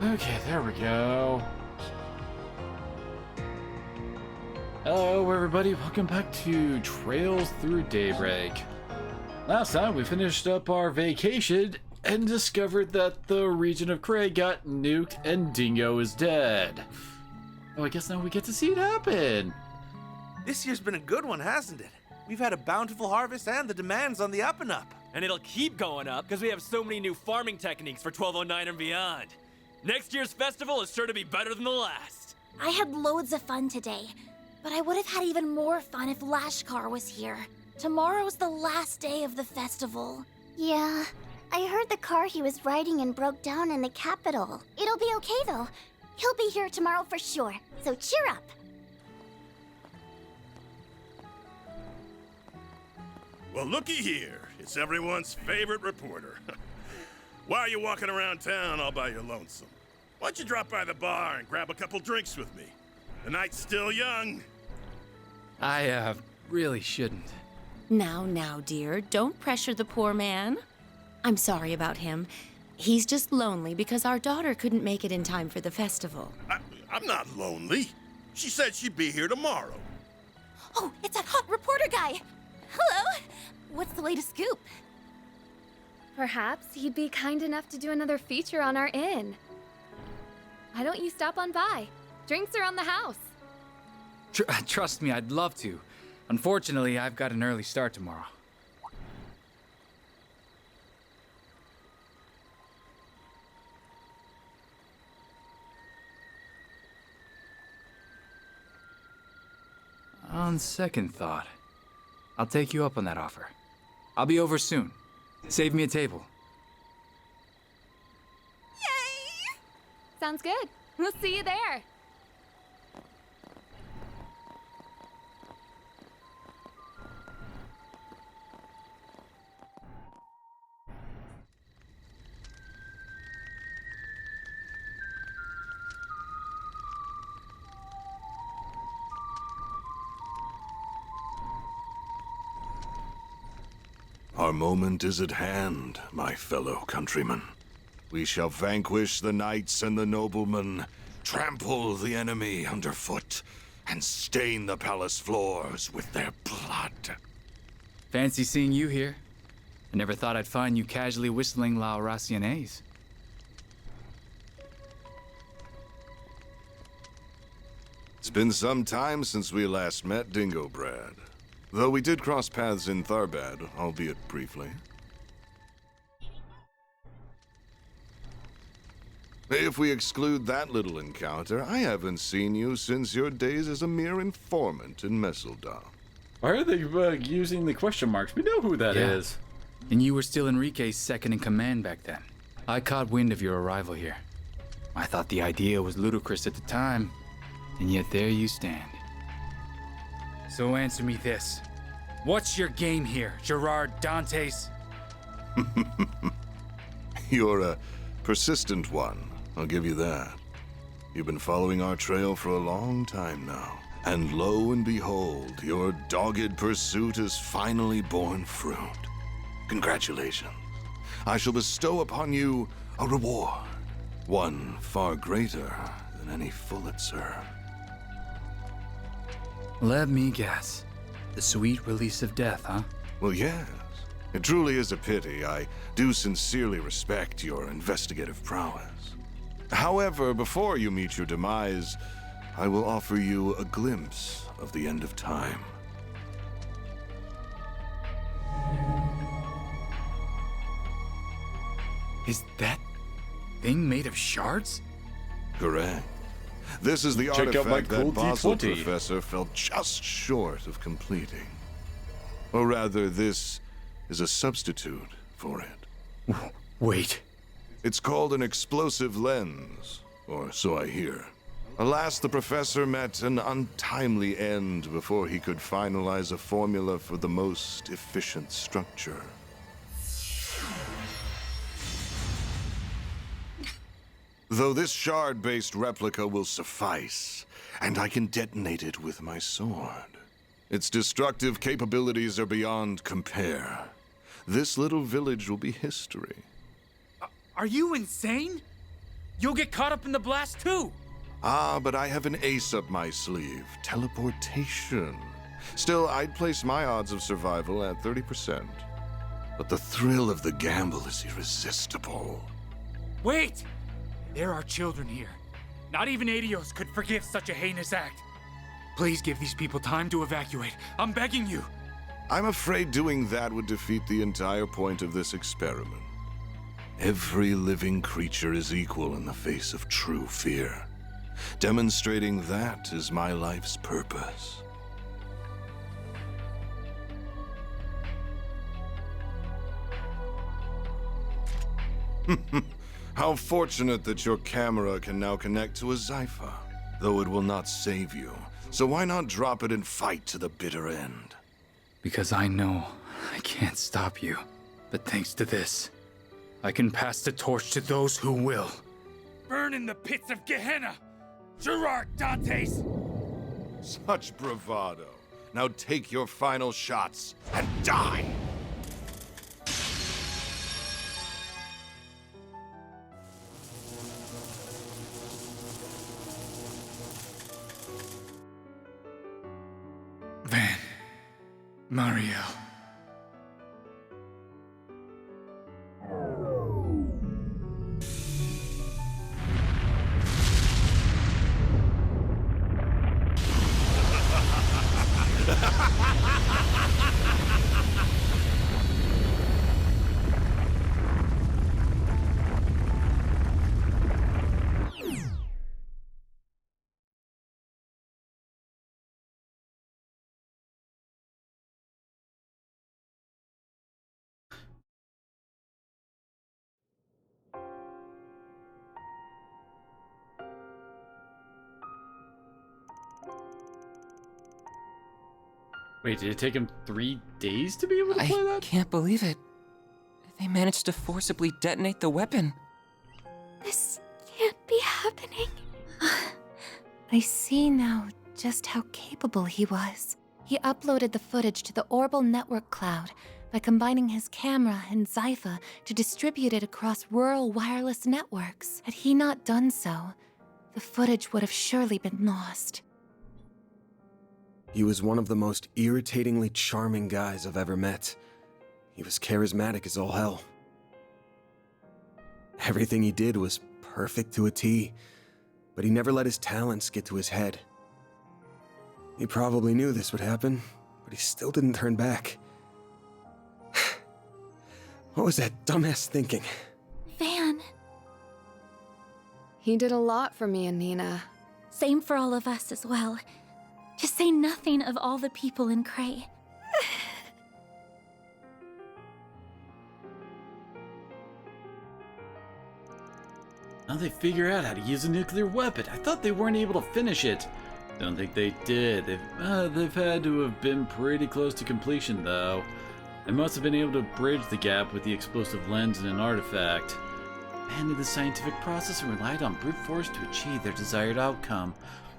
Okay, there we go. Hello, everybody. Welcome back to Trails Through Daybreak. Last time we finished up our vacation and discovered that the region of Cray got nuked and Dingo is dead. Oh, I guess now we get to see it happen. This year's been a good one, hasn't it? We've had a bountiful harvest and the demand's on the up and up. And it'll keep going up because we have so many new farming techniques for 1209 and beyond. Next year's festival is sure to be better than the last. I had loads of fun today, but I would have had even more fun if Lashkar was here. Tomorrow's the last day of the festival. Yeah, I heard the car he was riding in broke down in the capital. It'll be okay though. He'll be here tomorrow for sure, so cheer up. Well, looky here. It's everyone's favorite reporter. Why are you walking around town all by your lonesome? Why don't you drop by the bar and grab a couple drinks with me? The night's still young. I, really shouldn't. Now, dear, don't pressure the poor man. I'm sorry about him. He's just lonely because our daughter couldn't make it in time for the festival. I'm not lonely. She said she'd be here tomorrow. Oh, it's that hot reporter guy! Hello! What's the latest scoop? Perhaps he'd be kind enough to do another feature on our inn. Why don't you stop on by? Drinks are on the house. Trust me, I'd love to. Unfortunately, I've got an early start tomorrow. On second thought, I'll take you up on that offer. I'll be over soon. Save me a table. Sounds good. We'll see you there. Our moment is at hand, my fellow countrymen. We shall vanquish the knights and the noblemen, trample the enemy underfoot, and stain the palace floors with their blood. Fancy seeing you here. I never thought I'd find you casually whistling La Raciones. It's been some time since we last met, Dingo Brad. Though we did cross paths in Tharbad, albeit briefly. If we exclude that little encounter, I haven't seen you since your days as a mere informant in Messeldal. Why are they using the question marks? We know who that is. And you were still Enrique's second in command back then. I caught wind of your arrival here. I thought the idea was ludicrous at the time, and yet there you stand. So answer me this. What's your game here, Gerard Dantes? You're a persistent one, I'll give you that. You've been following our trail for a long time now. And lo and behold, your dogged pursuit has finally borne fruit. Congratulations. I shall bestow upon you a reward. One far greater than any Pulitzer. Let me guess. The sweet release of death, huh? Well, yes. It truly is a pity. I do sincerely respect your investigative prowess. However, before you meet your demise, I will offer you a glimpse of the end of time. Is that thing made of shards? Correct. This is the Check out my artifact cool that Basel D20. Professor fell just short of completing. Or rather, this is a substitute for it. Wait. It's called an explosive lens, or so I hear. Alas, the professor met an untimely end before he could finalize a formula for the most efficient structure. Though this shard-based replica will suffice, and I can detonate it with my sword. Its destructive capabilities are beyond compare. This little village will be history. Are you insane? You'll get caught up in the blast too! Ah, but I have an ace up my sleeve. Teleportation. Still, I'd place my odds of survival at 30%. But the thrill of the gamble is irresistible. Wait! There are children here. Not even Adios could forgive such a heinous act. Please give these people time to evacuate. I'm begging you. I'm afraid doing that would defeat the entire point of this experiment. Every living creature is equal in the face of true fear. Demonstrating that is my life's purpose. How fortunate that your camera can now connect to a Zypha. Though it will not save you, so why not drop it and fight to the bitter end? Because I know I can't stop you. But thanks to this, I can pass the torch to those who will. Burn in the pits of Gehenna! Gerard Dantes! Such bravado. Now take your final shots and die! Van. Mario. Wait, did it take him 3 days to be able to play that? I can't believe it. They managed to forcibly detonate the weapon. This can't be happening. I see now just how capable he was. He uploaded the footage to the Orbital Network cloud by combining his camera and Zypha to distribute it across rural wireless networks. Had he not done so, the footage would have surely been lost. He was one of the most irritatingly charming guys I've ever met. He was charismatic as all hell. Everything he did was perfect to a T, but he never let his talents get to his head. He probably knew this would happen, but he still didn't turn back. What was that dumbass thinking? Van. He did a lot for me and Nina. Same for all of us as well. To say nothing of all the people in Cray. Now they figure out how to use a nuclear weapon. I thought they weren't able to finish it. Don't think they did. They've had to have been pretty close to completion, though. They must have been able to bridge the gap with the explosive lens and an artifact. Abandoned the scientific process and relied on brute force to achieve their desired outcome.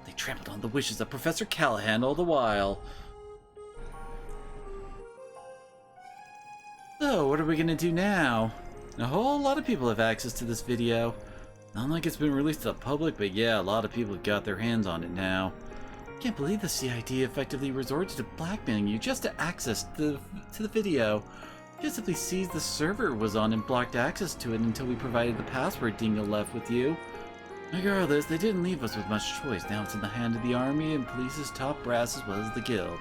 They trampled on the wishes of Professor Callahan all the while. So, what are we gonna do now? A whole lot of people have access to this video. Not like it's been released to the public, but yeah, a lot of people have got their hands on it now. Can't believe the CID effectively resorted to blackmailing you just to access to the video. Just simply seized the server was on and blocked access to it until we provided the password Dingo left with you. Regardless, they didn't leave us with much choice. Now it's in the hand of the army and police's top brass as well as the guild.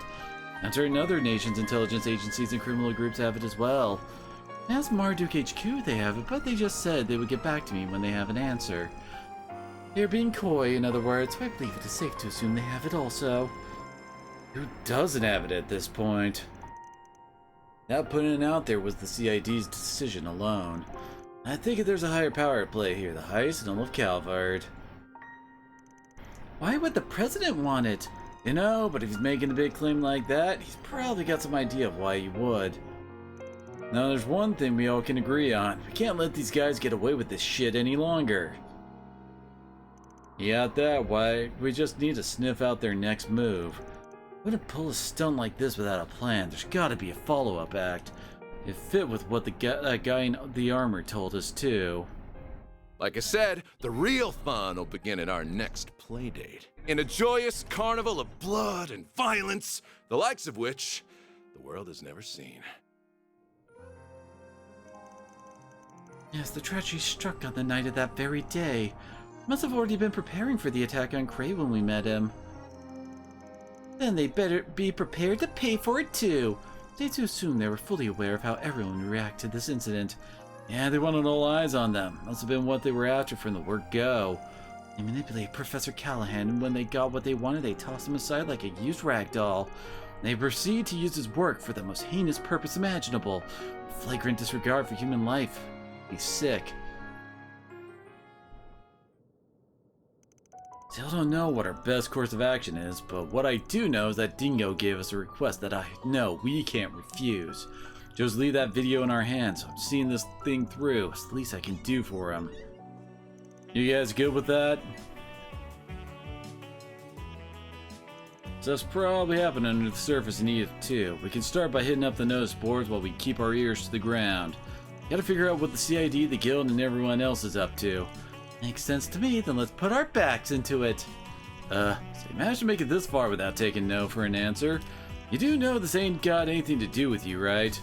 I'm certain other nations' intelligence agencies and criminal groups have it as well. Asked Marduk HQ they have it, but they just said they would get back to me when they have an answer. They're being coy, in other words, so I believe it is safe to assume they have it also. Who doesn't have it at this point? Not putting it out there was the CID's decision alone. I think there's a higher power at play here, the highest in all of Calvard. Why would the president want it? You know, but if he's making a big claim like that, he's probably got some idea of why he would. Now there's one thing we all can agree on. We can't let these guys get away with this shit any longer. Yeah, that way. We just need to sniff out their next move. Wouldn't pull a stunt like this without a plan. There's gotta be a follow-up act. It fit with what the guy in the armor told us too. Like I said, the real fun will begin at our next playdate. In a joyous carnival of blood and violence, the likes of which the world has never seen. Yes, the tragedy struck on the night of that very day. Must have already been preparing for the attack on Cray when we met him. Then they better be prepared to pay for it too. Safe to assume they were fully aware of how everyone would react to this incident. Yeah, they wanted all eyes on them. Must have been what they were after from the word go. They manipulated Professor Callahan, and when they got what they wanted, they tossed him aside like a used rag doll. They proceeded to use his work for the most heinous purpose imaginable. Flagrant disregard for human life. He's sick. Still don't know what our best course of action is, but what I do know is that Dingo gave us a request that I know we can't refuse. Just leave that video in our hands. I'm seeing this thing through. It's the least I can do for him. You guys good with that? Stuff's probably happening under the surface in Edith too. We can start by hitting up the notice boards while we keep our ears to the ground. Gotta figure out what the CID, the guild, and everyone else is up to. Makes sense to me, then let's put our backs into it. So you managed to make it this far without taking no for an answer. You do know this ain't got anything to do with you, right?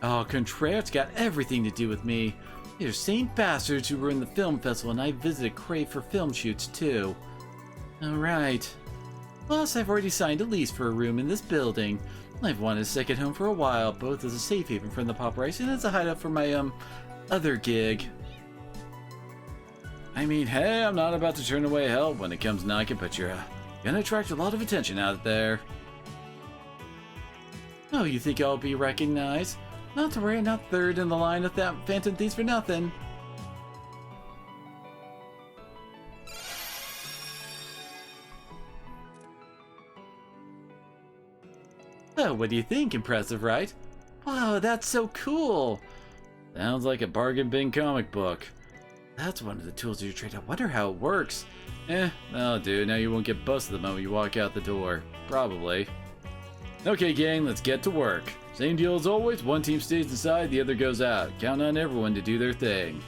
Oh, Contraire's got everything to do with me. These are same bastards who ruined the film festival, and I visited Cray for film shoots too. Alright. Plus, I've already signed a lease for a room in this building. I've wanted a second home for a while, both as a safe haven from the paparazzi and as a hideout for my, other gig. I mean, hey, I'm not about to turn away help when it comes knocking, but you're gonna attract a lot of attention out there. Oh, you think I'll be recognized? Not to worry, not third in the line of that Phantom Thieves for nothing. Oh, what do you think? Impressive, right? Wow, that's so cool! Sounds like a bargain bin comic book. That's one of the tools of your trade. I wonder how it works. That'll do. Now you won't get busted the moment you walk out the door. Probably. Okay, gang, let's get to work. Same deal as always. One team stays inside, the other goes out. Count on everyone to do their thing.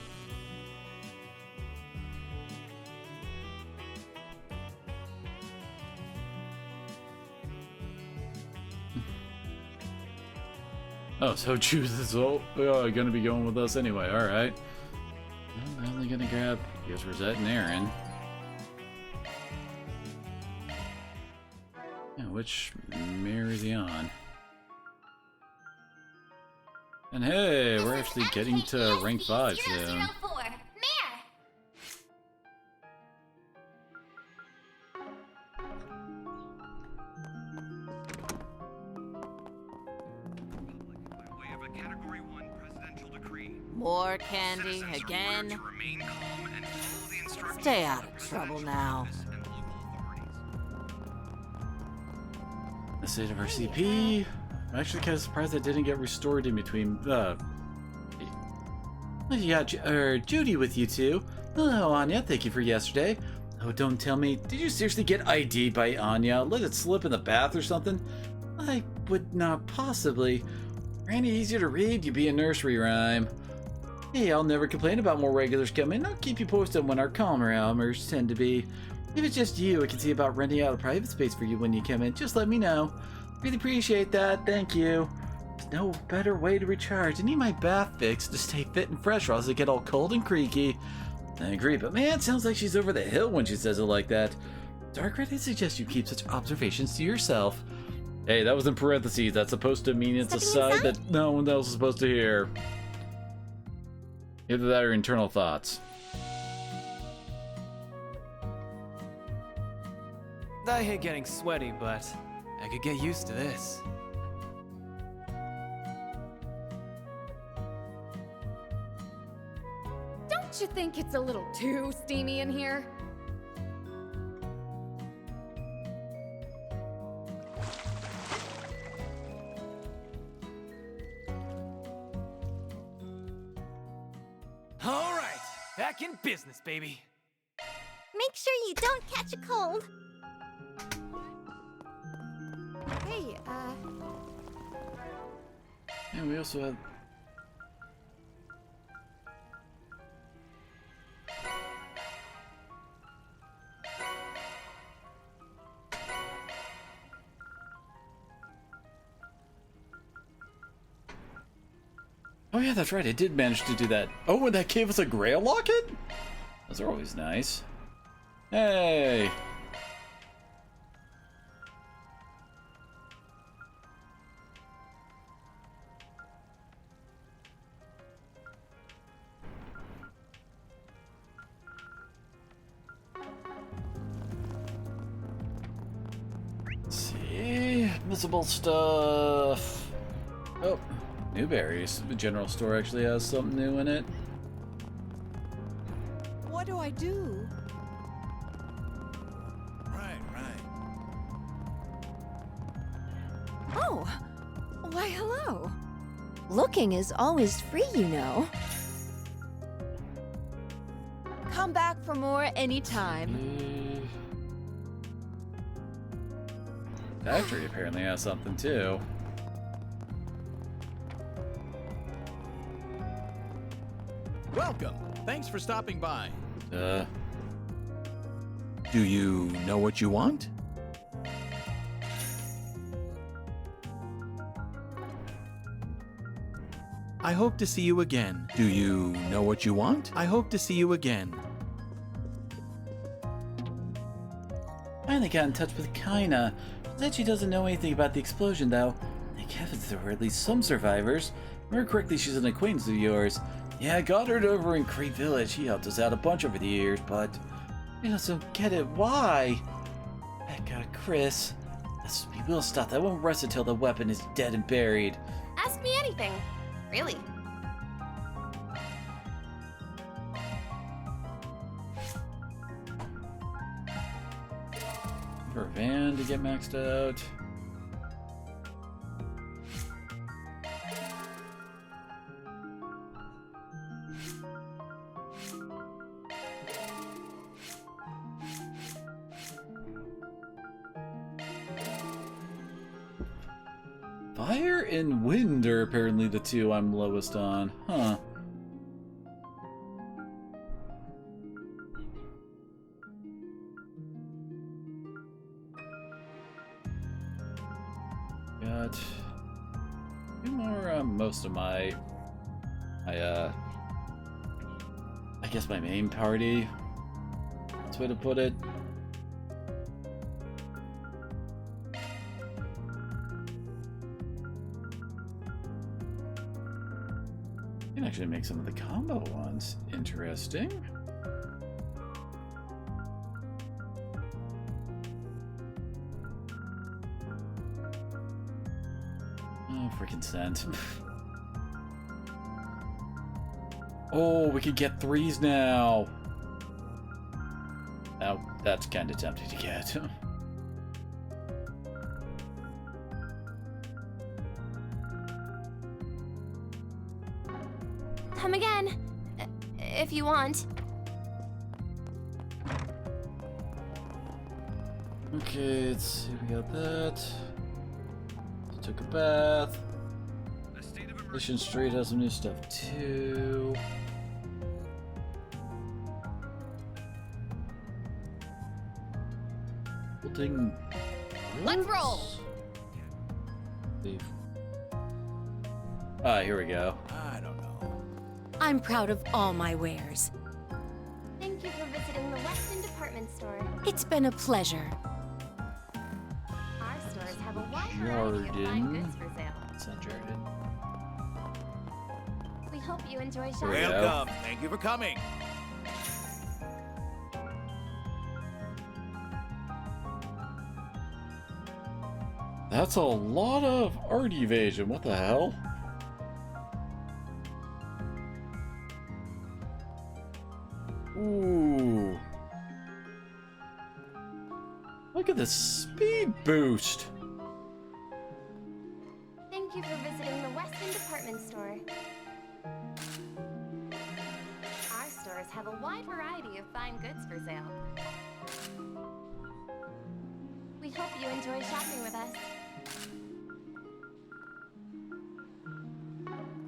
Oh, so Juice is gonna be going with us anyway. Alright. I'm only gonna grab, I guess, Rosette and Aaron. Yeah, which mare is he on? And hey, we're actually getting to rank 5 soon. More candy again. Stay out of trouble now. The state of our CP. I'm actually kind of surprised that didn't get restored in between. You got Judy with you too. Hello, Anya. Thank you for yesterday. Oh, don't tell me. Did you seriously get ID'd by Anya? Let it slip in the bath or something? I would not possibly. Any easier to read? You'd be a nursery rhyme. Hey, I'll never complain about more regulars coming. I'll keep you posted when our calmer hours tend to be. If it's just you, I can see about renting out a private space for you when you come in. Just let me know. Really appreciate that. Thank you. There's no better way to recharge. I need my bath fixed to stay fit and fresh or else I get all cold and creaky. I agree, but man, it sounds like she's over the hill when she says it like that. Darkred, I suggest you keep such observations to yourself. Hey, that was in parentheses. That's supposed to mean it's a side that no one else is supposed to hear. Either that or internal thoughts. I hate getting sweaty, but I could get used to this. Don't you think it's a little too steamy in here? All right, back in business, baby. Make sure you don't catch a cold. Hey, And we also have... Oh yeah, that's right. I did manage to do that. Oh, and that gave us a grail locket? Those are always nice. Hey! Let's see. Missable stuff. Oh, new berries. The general store actually has something new in it. What do I do? Right. Oh, why hello. Looking is always free, you know. Come back for more anytime. Factory apparently has something too. Welcome. Thanks for stopping by. Do you know what you want? I hope to see you again. Do you know what you want? I hope to see you again. Finally got in touch with Kaina. She said she doesn't know anything about the explosion though. Thank heavens there were at least some survivors. Remember correctly, she's an acquaintance of yours. Yeah, I got her over in Crate Village. He helped us out a bunch over the years, but I just don't get it. Why? Becca, Chris, we will stop. I won't rest until the weapon is dead and buried. Ask me anything. Really. For a van to get maxed out. Fire and wind are apparently the two I'm lowest on. Huh. Got two more, most of my I guess my main party. That's the way to put it. You can actually make some of the combo ones interesting. Oh, freaking scent. Oh, we could get threes now. Now, that's kind of tempting to get. Come again, if you want. Okay, let's see, we got that. Took a bath. Mission Street has some new stuff too. Building. Let's roll. Leave. Ah, here we go. I don't know. I'm proud of all my wares. Thank you for visiting the Weston department store. It's been a pleasure. Our stores have a wide variety of fine goods for sale. It's not Jordan. We hope you enjoy shopping. Welcome. Thank you for coming. That's a lot of art evasion. What the hell? Ooh. Look at the speed boost. Thank you for visiting the Weston department store. Our stores have a wide variety of fine goods for sale. We hope you enjoy shopping with us.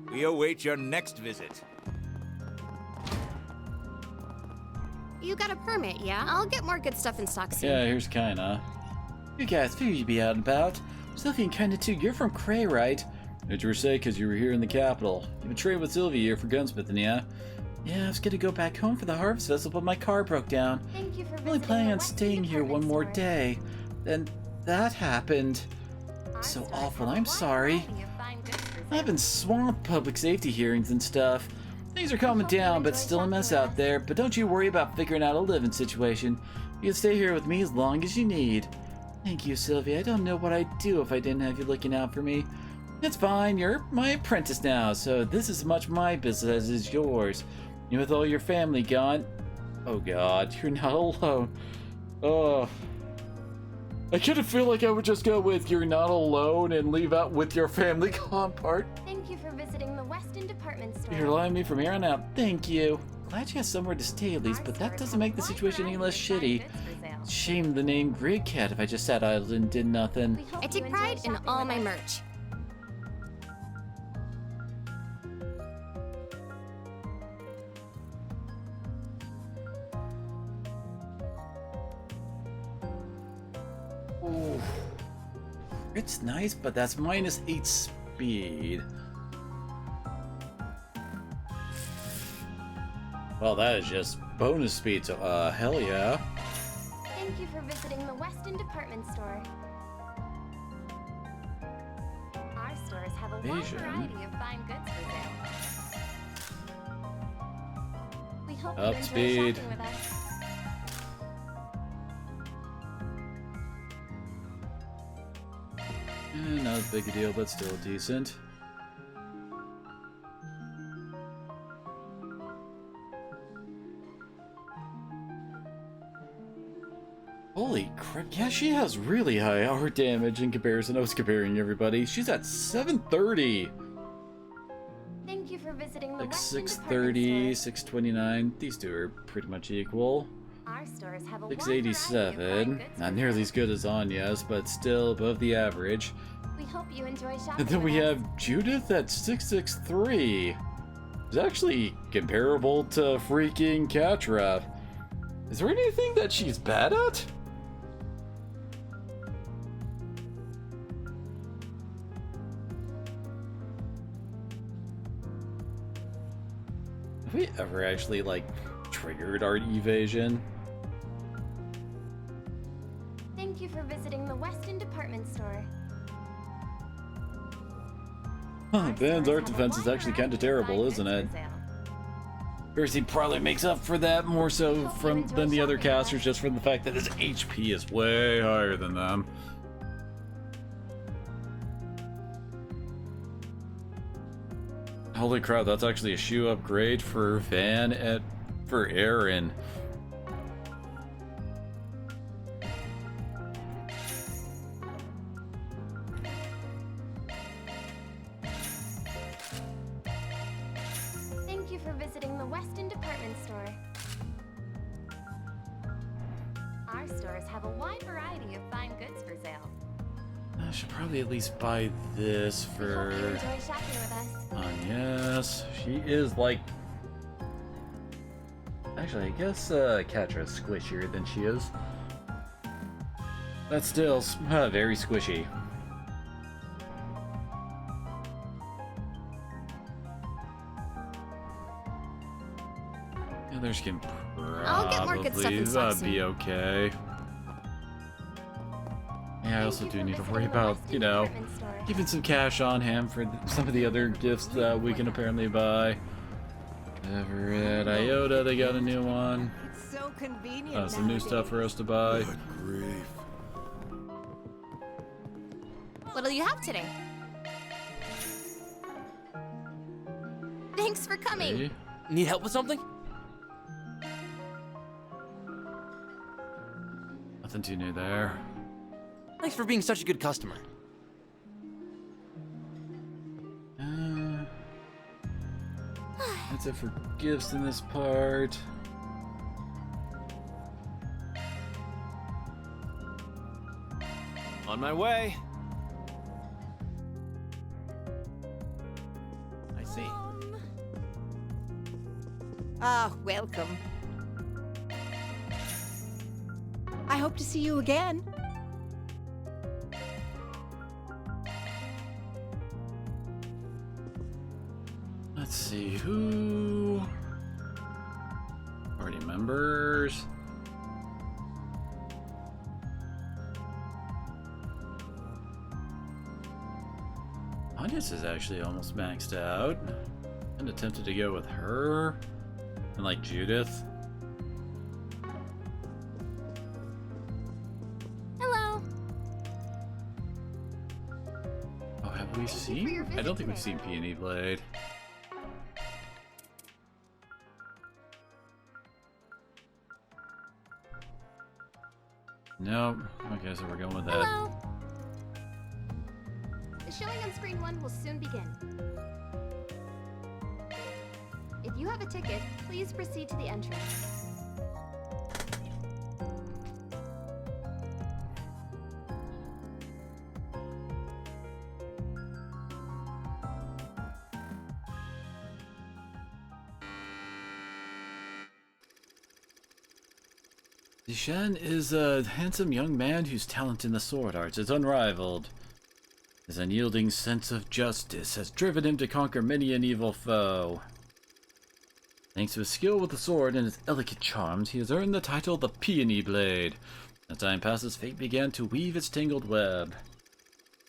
We await your next visit. You got a permit, yeah? I'll get more good stuff in stock soon. Yeah, here's kinda. You guys figured you'd be out and about. I was looking kinda too. You're from Cray, right? Did you say because you were here in the capital? You been trading with Sylvia here for gunsmithing, yeah? Yeah, I was gonna go back home for the Harvest Festival, but my car broke down. Thank you for I'm only planning on staying here one more day. Then that happened. So awful, I'm sorry. I've been swamped public safety hearings and stuff. Things are calming down, but still a mess out there. But don't you worry about figuring out a living situation. You can stay here with me as long as you need. Thank you, Sylvia. I don't know what I'd do if I didn't have you looking out for me. It's fine, you're my apprentice now, so this is as much my business as is yours. And with all your family gone... Oh god, you're not alone. Oh... I kind of feel like I would just go with "you're not alone" and leave out "with your family gone" part. Thank you for visiting the Weston department store. You're relying on me from here on out. Thank you. Glad you have somewhere to stay at least, but that doesn't make the situation any less shitty. Shame the name Grid Cat if I just sat idle and did nothing. I take pride in all my merch. Ooh. It's nice, but that's -8 speed. Well, that is just bonus speed, so hell yeah. Thank you for visiting the Weston department store. Our stores have a wide variety of fine goods for sale. We hope you enjoy Speed. shopping with us. Not as big a deal, but still decent. Holy crap, yeah, she has really high hour damage in comparison. I was comparing everybody. She's at 730. Thank you for visiting the Like Weston 630, 629. These two are pretty much equal. Our stores have a 687. Not nearly as good as Anya's, but still above the average. We hope you enjoy shopping. And then we with us. have Judith at 663. It's actually comparable to freaking Katra. Is there anything that she's bad at? Have we ever actually, like, triggered our evasion? Thank you for visiting the Weston department store. Huh, Van's art defense is actually kind of terrible, isn't it? Percy probably makes up for that more so than the other casters, just from the fact that his HP is way higher than them. Holy crap, that's actually a shoe upgrade for Van for Aaron. Thank you for visiting the Weston department store. Our stores have a wide variety of fine goods for sale. I should probably at least buy this for... We hope you enjoy shopping with us. Yes, she is like... Actually, I guess Katra's squishier than she is. That's still very squishy. Yeah, there's can I'll get more good stuff in stock soon. be okay. Yeah, I also do need to worry about, you know, keeping some cash on hand for some of the other gifts that we can apparently buy. Everett, Iota, they got a new one. It's so convenient. Some new stuff for us to buy. Good grief. What'll you have today? Thanks for coming. Hey. Need help with something? Nothing too new there. Thanks for being such a good customer. That's it for gifts in this part. On my way. I see. Ah, welcome. I hope to see you again. see, who... Party members... Audience is actually almost maxed out. I'm tempted to go with her and like Judith. Hello. Oh, have we seen? I don't think we've seen Peony Blade. Nope. Okay, so we're going with that. Hello. The showing on screen 1 will soon begin. If you have a ticket, please proceed to the entrance. Zishan is a handsome young man whose talent in the sword arts is unrivaled. His unyielding sense of justice has driven him to conquer many an evil foe. Thanks to his skill with the sword and his elegant charms, he has earned the title the Peony Blade. As time passes, fate began to weave its tangled web.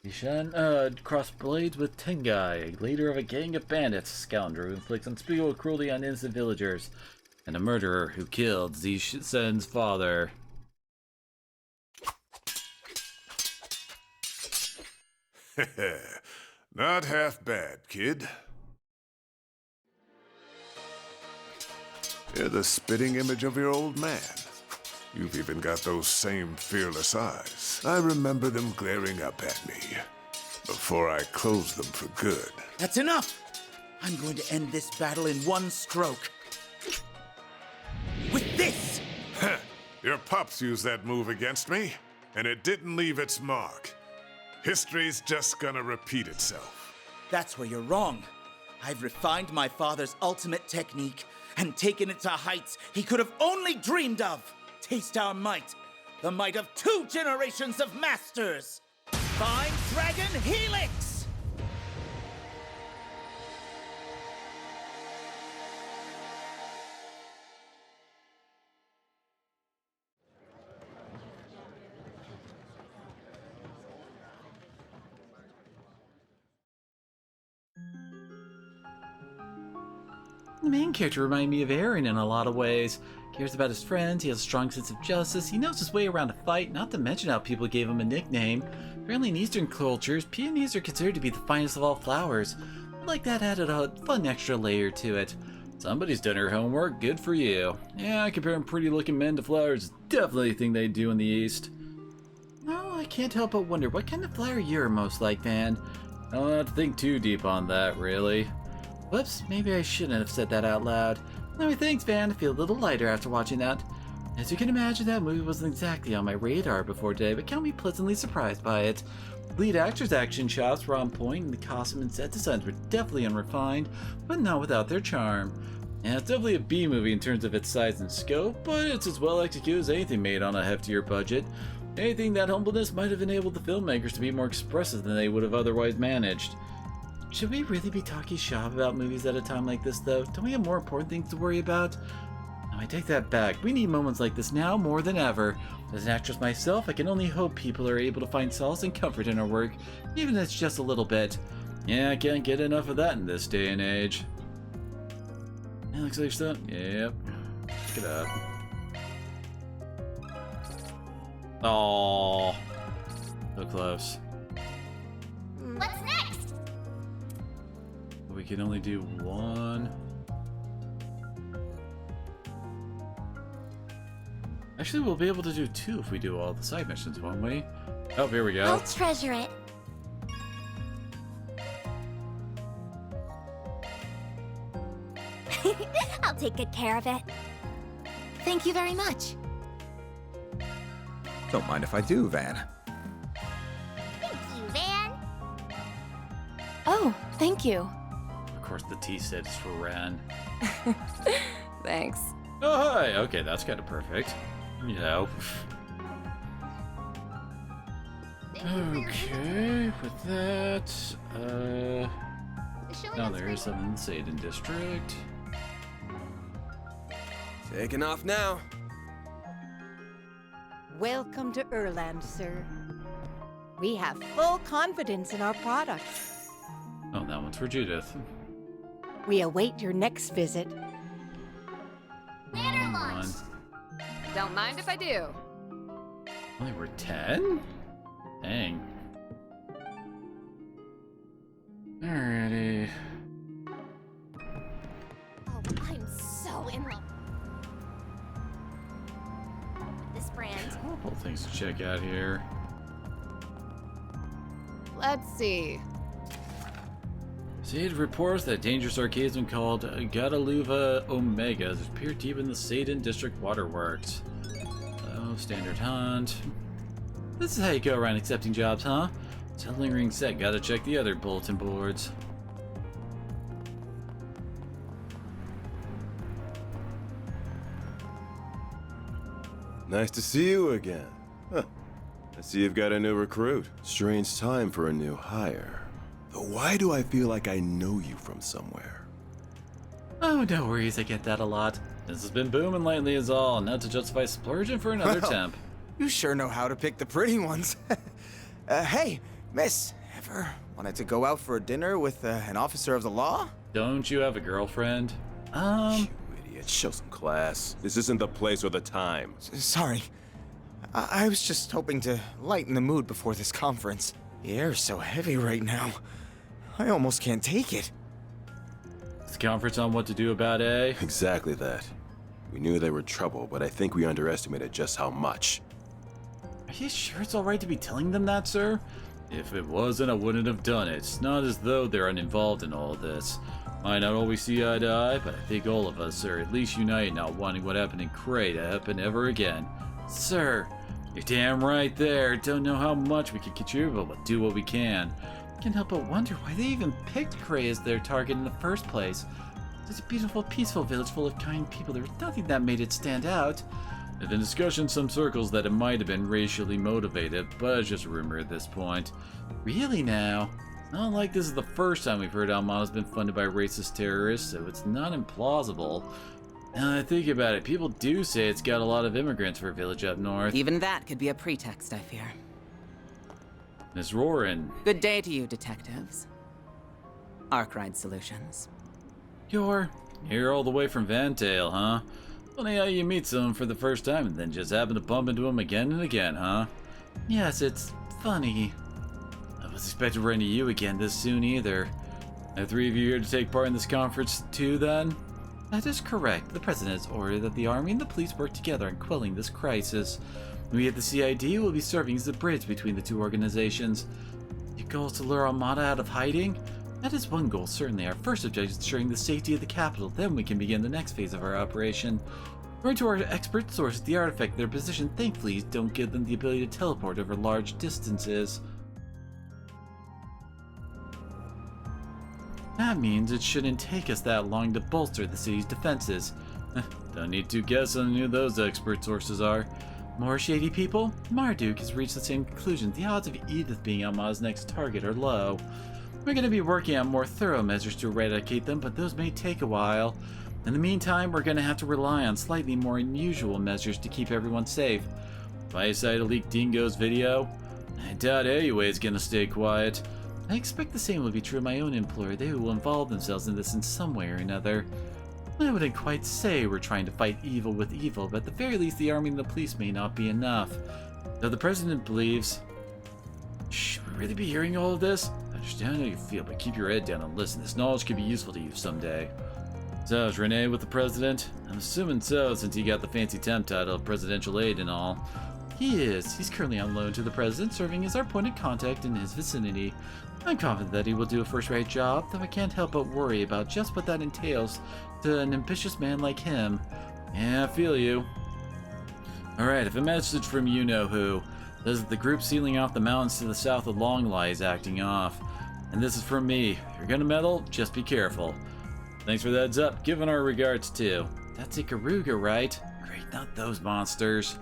Zishan crossed blades with Tengai, leader of a gang of bandits, a scoundrel who inflicts unspeakable cruelty on innocent villagers, and a murderer who killed Zishan's father. Not half bad, kid. You're the spitting image of your old man. You've even got those same fearless eyes. I remember them glaring up at me before I closed them for good. That's enough! I'm going to end this battle in one stroke. With this! Your pups used that move against me, and it didn't leave its mark. History's just gonna repeat itself. That's where you're wrong. I've refined my father's ultimate technique and taken it to heights he could have only dreamed of. Taste our might, the might of 2 generations of masters. Fine Dragon Helix! The main character reminded me of Aaron in a lot of ways. Cares about his friends, he has a strong sense of justice, he knows his way around a fight, not to mention how people gave him a nickname. Apparently in Eastern cultures, peonies are considered to be the finest of all flowers. Like that added a fun extra layer to it. Somebody's done her homework, good for you. Yeah, comparing pretty looking men to flowers is definitely a thing they do in the East. No, I can't help but wonder what kind of flower you're most like, Van. I don't have to think too deep on that, really. Whoops, maybe I shouldn't have said that out loud. No, thanks, Van. I feel a little lighter after watching that. As you can imagine, that movie wasn't exactly on my radar before today, but count me pleasantly surprised by it. The lead actor's action shots were on point, and the costume and set designs were definitely unrefined, but not without their charm. And it's definitely a B movie in terms of its size and scope, but it's as well executed as anything made on a heftier budget. Anything that humbleness might have enabled the filmmakers to be more expressive than they would have otherwise managed. Should we really be talking shop about movies at a time like this, though? Don't we have more important things to worry about? No, I take that back. We need moments like this now more than ever. As an actress myself, I can only hope people are able to find solace and comfort in our work, even if it's just a little bit. Yeah, I can't get enough of that in this day and age. Yeah, looks like stuff. Yep. Pick it up. Aww. So close. What's next? We can only do one. Actually, we'll be able to do 2 if we do all the side missions, won't we? Oh, here we go. I'll treasure it. I'll take good care of it. Thank you very much. Don't mind if I do, Van. Thank you, Van. Oh, thank you. Of course, the T stands for Ran. Thanks. Oh, hi. Okay, that's kind of perfect. You know. Thank you for your Okay, with that, The showing Oh, on there is screen. some in the Satan district. Taking off now. Welcome to Erland, sir. We have full confidence in our products. Oh, that one's for Judith. We await your next visit. Banner launch. Don't mind if I do. Only we're 10? Dang. Alrighty. Oh, I'm so in love with this brand. Couple things to check out here. Let's see. Seed reports that dangerous archaism called Guadaluva Omega has appeared deep in the Satan District waterworks. Oh, standard hunt. This is how you go around accepting jobs, huh? Settling ring set, gotta check the other bulletin boards. Nice to see you again. Huh. I see you've got a new recruit. Strange time for a new hire. Though why do I feel like I know you from somewhere? Oh, no worries, I get that a lot. This has been booming lately is all, not to justify splurging for another Well, temp. You sure know how to pick the pretty ones. Hey, miss, ever wanted to go out for a dinner with an officer of the law? Don't you have a girlfriend? You idiot, show some class. This isn't the place or the time. Sorry. I was just hoping to lighten the mood before this conference. The air's so heavy right now. I almost can't take it. This conference on what to do about A? Exactly that. We knew they were trouble, but I think we underestimated just how much. Are you sure it's alright to be telling them that, sir? If it wasn't, I wouldn't have done it. It's not as though they're uninvolved in all this. Might not always see eye to eye, but I think all of us are at least united not wanting what happened in Cray to happen ever again. Sir, you're damn right there. Don't know how much we can contribute, but we'll do what we can. Can't help but wonder why they even picked Cray as their target in the first place. It's a beautiful, peaceful village full of kind people. There was nothing that made it stand out. There's been discussion in some circles that it might have been racially motivated, but it's just a rumor at this point. Really now? It's not like this is the first time we've heard Almana's been funded by racist terrorists, so it's not implausible. Now that I think about it, people do say it's got a lot of immigrants for a village up north. Even that could be a pretext, I fear. Miss Roran. Good day to you, detectives. Arkride Solutions. You're here all the way from Vantale, huh? Funny how you meet someone for the first time and then just happen to bump into them again and again, huh? Yes, it's funny. I was expecting to run into you again this soon either. Are three of you here to take part in this conference too, then? That is correct. The President has ordered that the Army and the police work together in quelling this crisis. We at the CID will be serving as the bridge between the two organizations. Your goal is to lure Armada out of hiding? That is one goal, certainly. Our first objective is ensuring the safety of the capital. Then we can begin the next phase of our operation. According to our expert sources, the artifact in their position thankfully don't give them the ability to teleport over large distances. That means it shouldn't take us that long to bolster the city's defenses. Don't need to guess on who those expert sources are. More shady people? Marduk has reached the same conclusion. The odds of Edith being Alma's next target are low. We're going to be working on more thorough measures to eradicate them, but those may take a while. In the meantime, we're going to have to rely on slightly more unusual measures to keep everyone safe. If I decide to leak Dingo's video, I doubt AUA is going to stay quiet. I expect the same will be true of my own employer. They will involve themselves in this in some way or another. I wouldn't quite say we're trying to fight evil with evil, but at the very least the army and the police may not be enough. Though the president believes... Should we really be hearing all of this? I understand how you feel, but keep your head down and listen. This knowledge could be useful to you someday. So, is Renee with the president? I'm assuming so, since he got the fancy temp title of presidential aide and all. He is. He's currently on loan to the president, serving as our point of contact in his vicinity. I'm confident that he will do a first-rate job, though I can't help but worry about just what that entails to an ambitious man like him. Yeah, I feel you. Alright, if a message from you-know-who says that the group sealing off the mountains to the south of Longley is acting off. And this is from me. If you're gonna meddle, just be careful. Thanks for the heads up. Giving our regards too. That's Ikaruga, right? Great, not those monsters.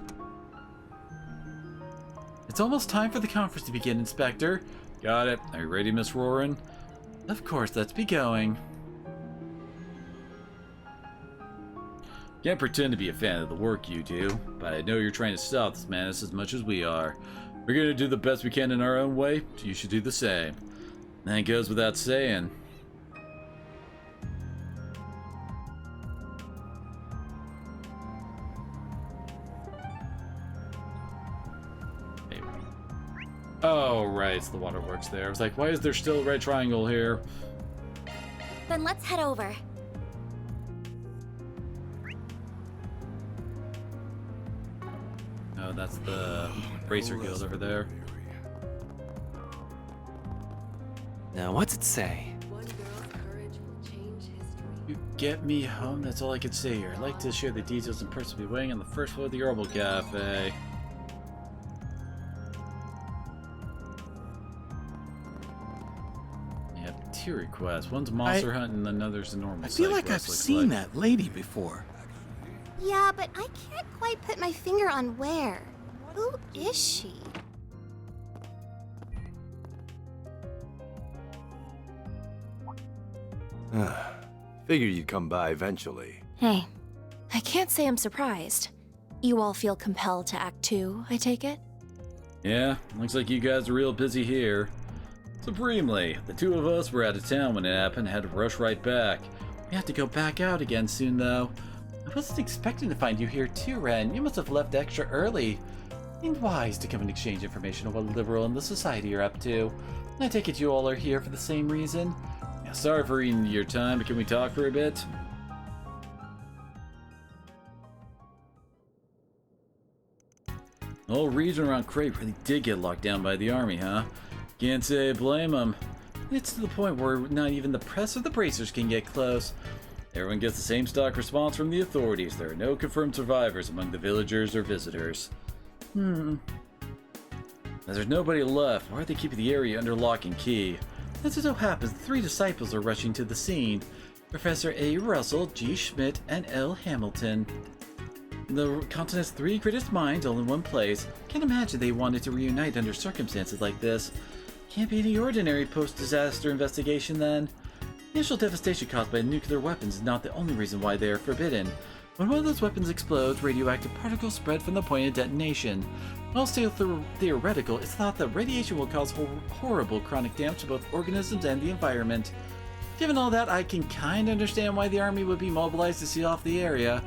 It's almost time for the conference to begin, Inspector. Got it. Are you ready, Miss Roran? Of course, let's be going. Can't pretend to be a fan of the work you do, but I know you're trying to stop this madness as much as we are. We're gonna do the best we can in our own way. You should do the same. That goes without saying. Oh, right, it's the waterworks there. I was like, why is there still a red triangle here? Then let's head over. Oh, that's the Bracer Guild over there. Now, what's it say? You get me home, that's all I can say here. I'd like to share the details in person. Be waiting on the first floor of the Herbal Cafe. Yeah, two requests. One's monster hunt and another's a normal I feel like I've seen that lady before. Yeah, but I can't quite put my finger on where. Who is she? Figured you'd come by eventually. Hey, I can't say I'm surprised. You all feel compelled to act too, I take it? Yeah, looks like you guys are real busy here. Supremely, the two of us were out of town when it happened, had to rush right back. We have to go back out again soon, though. I wasn't expecting to find you here too, Ren. You must have left extra early. Seemed wise to come and exchange information on what Liberal and the Society are up to. I take it you all are here for the same reason? Yeah, sorry for eating your time, but can we talk for a bit? The whole region around Crate really did get locked down by the army, huh? Can't say I blame them. It's to the point where not even the press or the bracers can get close. Everyone gets the same stock response from the authorities. There are no confirmed survivors among the villagers or visitors. As there's nobody left, why are they keeping the area under lock and key? As it so happens, the three disciples are rushing to the scene. Professor A. Russell, G. Schmidt, and L. Hamilton. The continent's three greatest minds all in one place. Can't imagine they wanted to reunite under circumstances like this. Can't be any ordinary post-disaster investigation then. Initial devastation caused by nuclear weapons is not the only reason why they are forbidden. When one of those weapons explodes, radioactive particles spread from the point of detonation. While still theoretical, it's thought that radiation will cause horrible chronic damage to both organisms and the environment. Given all that, I can kinda understand why the army would be mobilized to seal off the area.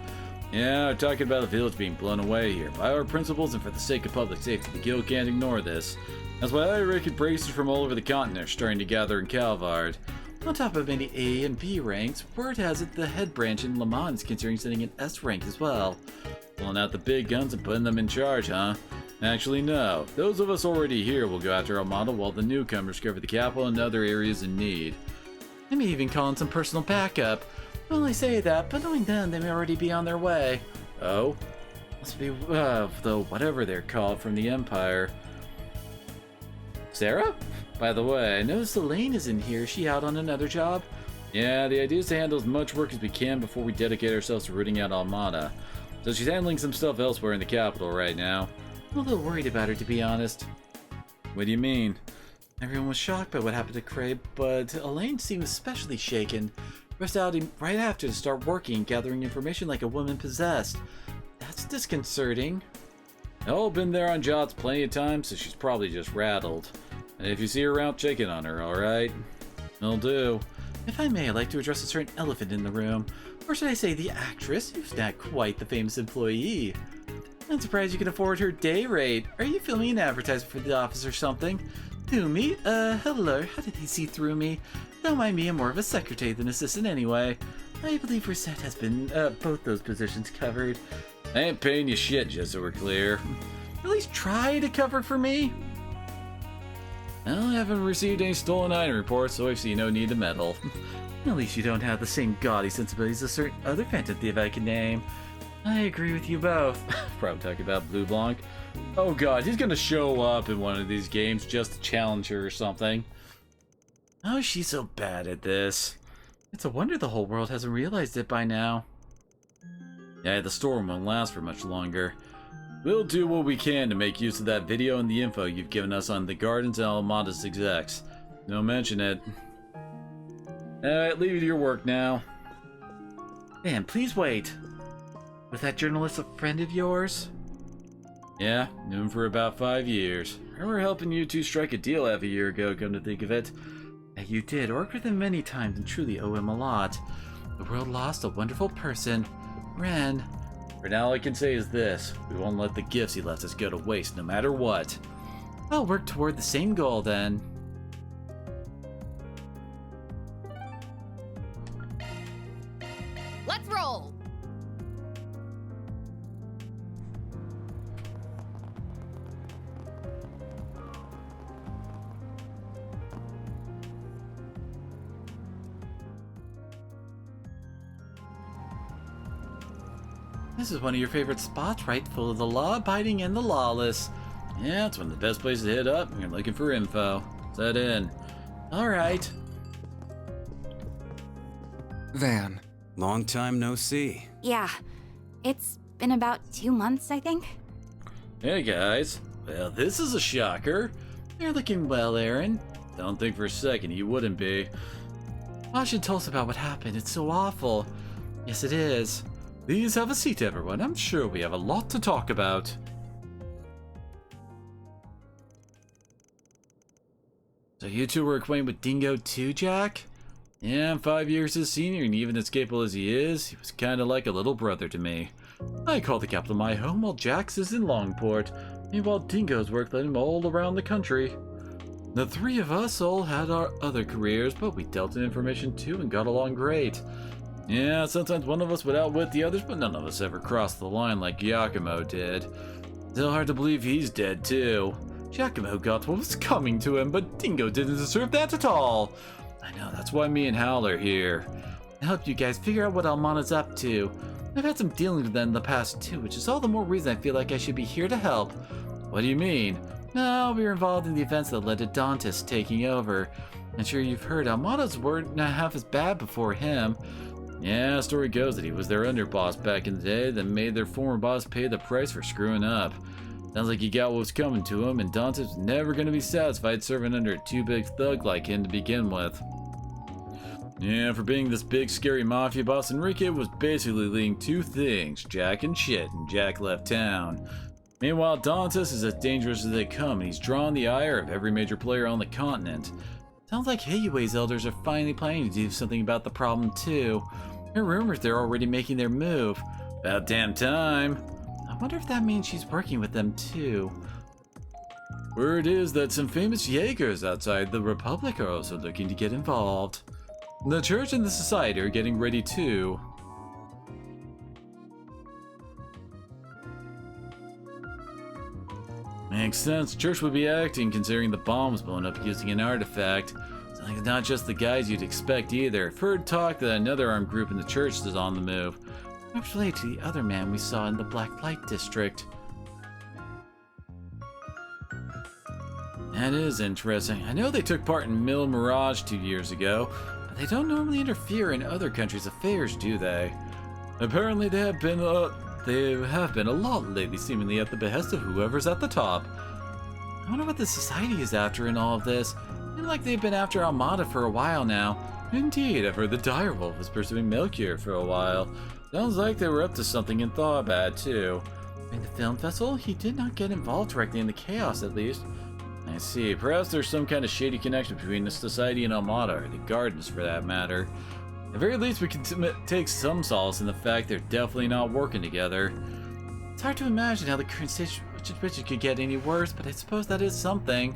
Yeah, we're talking about a village being blown away here. By our principles and for the sake of public safety, the guild can't ignore this. That's why I reckon bracers from all over the continent are starting to gather in Calvard. On top of many A and B ranks, word has it the head branch in Le Mans is considering sending an S rank as well. Pulling out the big guns and putting them in charge, huh? Actually, no. Those of us already here will go after Armada while the newcomers cover the capital and other areas in need. I may even call in some personal backup. Well, I say that, but knowing them, they may already be on their way. Oh? Must be, the whatever they're called from the Empire. Sarah? By the way, I noticed Elaine isn't here. Is she out on another job? Yeah, the idea is to handle as much work as we can before we dedicate ourselves to rooting out Almana. So she's handling some stuff elsewhere in the capital right now. I'm a little worried about her, to be honest. What do you mean? Everyone was shocked by what happened to Craig, but Elaine seemed especially shaken. Rushed out right after to start working, gathering information like a woman possessed. That's disconcerting. Oh, been there on jobs plenty of times, so she's probably just rattled. And if you see her around, check in on her, alright? Will do. If I may, I'd like to address a certain elephant in the room. Or should I say the actress, who's not quite the famous employee. I'm surprised you can afford her day rate. Are you filming an advertisement for the office or something? Who, me? Hello, how did they see through me? Don't mind me, I'm more of a secretary than assistant anyway. I believe Rosette has been, both those positions covered. I ain't paying you shit, just so we're clear. At least try to cover for me. Well, I haven't received any stolen item reports, so I see no need to meddle. At least you don't have the same gaudy sensibilities as certain other Phantom Thief I can name. I agree with you both. Probably talking about Blue Blanc. Oh god, he's gonna show up in one of these games just to challenge her or something. How is she so bad at this? It's a wonder the whole world hasn't realized it by now. Yeah, the storm won't last for much longer. We'll do what we can to make use of that video and the info you've given us on the Gardens and Almada's execs. Don't mention it. Alright, leave you to your work now. Man, please wait. Was that journalist a friend of yours? Yeah, knew him for about 5 years. I remember helping you two strike a deal half a year ago, come to think of it. Yeah, you did. Worked with him many times and truly owe him a lot. The world lost a wonderful person. Ren. For now, all I can say is this. We won't let the gifts he left us go to waste, no matter what. I'll work toward the same goal, then. Let's roll! This is one of your favorite spots, right? Full of the law-abiding and the lawless. Yeah, it's one of the best places to hit up when you're looking for info. Set in. Alright. Van, long time no see. Yeah, it's been about 2 months, I think. Hey guys. Well, this is a shocker. You're looking well, Aaron. Don't think for a second you wouldn't be. Why should tell us about what happened? It's so awful. Yes, it is. Please have a seat, everyone. I'm sure we have a lot to talk about. So you two were acquainted with Dingo too, Jack? Yeah, I'm 5 years his senior, and even as capable as he is, he was kinda like a little brother to me. I call the capital my home while Jack's is in Longport. Meanwhile, Dingo's work led him all around the country. The three of us all had our other careers, but we dealt in information too and got along great. Yeah, sometimes one of us would outwit the others, but none of us ever crossed the line like Giacomo did. Still hard to believe he's dead too. Giacomo got what was coming to him, but Dingo didn't deserve that at all. I know, that's why me and Hal are here. To help you guys figure out what Almana's up to. I've had some dealings with them in the past too, which is all the more reason I feel like I should be here to help. What do you mean? No, we were involved in the events that led to Dantes taking over. I'm sure you've heard Almana's weren't half as bad before him. Yeah, story goes that he was their underboss back in the day that made their former boss pay the price for screwing up. Sounds like he got what was coming to him, and Dantes was never going to be satisfied serving under a too big thug like him to begin with. Yeah, for being this big scary mafia boss, Enrique was basically leading two things, Jack and shit, and Jack left town. Meanwhile, Dantes is as dangerous as they come, and he's drawn the ire of every major player on the continent. Sounds like Heyue's elders are finally planning to do something about the problem too. There are rumors they're already making their move. About damn time. I wonder if that means she's working with them too. Word is that some famous Jaegers outside the Republic are also looking to get involved. The church and the society are getting ready too. Makes sense. Church would be acting considering the bomb was blown up using an artifact. It's like not just the guys you'd expect either. I've heard talk that another armed group in the church is on the move. Perhaps related to the other man we saw in the Black Light District. That is interesting. I know they took part in Mill Mirage 2 years ago, but they don't normally interfere in other countries' affairs, do they? Apparently they have been a lot lately, seemingly at the behest of whoever's at the top. I wonder what the society is after in all of this. I feel like they've been after Almada for a while now. Indeed, I've heard the Direwolf was pursuing Melchior for a while. Sounds like they were up to something in Thawbad, too. In the film festival, he did not get involved directly in the chaos, at least. I see. Perhaps there's some kind of shady connection between the society and Almada, or the Gardens for that matter. At the very least, we can take some solace in the fact they're definitely not working together. It's hard to imagine how the current situation could get any worse, but I suppose that is something.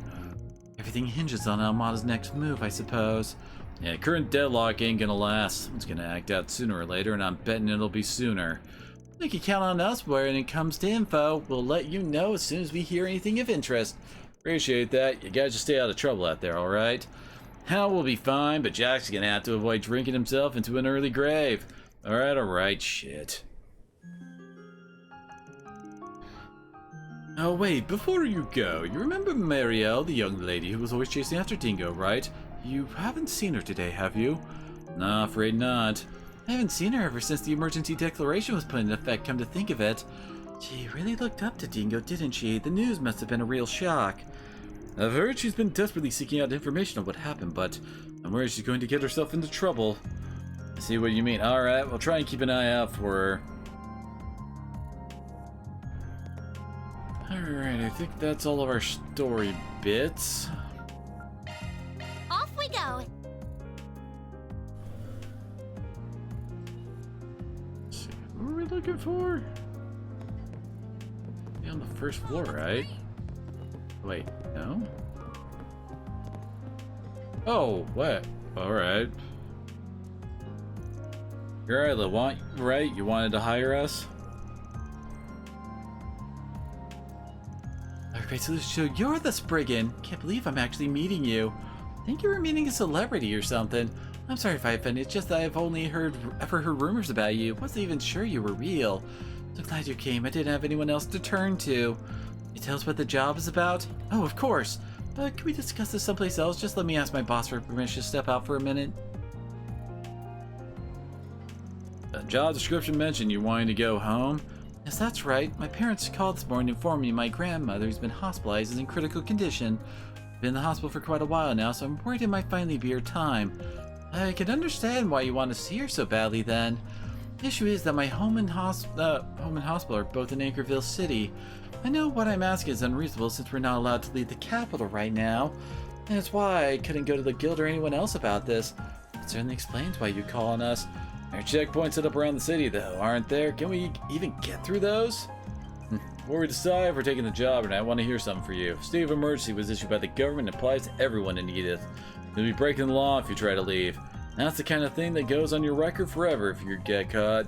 Everything hinges on Almada's next move, I suppose. Yeah, current deadlock ain't gonna last. Someone's gonna act out sooner or later, and I'm betting it'll be sooner. You can count on us when it comes to info. We'll let you know as soon as we hear anything of interest. Appreciate that. You guys just stay out of trouble out there, alright? Hal will be fine, but Jack's gonna have to avoid drinking himself into an early grave. Alright, shit. Oh wait, before you go, you remember Marielle, the young lady who was always chasing after Dingo, right? You haven't seen her today, have you? Nah, afraid not. I haven't seen her ever since the emergency declaration was put in effect, come to think of it. She really looked up to Dingo, didn't she? The news must have been a real shock. I've heard she's been desperately seeking out information on what happened, but I'm worried she's going to get herself into trouble. I see what you mean. Alright, we'll try and keep an eye out for her. Alright, I think that's all of our story bits. Off we go. Let's see, what are we looking for? Be on the first floor, right? Wait, no? Oh, what? Alright. You're right, you wanted to hire us? Alright, so you're the Spriggan. Can't believe I'm actually meeting you. I think you were meeting a celebrity or something. I'm sorry if I offended, it's just that I've only ever heard rumors about you. Wasn't even sure you were real. So glad you came. I didn't have anyone else to turn to. You tell us what the job is about? Oh, of course. But can we discuss this someplace else? Just let me ask my boss for permission to step out for a minute. The job description mentioned you wanting to go home. Yes, that's right. My parents called this morning to inform me my grandmother's been hospitalized and in critical condition. Been in the hospital for quite a while now, so I'm worried it might finally be her time. I can understand why you want to see her so badly then. The issue is that my home and hospital are both in Anchorville City. I know what I'm asking is unreasonable since we're not allowed to leave the capital right now. And it's why I couldn't go to the guild or anyone else about this. It certainly explains why you call on us. There are checkpoints set up around the city though, aren't there? Can we even get through those? Before we decide if we're taking the job or not, I want to hear something for you. State of emergency was issued by the government and applies to everyone in Edith. You'll be breaking the law if you try to leave. That's the kind of thing that goes on your record forever if you get caught.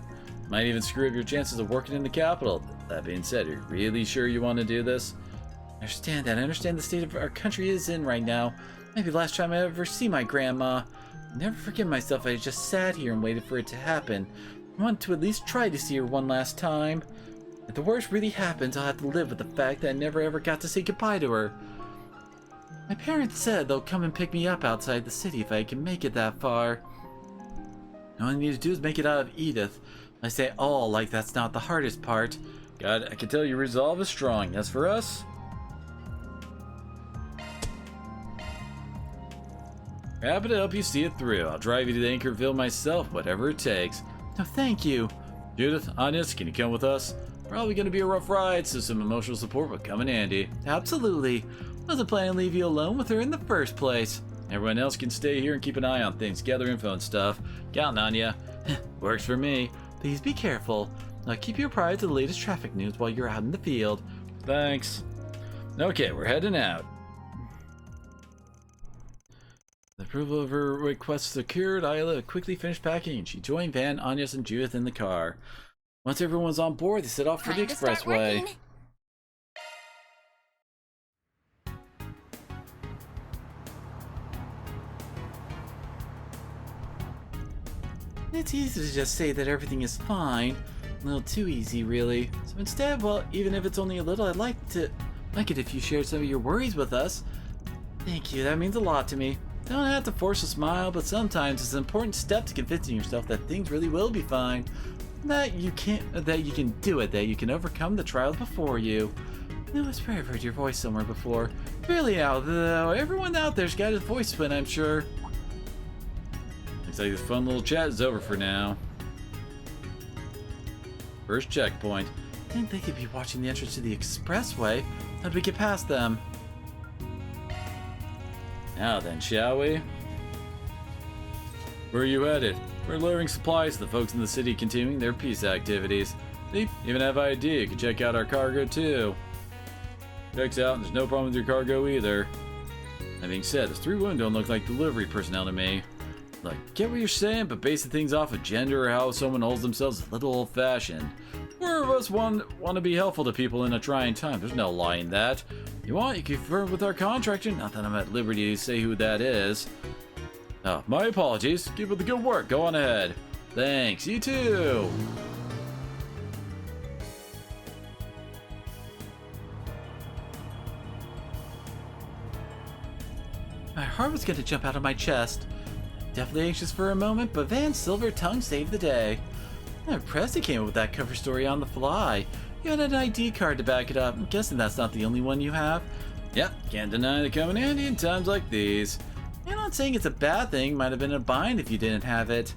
Might even screw up your chances of working in the capital. That being said, are you really sure you want to do this? I understand that. I understand the state of our country is in right now. Maybe the last time I ever see my grandma. I'll never forgive myself. I just sat here and waited for it to happen. I want to at least try to see her one last time. If the worst really happens, I'll have to live with the fact that I never ever got to say goodbye to her. My parents said they'll come and pick me up outside the city if I can make it that far. All I need to do is make it out of Edith. I say all like that's not the hardest part. God, I can tell your resolve is strong. As for us, happy to help you see it through. I'll drive you to Anchorville myself, whatever it takes. No, thank you. Judith, Ines, can you come with us? Probably going to be a rough ride, so some emotional support will come in handy. Absolutely. Wasn't planning to leave you alone with her in the first place. Everyone else can stay here and keep an eye on things, gather info and stuff. Counting on ya. Works for me. Please be careful. I'll keep you apprised of the latest traffic news while you're out in the field. Thanks. Okay, we're heading out. The approval of her request secured, Isla quickly finished packing and she joined Van, Agnes, and Judith in the car. Once everyone's on board, they set off for the expressway. It's easy to just say that everything is fine. A little too easy, really. So instead, well, even if it's only a little, I'd like it if you shared some of your worries with us. Thank you, that means a lot to me. Don't have to force a smile, but sometimes it's an important step to convincing yourself that things really will be fine. That you can do it, that you can overcome the trials before you. No, I swear I've heard your voice somewhere before. Really now, though, everyone out there's got his voice spin, I'm sure. Looks like this fun little chat is over for now. First checkpoint. I think they could be watching the entrance to the expressway. How'd we get past them? Now then, shall we? Where are you headed? We're delivering supplies to the folks in the city continuing their peace activities. They even have ID. You can check out our cargo too. Checks out and there's no problem with your cargo either. That being said, those three women don't look like delivery personnel to me. Like, get what you're saying, but basing things off of gender or how someone holds themselves is a little old-fashioned. More of us want to be helpful to people in a trying time. There's no lie in that. You want, you can confirm with our contractor. Not that I'm at liberty to say who that is. Oh, my apologies. Keep up the good work. Go on ahead. Thanks. You too. My heart was going to jump out of my chest. Definitely anxious for a moment, but Van's silver tongue saved the day. I'm impressed he came up with that cover story on the fly. You had an ID card to back it up. I'm guessing that's not the only one you have. Yep, can't deny they come in handy in times like these. I'm not saying it's a bad thing, might have been a bind if you didn't have it.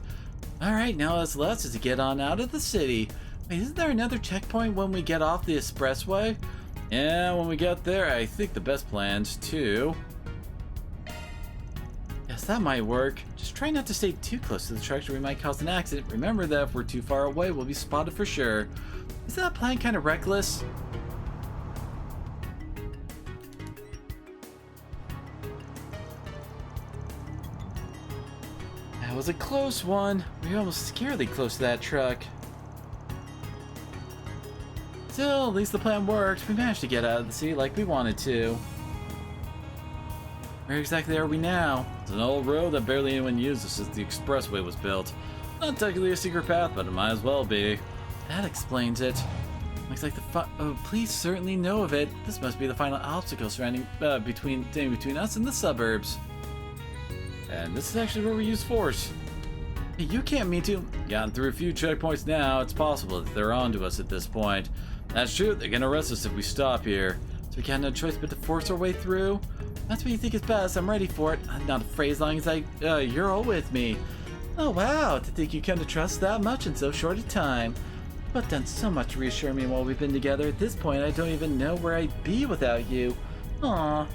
Alright, now what's left is to get on out of the city. Wait, isn't there another checkpoint when we get off the expressway? Yeah, when we get there, I think the best plan's to... Yes, that might work. Just try not to stay too close to the truck or we might cause an accident. Remember that if we're too far away, we'll be spotted for sure. Isn't that plan kind of reckless? That was a close one. We were almost scarily close to that truck. Still, at least the plan worked. We managed to get out of the city like we wanted to. Where exactly are we now? It's an old road that barely anyone uses since the expressway was built. Not technically a secret path, but it might as well be. That explains it. Looks like the police certainly know of it. This must be the final obstacle surrounding between us and the suburbs. And this is actually where we use force. Hey, you can't mean to. Gotten through a few checkpoints now. It's possible that they're onto us at this point. That's true. They're gonna arrest us if we stop here. So we got no choice but to force our way through. That's what you think is best. I'm ready for it. I'm not afraid as long as you're all with me. Oh wow, to think you come to trust that much in so short a time. You've done so much to reassure me while we've been together. At this point, I don't even know where I'd be without you. Aw,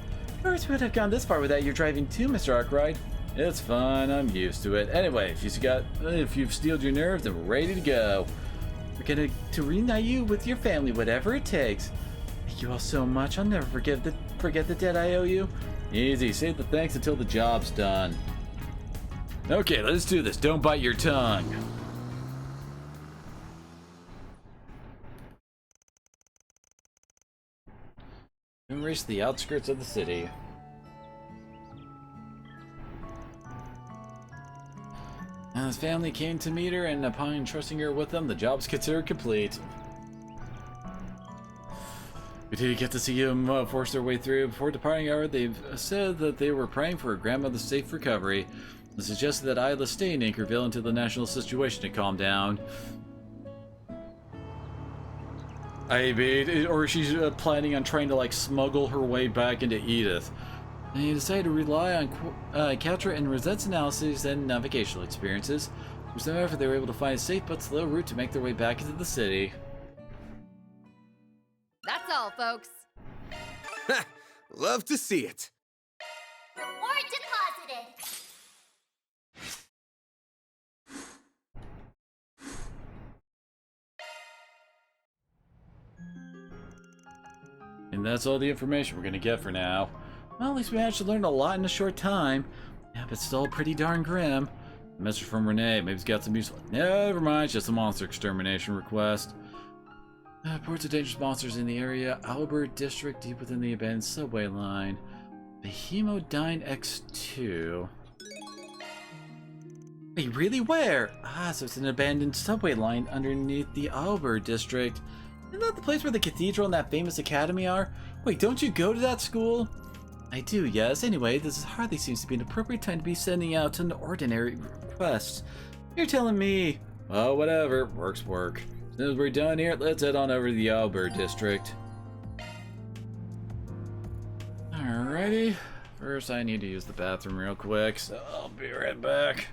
first would have gone this far without your driving too, Mr. Arkwright. It's fine, I'm used to it. Anyway, if you've steeled your nerves, then we're ready to go. We're gonna to reunite you with your family, whatever it takes. Thank you all so much. I'll never forget the debt I owe you. Easy, save the thanks until the job's done. Okay, let's do this. Don't bite your tongue. We reached the outskirts of the city. And his family came to meet her, and upon entrusting her with them, the job was considered complete. We did get to see him force their way through. Before departing, however, they've said that they were praying for her grandmother's safe recovery. They suggested that Isla stay in Anchorville until the national situation had calmed down. Or she's planning on trying to like smuggle her way back into Edith. And he decided to rely on Katra and Rosette's analyses and navigational experiences. Through some effort, they were able to find a safe but slow route to make their way back into the city. That's all, folks. Love to see it. Reward deposited. And that's all the information we're gonna get for now. Well, at least we managed to learn a lot in a short time. Yeah, but still pretty darn grim. A message from Renee. Maybe it's got some useful... Never mind, it's just a monster extermination request. Reports of dangerous monsters in the area. Albert District, deep within the abandoned subway line. The Hemodyne X2. Wait, really? Where? Ah, so it's an abandoned subway line underneath the Albert District. Isn't that the place where the cathedral and that famous academy are? Wait, don't you go to that school? I do, yes. Anyway, this hardly seems to be an appropriate time to be sending out an ordinary request. You're telling me... Well, whatever. Work's work. As soon as we're done here, let's head on over to the Albert District. Alrighty. First, I need to use the bathroom real quick, so I'll be right back.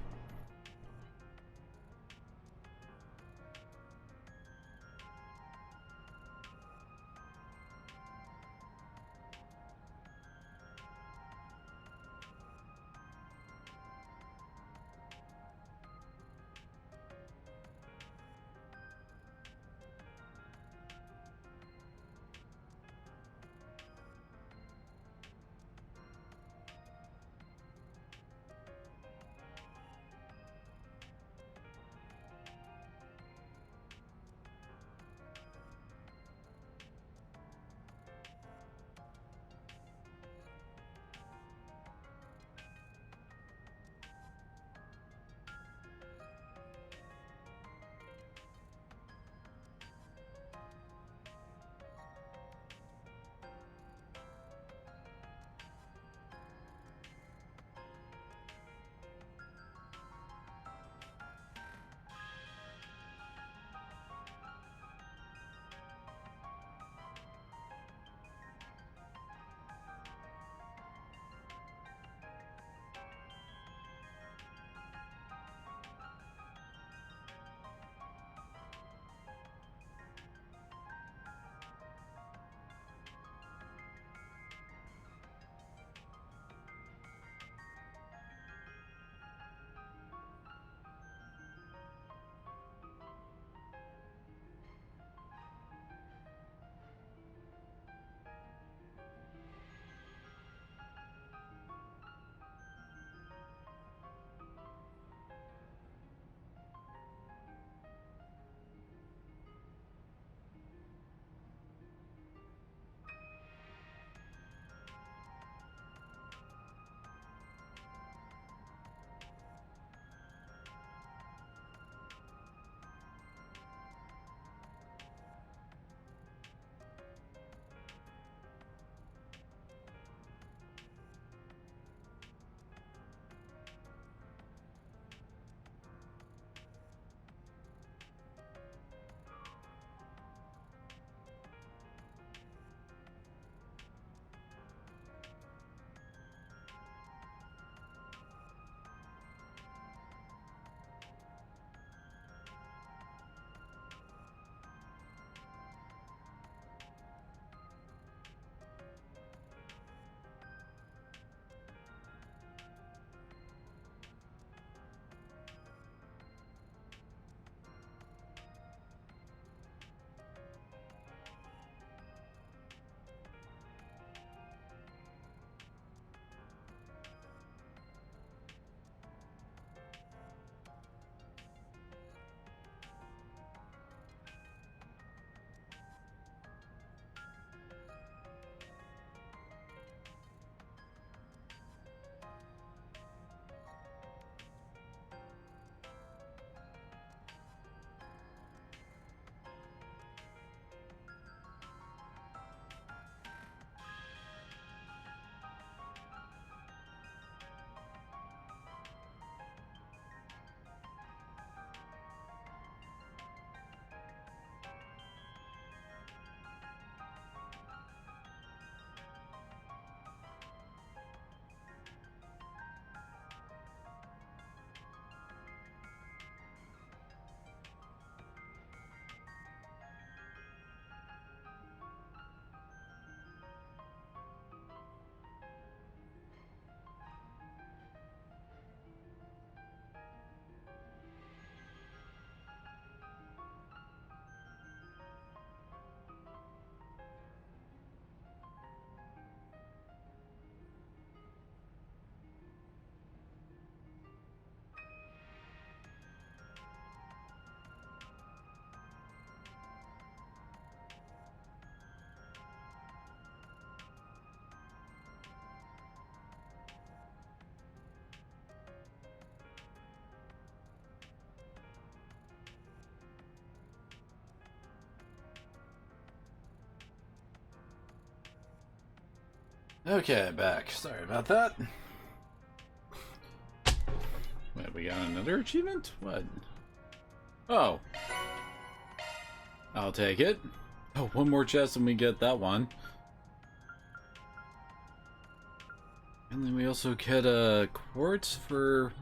Okay, back. Sorry about that. Wait, we got another achievement? What? Oh. I'll take it. Oh, one more chest and we get that one. And then we also get a quartz for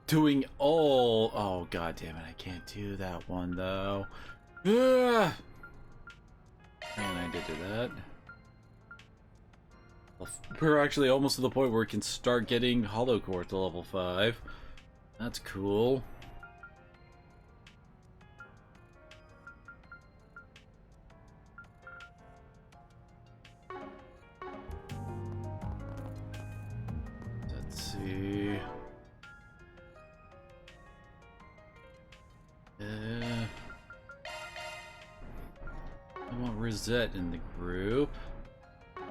doing all... Oh, god damn it, I can't do that one, though. Ah! And I did do that. We're actually almost to the point where we can start getting hollow quartz to level 5. That's cool. Let's see. I want Rosette in the group.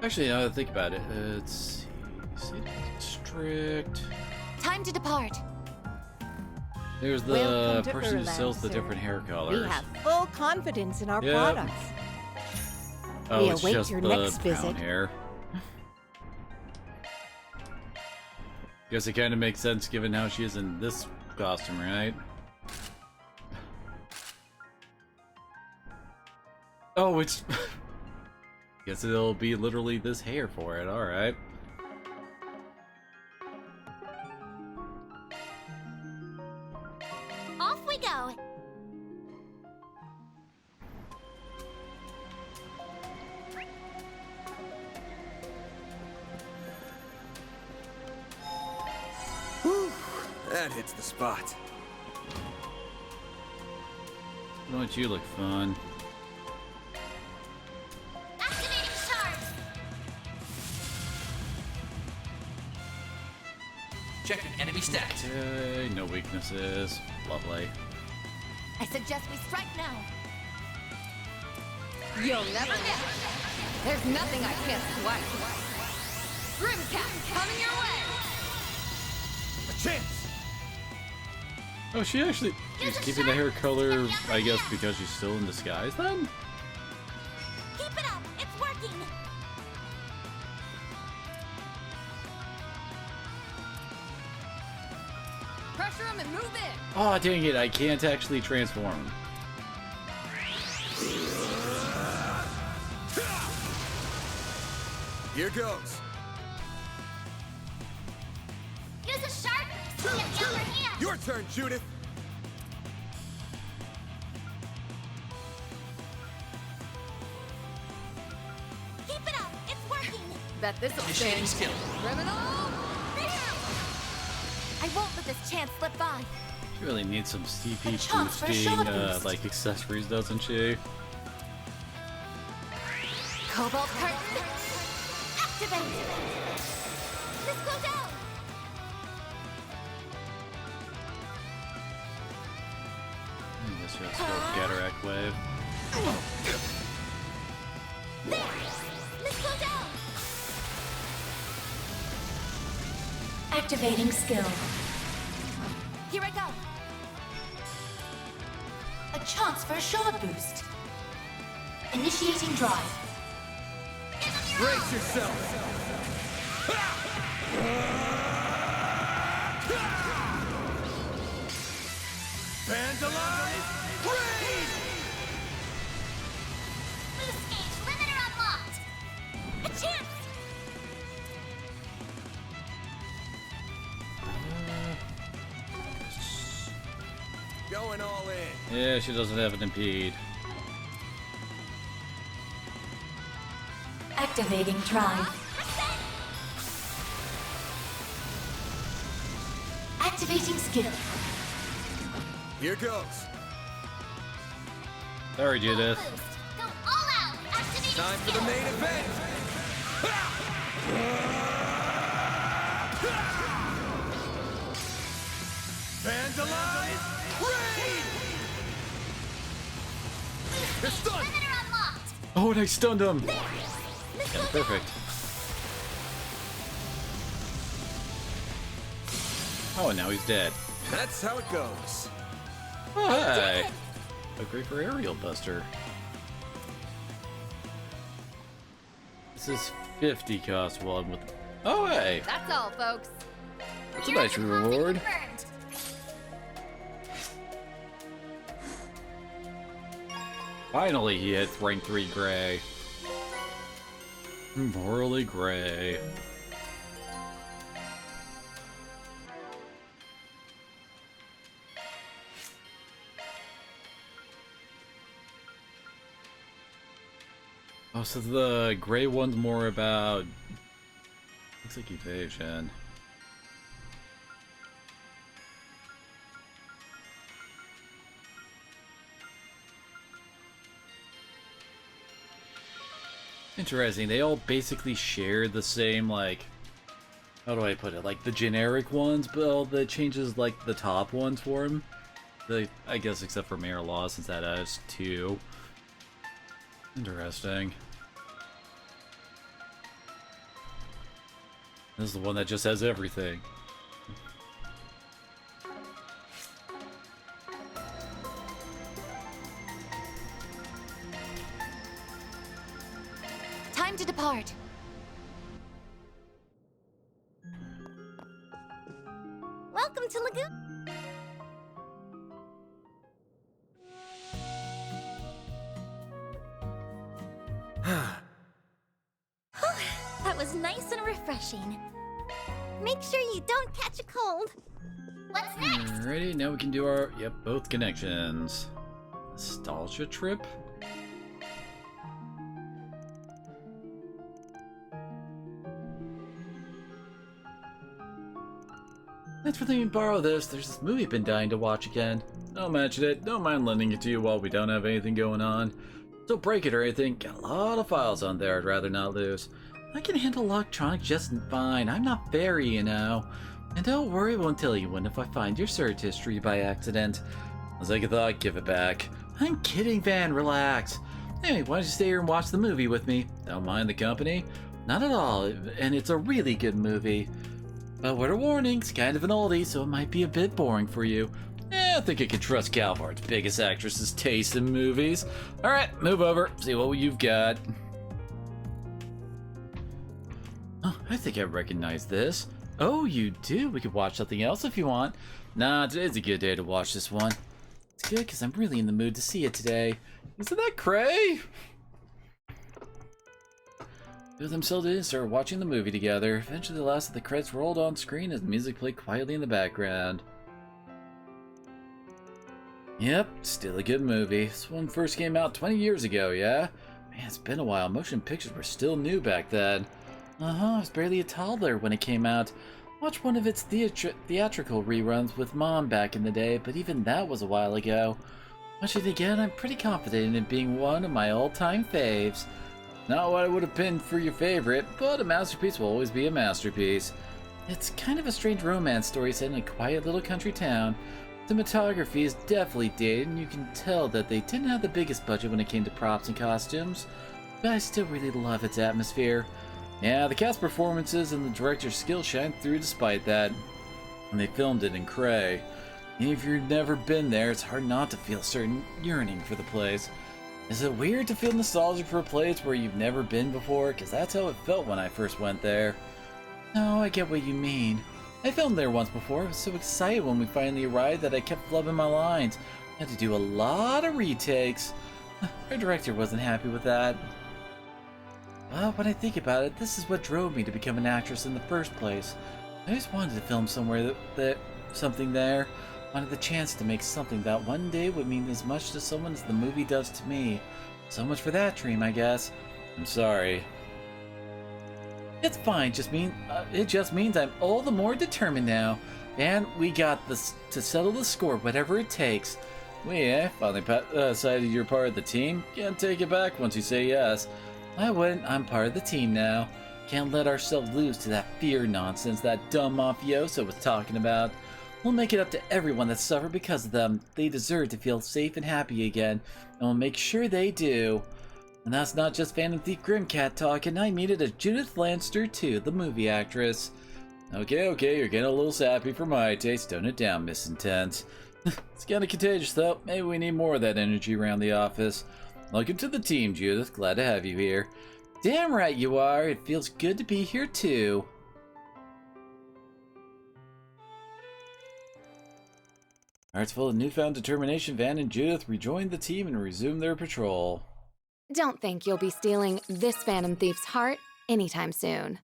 Actually, now that I think about it, let's see. City District. Time to depart. There's the Welcome to person who Erland, sells the sir. different hair colors. We have full confidence in our Yep. products. Oh, We it's await just your the next brown visit. hair. Guess it kind of makes sense given how she is in this costume, right? Oh, it's... Guess it'll be literally this hair for it, alright. Off we go. Whew, that hits the spot. Don't you look fun? Activating shards. Checking enemy stats. Okay, no weaknesses. Lovely. I suggest we strike now. You'll never get it. There's nothing I can't swipe. Grimcat, coming your way. A chance. Oh, she's keeping the hair color, I guess, because she's still in disguise then? Keep it up. It's working. Pressure him and move in. Oh, dang it, I can't actually transform. Here goes. Use a sharp to get the upper hand. Your turn, Judith. Keep it up. It's working. Bet this'll Initiating sting. skill. Criminal. I won't let this chance slip by. She really needs some CP A chance for a boosting, shot boost. like, accessories, doesn't she? Cobalt curtain. Activate. Let's go down. I guess she has to go with Cataract Wave. There. Let's go down. Activating skill. Here I go. A chance for a shot boost. Initiating drive. Brace yourself. Vandalize! Raid! Boost gauge limiter unlocked. A chance. Going all in. Yeah, she doesn't have an impede. Activating drive. Activating skill. Here goes. Sorry, Judith. Boost. Go all out. Activating Time for the main event. Vandalize! Raid! They're stunned! limiter unlocked. Oh, and I stunned him! There. Let's Yeah, go perfect. Oh, and now he's dead. That's how it goes. Oh, hi! A great for Aerial Buster. This is 50 cost one with... Oh, hey! That's all, folks. That's a nice reward. Finally, he hit rank 3 gray. Morally gray. Oh, so the gray one's more about... Looks like evasion. Interesting. They all basically share the same, like... How do I put it? Like, the generic ones, but all the changes, like, the top ones for him. I guess except for Mayor Law, since that has 2. Interesting. This is the one that just has everything. Time to depart. Welcome to Lagoon. That was nice and refreshing. Make sure you don't catch a cold. What's next? Alrighty, now we can do our... Yep, both connections. Nostalgia trip? Thanks for letting me borrow this. There's this movie I've been dying to watch again. Don't mention it. Don't mind lending it to you while we don't have anything going on. Don't break it or anything. Got a lot of files on there I'd rather not lose. I can handle electronics just fine. I'm not fairy, you know. And don't worry, I won't tell you when if I find your search history by accident. As I thought, give it back. I'm kidding, Van. Relax. Anyway, why don't you stay here and watch the movie with me? Don't mind the company? Not at all, and it's a really good movie. But word of warning, it's kind of an oldie, so it might be a bit boring for you. I think I can trust Calvart's biggest actress's taste in movies. Alright, move over, see what you've got. Oh, I think I recognize this. Oh, you do? We could watch something else if you want. Nah, today's a good day to watch this one. It's good because I'm really in the mood to see it today. Isn't that cray? Both them settled in and started watching the movie together. Eventually the last of the credits rolled on screen as the music played quietly in the background. Yep, still a good movie. This one first came out 20 years ago, yeah? Man, it's been a while. Motion pictures were still new back then. I was barely a toddler when it came out. Watched one of its theatrical reruns with Mom back in the day, but even that was a while ago. Watching it again, I'm pretty confident in it being one of my all-time faves. Not what I would have pinned for your favorite, but a masterpiece will always be a masterpiece. It's kind of a strange romance story set in a quiet little country town. Cinematography is definitely dated, and you can tell that they didn't have the biggest budget when it came to props and costumes, but I still really love its atmosphere. Yeah, the cast performances and the director's skill shine through despite that. And they filmed it in Cray. And if you've never been there, it's hard not to feel a certain yearning for the place. Is it weird to feel nostalgic for a place where you've never been before? Because that's how it felt when I first went there. No, I get what you mean. I filmed there once before. I was so excited when we finally arrived that I kept flubbing my lines. I had to do a lot of retakes. Our director wasn't happy with that. Well, when I think about it, this is what drove me to become an actress in the first place. I just wanted to film somewhere something there. Wanted the chance to make something that one day would mean as much to someone as the movie does to me. So much for that dream, I guess. I'm sorry. It's fine. It just means I'm all the more determined now. And we got this to settle the score, whatever it takes. We finally decided you're part of the team. Can't take it back once you say yes. I wouldn't. I'm part of the team now. Can't let ourselves lose to that fear nonsense that dumb mafioso was talking about. We'll make it up to everyone that suffered because of them. They deserve to feel safe and happy again, and we'll make sure they do. And that's not just Phantom Thief Grimcat talking. I mean it as Judith Lanster too, the movie actress. Okay, you're getting a little sappy for my taste. Tone it down, Miss Intense. It's kinda contagious though. Maybe we need more of that energy around the office. Welcome to the team, Judith. Glad to have you here. Damn right you are. It feels good to be here too. Hearts full of newfound determination, Van and Judith rejoined the team and resumed their patrol. Don't think you'll be stealing this Phantom Thief's heart anytime soon.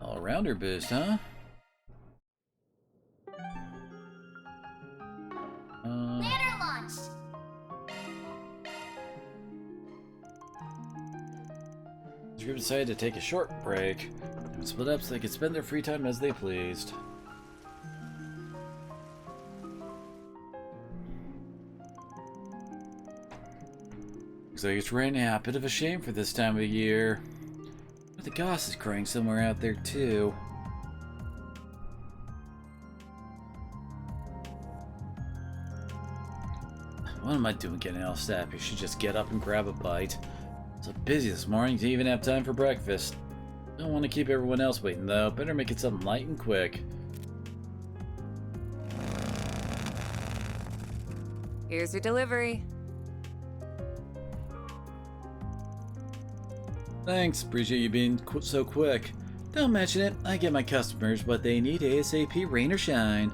All-rounder boost, huh? Banner launched! The group decided to take a short break and split up so they could spend their free time as they pleased. Looks like it's raining out. A bit of a shame for this time of year. But the goss is crying somewhere out there too. What am I doing getting all sappy? I should just get up and grab a bite. So busy this morning to even have time for breakfast. Don't want to keep everyone else waiting though. Better make it something light and quick. Here's your delivery. Thanks, appreciate you being so quick. Don't mention it, I get my customers what they need ASAP, rain or shine.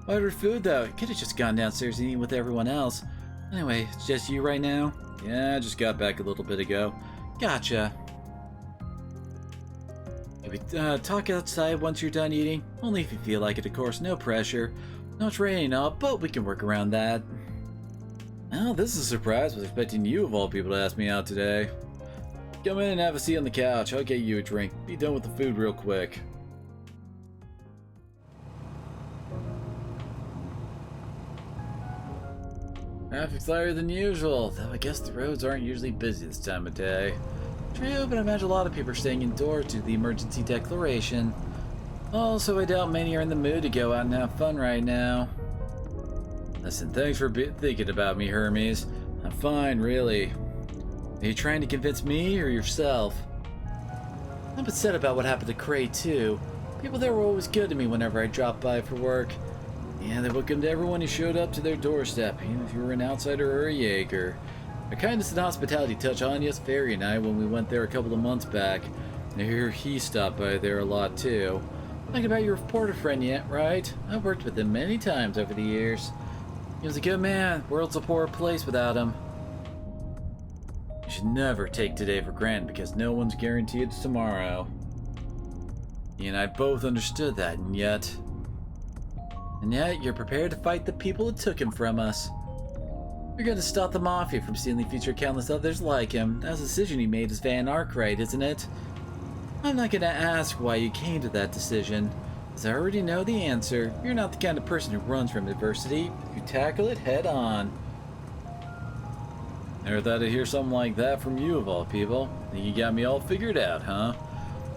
Ordered food though, could have just gone downstairs and eaten with everyone else. Anyway, it's just you right now? Yeah, I just got back a little bit ago. Gotcha. Maybe talk outside once you're done eating. Only if you feel like it, of course, no pressure. No, it's raining up, but we can work around that. Well, this is a surprise. I was expecting you of all people to ask me out today. Come in and have a seat on the couch. I'll get you a drink. Be done with the food real quick. Traffic's lighter than usual, though I guess the roads aren't usually busy this time of day. True, but I imagine a lot of people are staying indoors due to the emergency declaration. Also, I doubt many are in the mood to go out and have fun right now. Listen, thanks for thinking about me, Hermes. I'm fine, really. Are you trying to convince me or yourself? I'm upset about what happened to Cray, too. People there were always good to me whenever I dropped by for work. Yeah, they welcomed everyone who showed up to their doorstep, even if you were an outsider or a Jaeger. Their kindness and hospitality touched Anya's Fairy and I when we went there a couple of months back. I hear he stopped by there a lot, too. Talking about your reporter friend yet, right? I've worked with him many times over the years. He was a good man. World's a poor place without him. You should never take today for granted because no one's guaranteed it's tomorrow. He and I both understood that, and yet you're prepared to fight the people that took him from us. You're going to stop the Mafia from stealing future countless others like him. That's a decision he made as Van Arkwright, isn't it? I'm not going to ask why you came to that decision, as I already know the answer. You're not the kind of person who runs from adversity. You tackle it head on. Never thought I'd hear something like that from you of all people. Think you got me all figured out, huh?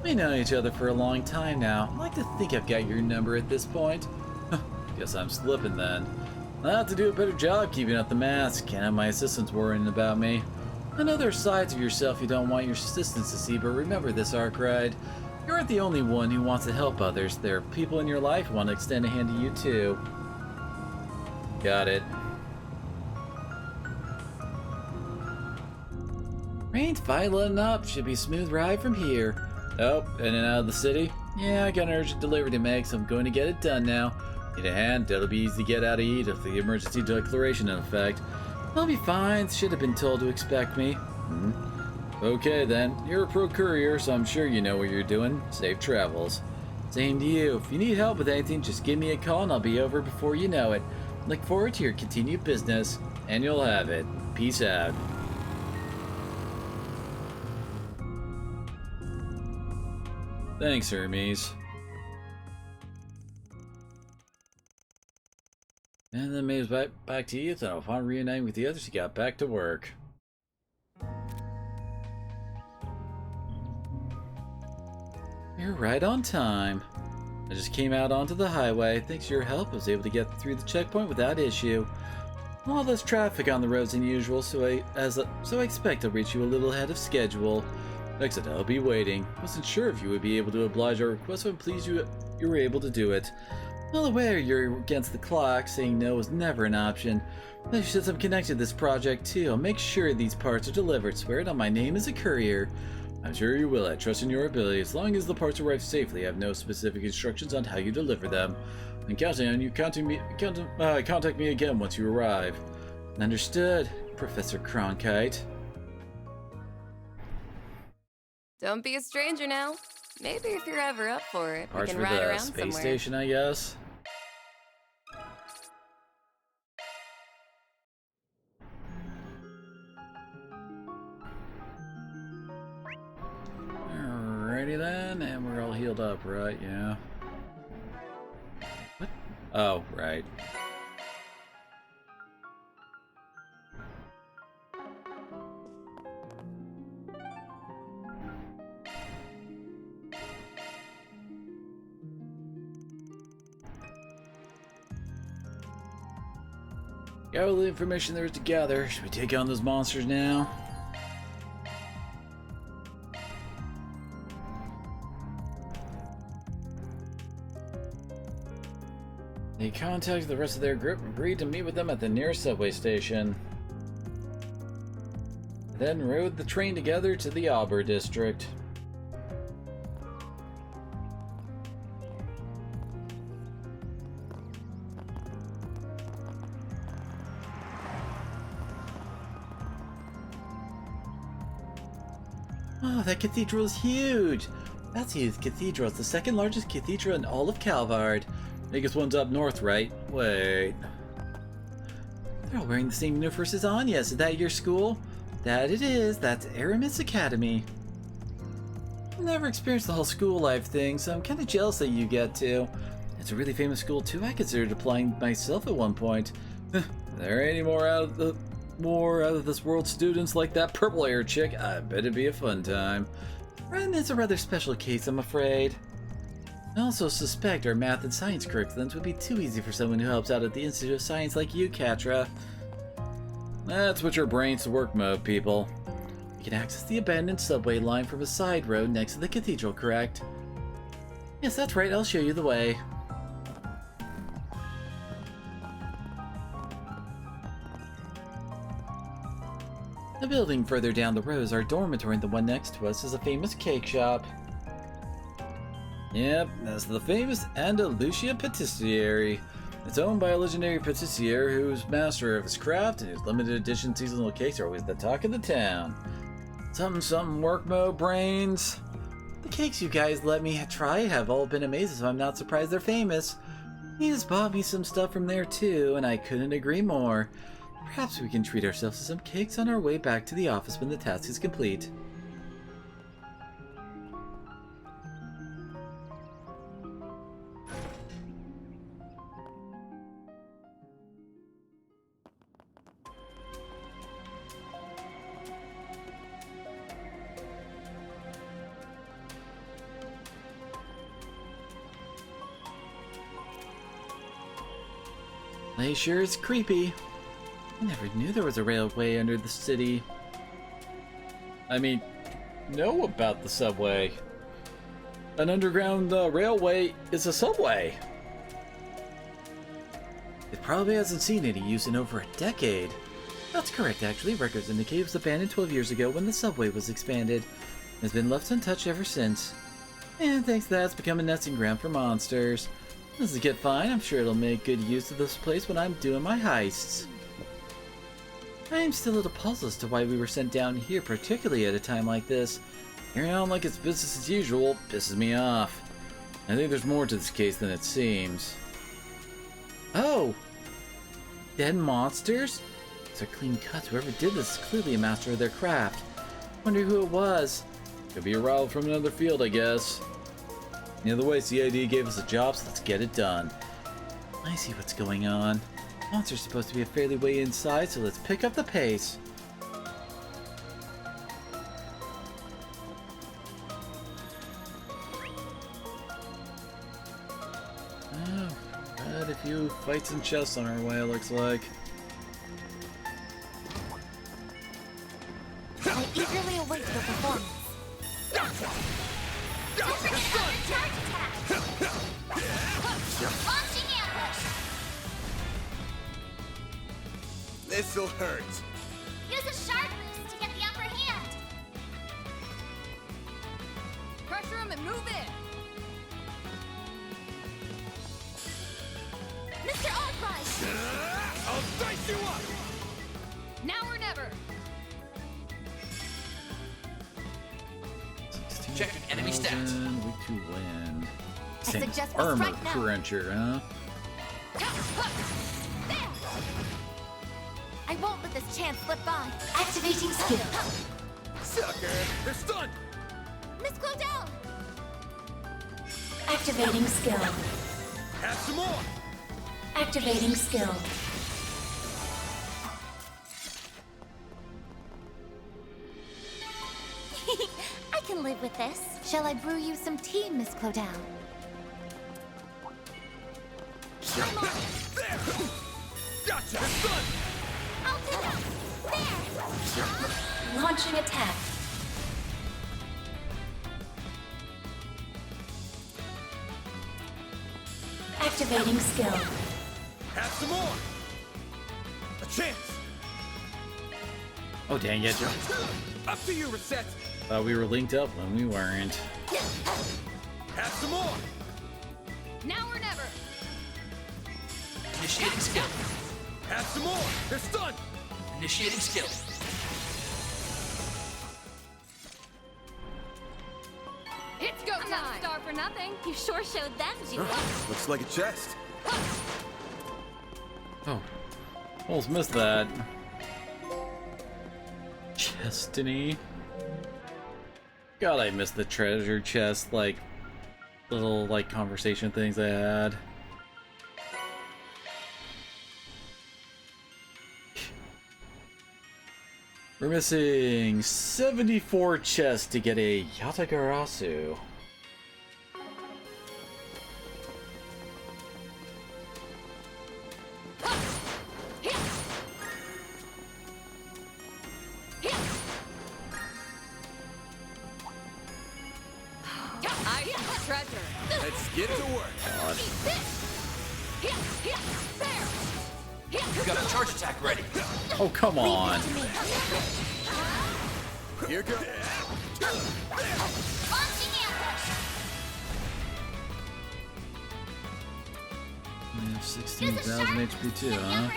We know each other for a long time now. I'd like to think I've got your number at this point. Guess I'm slipping then. I'll have to do a better job keeping up the mask. Can't have my assistants worrying about me. I know there are sides of yourself you don't want your assistants to see, but remember this, Arkwright. You aren't the only one who wants to help others. There are people in your life who want to extend a hand to you too. Got it. Rain's filing up. Should be a smooth ride from here. Oh, in and out of the city? Yeah, I got an urgent delivery to make, so I'm going to get it done now. Need a hand? That'll be easy to get out of heat if the emergency declaration in effect. I'll be fine. Should have been told to expect me. Okay then. You're a pro courier, so I'm sure you know what you're doing. Safe travels. Same to you. If you need help with anything, just give me a call and I'll be over before you know it. Look forward to your continued business, and you'll have it. Peace out. Thanks, Hermes. And then made his back to Ethan. Upon reuniting with the others, he got back to work. You're right on time. I just came out onto the highway. Thanks to your help, I was able to get through the checkpoint without issue. A lot less traffic on the roads than usual, so I expect I'll reach you a little ahead of schedule. Exit, I'll be waiting. Wasn't sure if you would be able to oblige our request, so I'm pleased you were able to do it. Well, aware you're against the clock, saying no is never an option. But since I'm connected to this project too, I'll make sure these parts are delivered. Swear it on my name as a courier. I'm sure you will. I trust in your ability. As long as the parts arrive safely, I have no specific instructions on how you deliver them. I'm counting on you. Contact me again once you arrive. Understood, Professor Cronkite. Don't be a stranger now. Maybe if you're ever up for it, Parts we can for ride the around space somewhere. station, I guess. Alrighty then, and we're all healed up, right? Yeah. What? Oh, right. Got all the information there is to gather. Should we take on those monsters now? They contacted the rest of their group and agreed to meet with them at the nearest subway station. They then rode the train together to the Auber district. Oh, that cathedral is huge! That's huge cathedral. It's the second largest cathedral in all of Calvard. Biggest one's up north, right? Wait. They're all wearing the same uniforms as Anya's. Is that your school? That it is. That's Aramis Academy. I've never experienced the whole school life thing, so I'm kind of jealous that you get to. It's a really famous school too. I considered applying myself at one point. There ain't any more out of this world students like that purple-haired chick. I bet it'd be a fun time. Ren is a rather special case, I'm afraid. I also suspect our math and science curriculums would be too easy for someone who helps out at the Institute of Science like you, Katra. That's what your brains to work mode, people. You can access the abandoned subway line from a side road next to the cathedral, correct? Yes, that's right. I'll show you the way. The building further down the road is our dormitory, and the one next to us is a famous cake shop. Yep, that's the famous Andalusia Patisserie. It's owned by a legendary patissier who's master of his craft, and whose limited edition seasonal cakes are always the talk of the town. Something work mode brains. The cakes you guys let me try have all been amazing, so I'm not surprised they're famous. He just bought me some stuff from there too, and I couldn't agree more. Perhaps we can treat ourselves to some cakes on our way back to the office when the task is complete. Place sure is creepy. I never knew there was a railway under the city. I mean, know about the subway. An underground railway is a subway. It probably hasn't seen any use in over a decade. That's correct, actually. Records indicate it was abandoned 12 years ago when the subway was expanded. It has been left untouched ever since. And thanks to that, it's become a nesting ground for monsters. This is get fine. I'm sure it'll make good use of this place when I'm doing my heists. I'm still a little puzzled as to why we were sent down here, particularly at a time like this. Carrying on like it's business as usual pisses me off. I think there's more to this case than it seems. Oh! Dead monsters? These are clean cuts. Whoever did this is clearly a master of their craft. Wonder who it was. Could be a rival from another field, I guess. Either way, CID gave us a job, so let's get it done. I see what's going on. Monster's supposed to be a fairly way inside, so let's pick up the pace. Oh, had a few fights and chests on our way, it looks like. I eagerly await your performance. Launching This'll hurt. Use a sharp boost to get the upper hand. Pressure him and move in. Mr. Arkwright! I'll dice you up! Now or never. Check enemy stats. Weak to wind. I Same suggest we armor strike now. cruncher, huh? There! I won't let this chance slip by. Activating skill. Sucker! They're stunned! Miss Claudel! Activating skill. Have some more! Activating skill. I can live with this. Shall I brew you some tea, Miss Claudel? I'm on it. There! Gotcha! They're stunned! I'll take out. There! Launching attack. Activating skill. Have some more! A chance! Oh, dang it. Up to you, Reset! Thought we were linked up when we weren't. Have some more! Now or never. Initiating skill. Have some more! They're stunned! Initiating skill. It's go I'm not time. a star for nothing. You sure showed them, Judith. Looks like a chest. Oh. Almost missed that. Chestiny. God, I missed the treasure chest, like, little, like, conversation things I had. We're missing 74 chests to get a Yatagarasu. I get the treasure. Let's get to work. God. You got a charge attack ready. Oh, come on. Here goes. Launching ambush. We have 16,000 HP too, huh?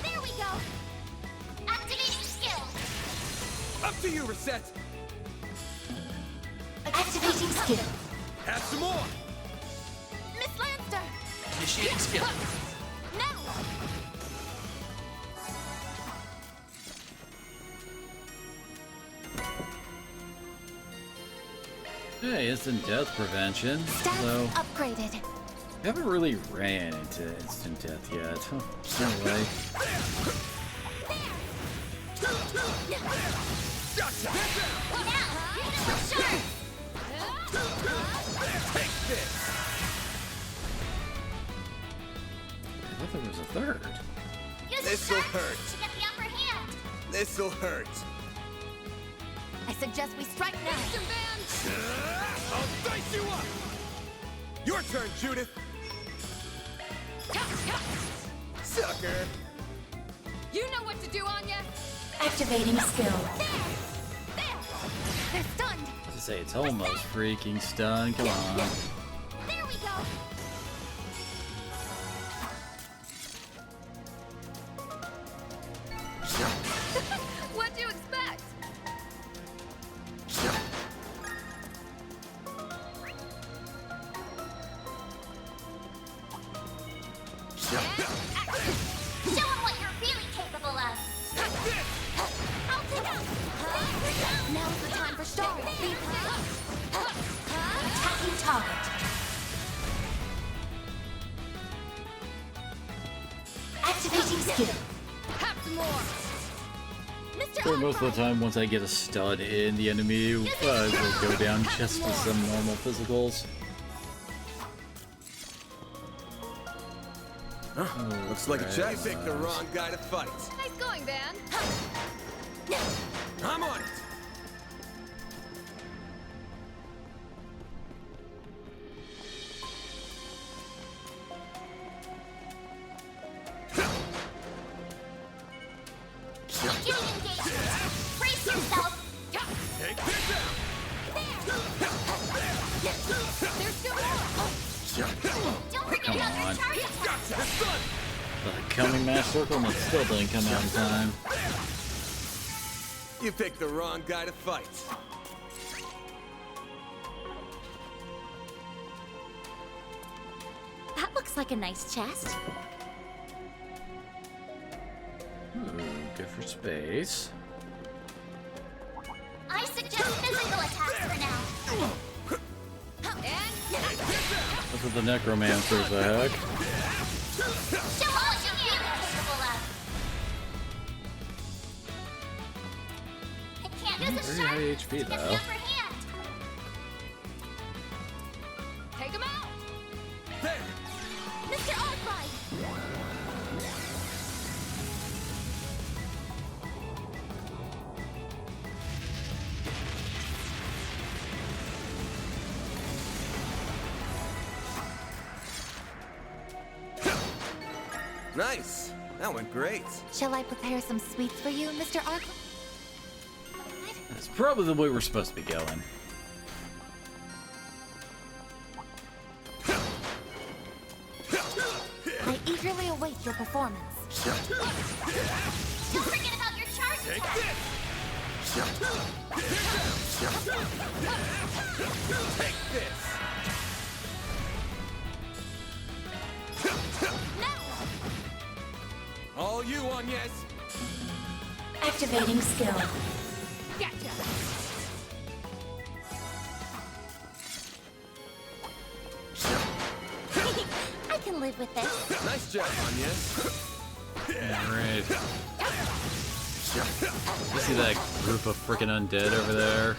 There we go. Activating skill. Up to you, Reset. Activating skill. Have some more. Miss Lanster. Initiating skill. Now. Hey, instant death prevention. Stats So, upgraded. I haven't really ran into instant death yet. Anyway. Gotcha. Take this. I thought there was a third. This'll hurt. To get the upper hand. This'll hurt. I suggest we strike now. I'll dice you up. Your turn, Judith. Sucker. You know what to do, Anya. Activating skill. They're stunned. To say it's almost freaking stunned. Come on. There we go. What'd you expect? Show them what you're really capable of. I'll take out. Now's the time for stars. Attacking target. Activating skill. Have some more. For most of the time, once I get a stud in the enemy, will go down just to some normal physicals. Looks like a chest. You picked the wrong guy to fight. Nice going, Van. I'm on it. on. The coming mass circle and it still didn't come out in time. You picked the wrong guy to fight. That looks like a nice chest. Ooh, good for space. I suggest physical attacks for now. That's what the necromancers, the heck. Show all you capable of. I can't use a Very sharp high HP to get the though. upper hand. Take him out! Mr. Arkwright! Nice. That went great. Shall I prepare some sweets for you, Mr. Arkwright? That's probably the way we're supposed to be going. I eagerly await your performance. Don't forget about your charge attack. Take this. All you, Agnes. Activating skill. Gotcha! I can live with this. Nice job, Agnes. Great. You see that group of freaking undead over there?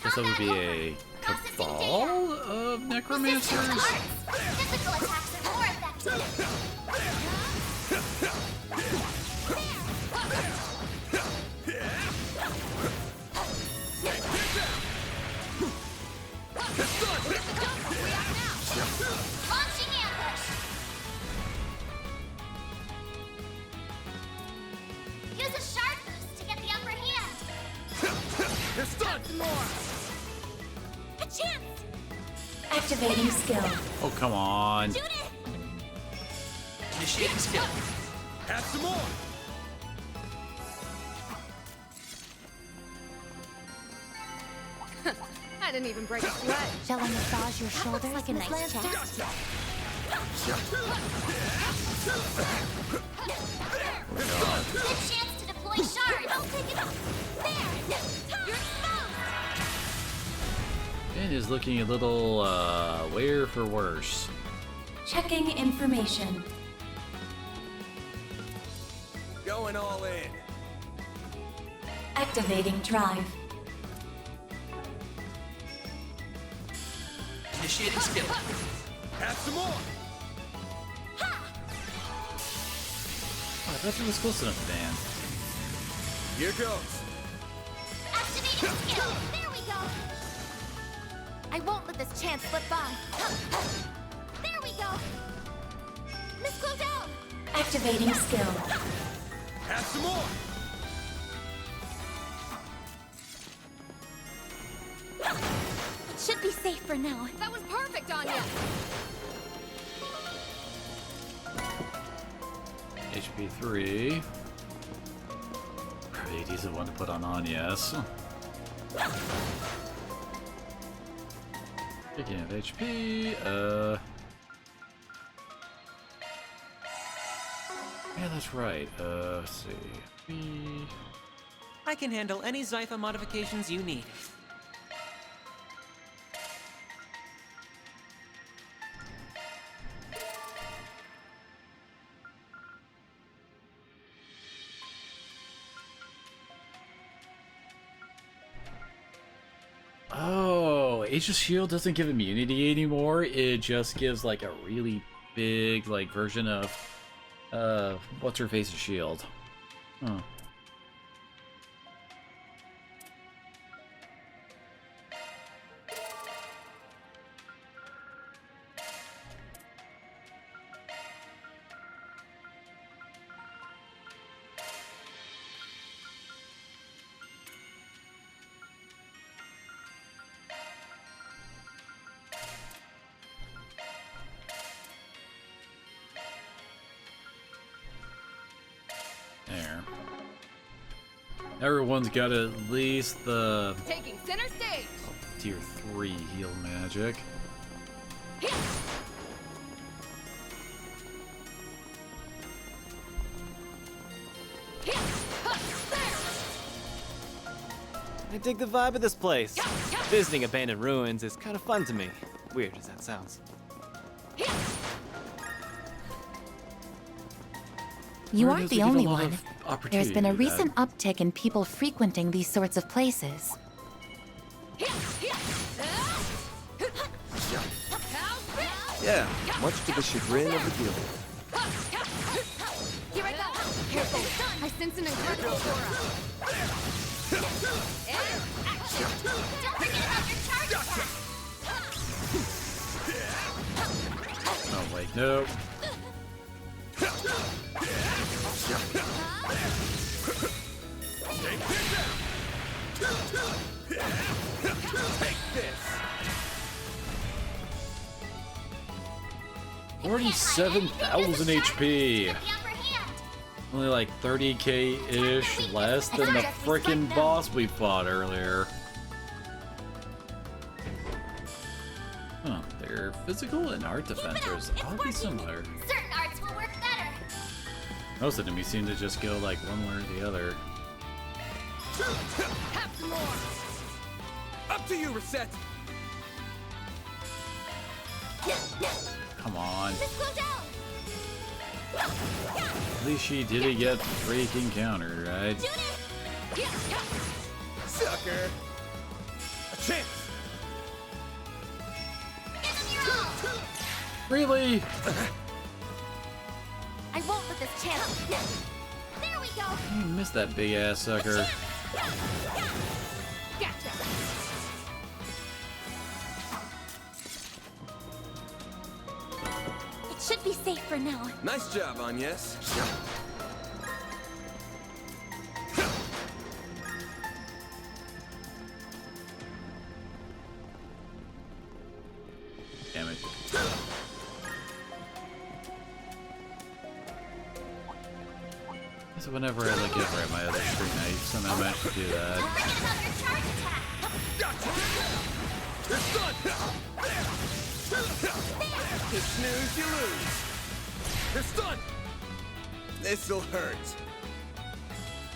Guess that would be a cabal of necromancers? Physical attacks are more effective. Launching ambush. Use a shard boost to get the upper hand. It's done. More. A chance. Activating skill. Oh, come on. Judith. Initiating skill. Have some more. I didn't even break a sweat. Shall I massage your shoulders, like a Miss nice Lancer? chest? Good chance to deploy shards. Don't take it off. There. You're exposed. It is looking a little, where for worse. Checking information. Going all in. Activating drive. Initiating skill. Have some more. Oh, I thought it was close enough, Dan. Here goes. Activating skill. There we go. I won't let this chance slip by. There we go. Miss Clodell. Activating skill. Have some more. It should be safe for now. That was perfect, Anya! HP 3. Probably a decent one to put on Agnes. Speaking of HP, yeah, that's right. Let's see. I can handle any Zypha modifications you need. Oh, Aegis Shield doesn't give immunity anymore. It just gives like a really big like version of what's her face's shield. Huh. There. Everyone's got at least the Taking center stage. tier 3 heal magic. I dig the vibe of this place. Visiting abandoned ruins is kind of fun to me. Weird as that sounds. You Where aren't does the it get a only lot one. of There's been a opportunity, recent uptick in people frequenting these sorts of places. Yeah, much to the chagrin of the guild. Here I go. Careful. I sense an incredible aura. And action. Don't forget about your charge attack. Oh, wait, no. Take this! 47,000 HP. Only like 30k-ish less than the frickin' boss we fought earlier. Huh, their physical and art defenses are oddly similar. Certain arts will work better. Most enemies seem to just go like one way or the other. Have some more! Up to you, Reset! Come on. At least she didn't get freaking countered, right? Sucker! A chance! Really? I won't let this chance. There we go. You missed that big ass sucker. Gotcha. It should be safe for now. Nice job, Agnes. Damn it. So whenever I look over at my other screen, I somehow manage to do that. You snooze, you lose. You're stunned. This'll hurt.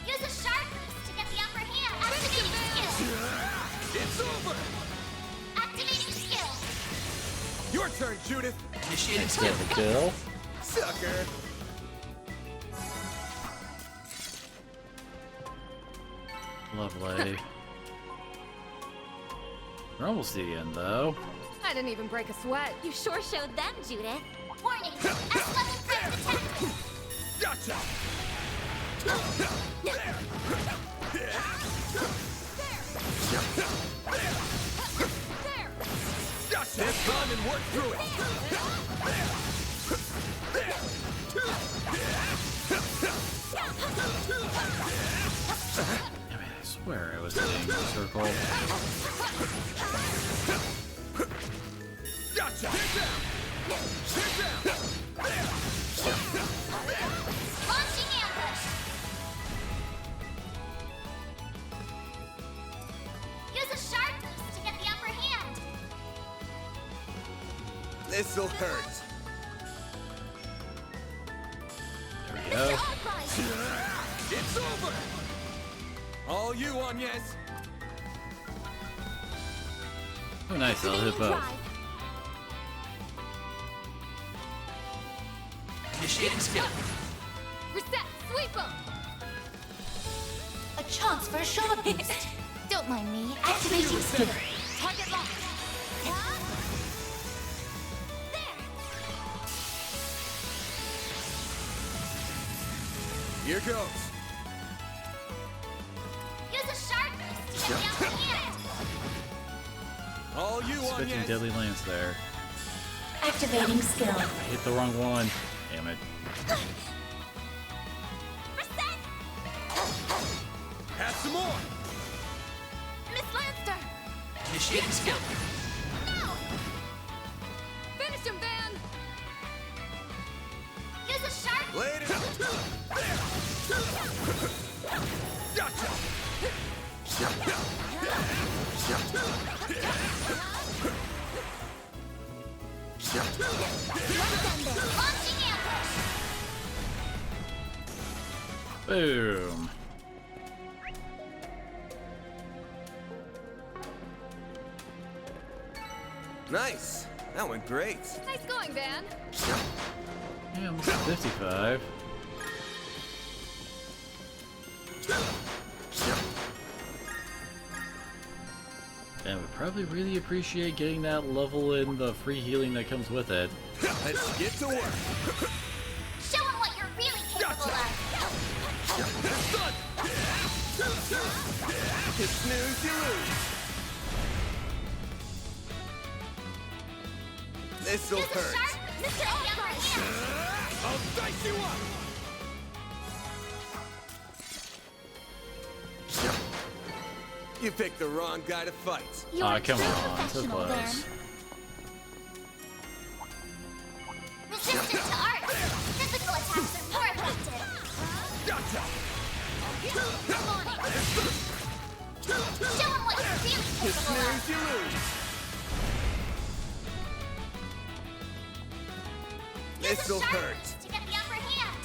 Use a sharp boost to get the upper hand. Activating skill. It's over. Activating skill. Your turn, Judith. Initiating skill. Get the kill. Sucker. Lovely. We're almost to the end, though. I didn't even break a sweat. You sure showed them, Judith. Warning. S-level crit attack. Gotcha. Gotcha. Let's run and work through I swear I was hitting the circle. Gotcha. Get down. Get down. Launching ambush. Use a sharp boost to get the upper hand. This'll hurt. There we go. It's over. All you, Agnes. Oh, nice. I'll hit both. Initiating skill. Reset. Sweep 'em. A chance for a shot boost. Don't mind me. Activating skill. Target locked. Here goes. Use a sharp boost to get the upper hand. All you, Expecting Agnes. deadly lance there. Activating skill. I hit the wrong one. Damn it. Have some more. Miss Lancer. Initiating skill. No. Finish him, Van. Use a sharp. Later. Boom. Nice. That went great. Nice going, Van. Yeah, almost 55. And would probably really appreciate getting that level in the free healing that comes with it. Let's get to work. Show him what you're really capable of. You snooze, you lose. This'll hurt. Mr. Oakland! I'll dice you up. You picked the wrong guy to fight. Aw, come on, so close. Resistant to art. Physical attacks are more effective. Gotcha. Show him what you're really You capable snooze, of. you lose. This'll hurt. To get the upper hand.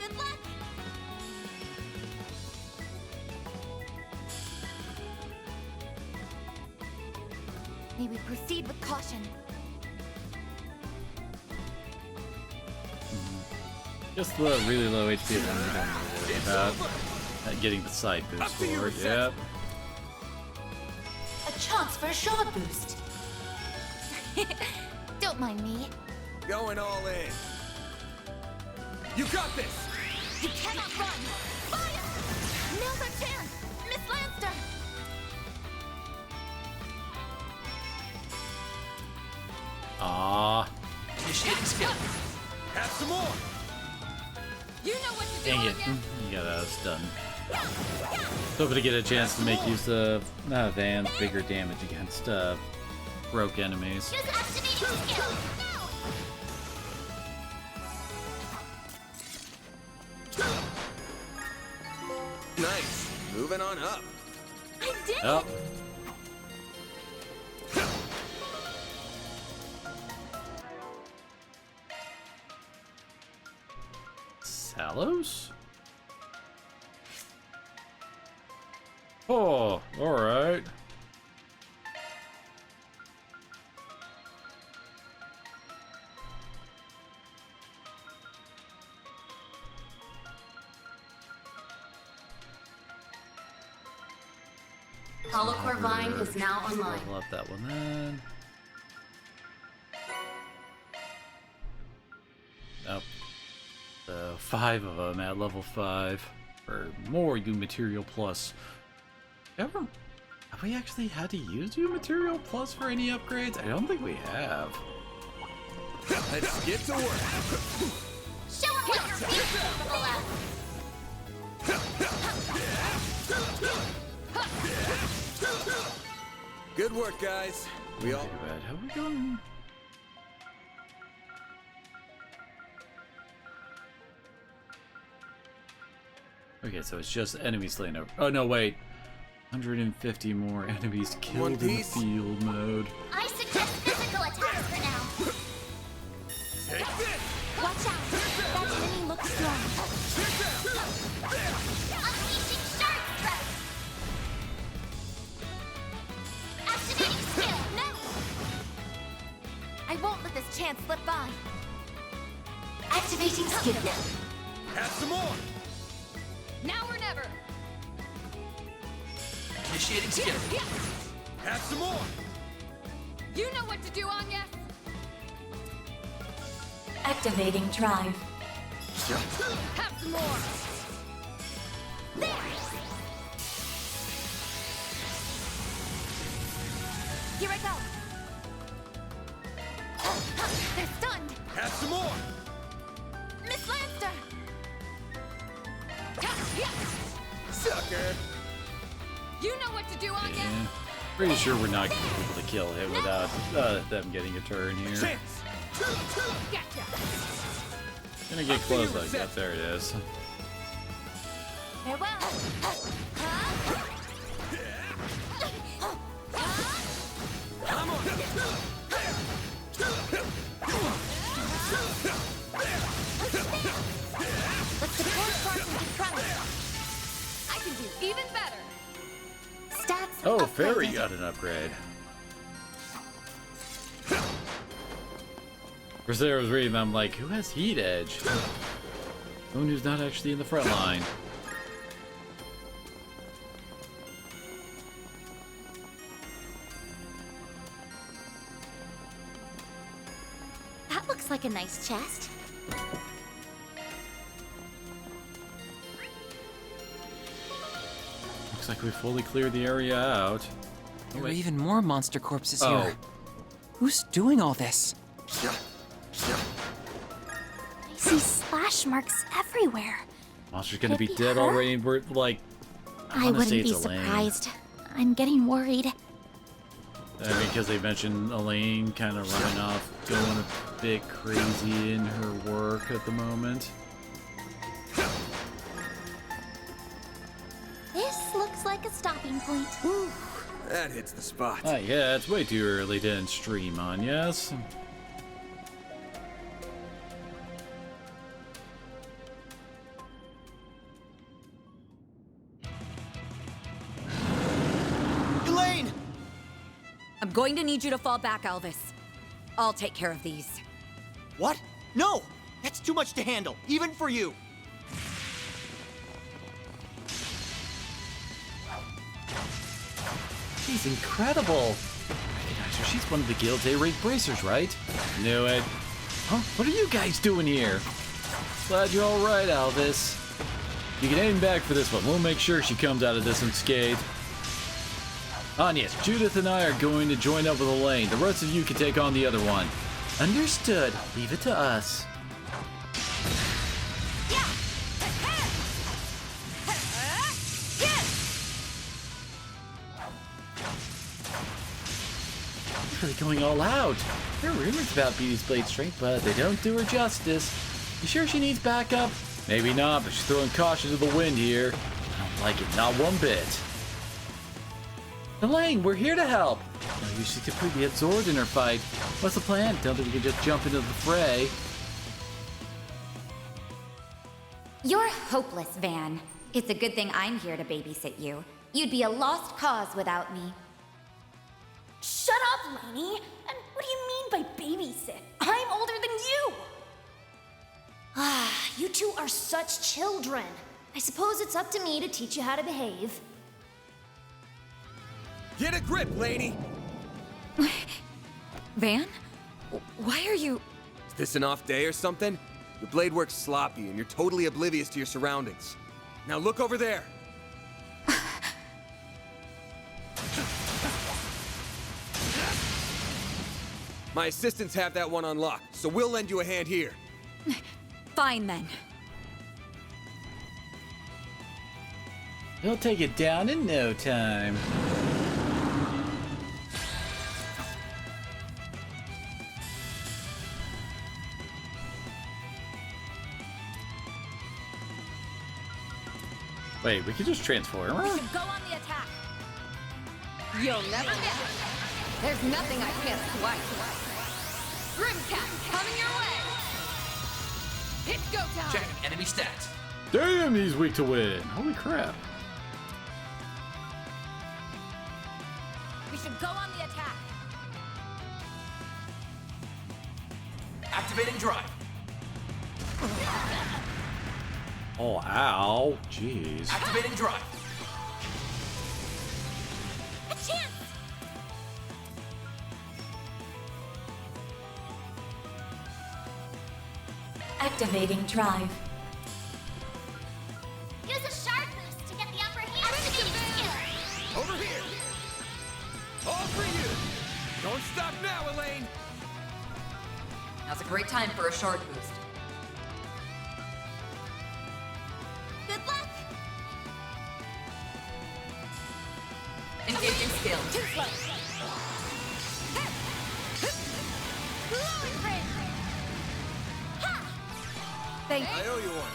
Good luck. May we proceed with caution. Just the really low HP one we don't worry about. Getting the side boost forward, yep. A chance for a shot boost. Don't mind me. Going all in. You got this. You cannot run. Fire! Now's our chance. Miss Lanster. Ah, Initiating skill. Have some more. You know what to do. dang it. You got us done. Hoping to get a chance to make use of Van's bigger damage against broke enemies. Use activating skill. Nice. Moving on up. I did Oh. Salos? Oh, alright. Holocore Vine is now online. Level up that one then. Nope. So 5 of them at level 5 for more U Material Plus. Have we actually had to use U Material Plus for any upgrades? I don't think we have. Let's get to work. Show him what you're really capable of. Good work, guys. We all. How are we going? Okay, so it's just enemy slain over. Oh no, wait. 150 more enemies killed in the field mode. I suggest physical attacks for now. Take this. Watch out. That enemy looks strong. Unleashing Shard Strike. Activating skill. No. I won't let this chance slip by. Activating skill. Have some more. Now or never. Initiating skill. Have some more. You know what to do, Anya. Activating drive. Have some more. There. Here I go. They're stunned. Have some more. Miss Lanster. Sucker. You know what to do, Anya. Yeah. Pretty sure we're not going to be able to kill him without them getting a turn here. Chance. Gotcha. Gonna get close like that. There it is. Farewell. Come on. Let's support Carson to try. I can do even better. Stats. Oh, upgraded. Fairy got an upgrade. For I was reading, I'm like, who has Heat Edge? Someone who's not actually in the front line. That looks like a nice chest. Looks like we fully cleared the area out. There are even more monster corpses Oh. here. Who's doing all this? I see slash marks everywhere. Monster's gonna Could be it be dead her? already. We're like, I wanna say wouldn't be it's Elaine. surprised. I'm getting worried. Because they mentioned Elaine kind of running off, going a bit crazy in her work at the moment. This looks like a stopping point. That hits the spot. Yeah, it's way too early to end stream on, yes? Elaine! I'm going to need you to fall back, Elvis. I'll take care of these. What? No! That's too much to handle, even for you. She's incredible. Recognize her. She's one of the guild's A-rank bracers, right? Knew it. Huh? What are you guys doing here? Glad you're all right, Elvis. You can aim back for this one. We'll make sure she comes out of this unscathed. Yes, Judith and I are going to join up with Elaine. The rest of you can take on the other one. Understood. Leave it to us. Really going all out. There are rumors about Beauty's blade strength, but they don't do her justice. You sure she needs backup? Maybe not, but she's throwing caution to the wind here. I don't like it, not one bit. Elaine, we're here to help. No, she's completely absorbed in her fight. What's the plan? Don't think we can just jump into the fray. You're hopeless, Van. It's a good thing I'm here to babysit you. You'd be a lost cause without me. Shut up, Lainey! And what do you mean by babysit? I'm older than you! Ah, you two are such children. I suppose it's up to me to teach you how to behave. Get a grip, Lainey! Van? Why are you... Is this an off day or something? Your blade works sloppy and you're totally oblivious to your surroundings. Now look over there! My assistants have that one on lock, so we'll lend you a hand here. Fine, then. He'll take it down in no time. Wait, we could just transform her? We should go on the attack. You'll never get it. There's nothing I can't swipe. Grimcat, coming your way. It's go time. Check enemy stats. Damn, he's weak to wind. Holy crap. We should go on the attack. Activating drive. Oh, ow. Jeez. Activating drive. A chance! Activating drive. Use a sharp boost to get the upper hand. Activating skill. Over here! All for you! Don't stop now, Elaine! Now's a great time for a short boost. Good luck! Engaging skill. Too slow. Glowing ring. Ha! okay? I owe you one.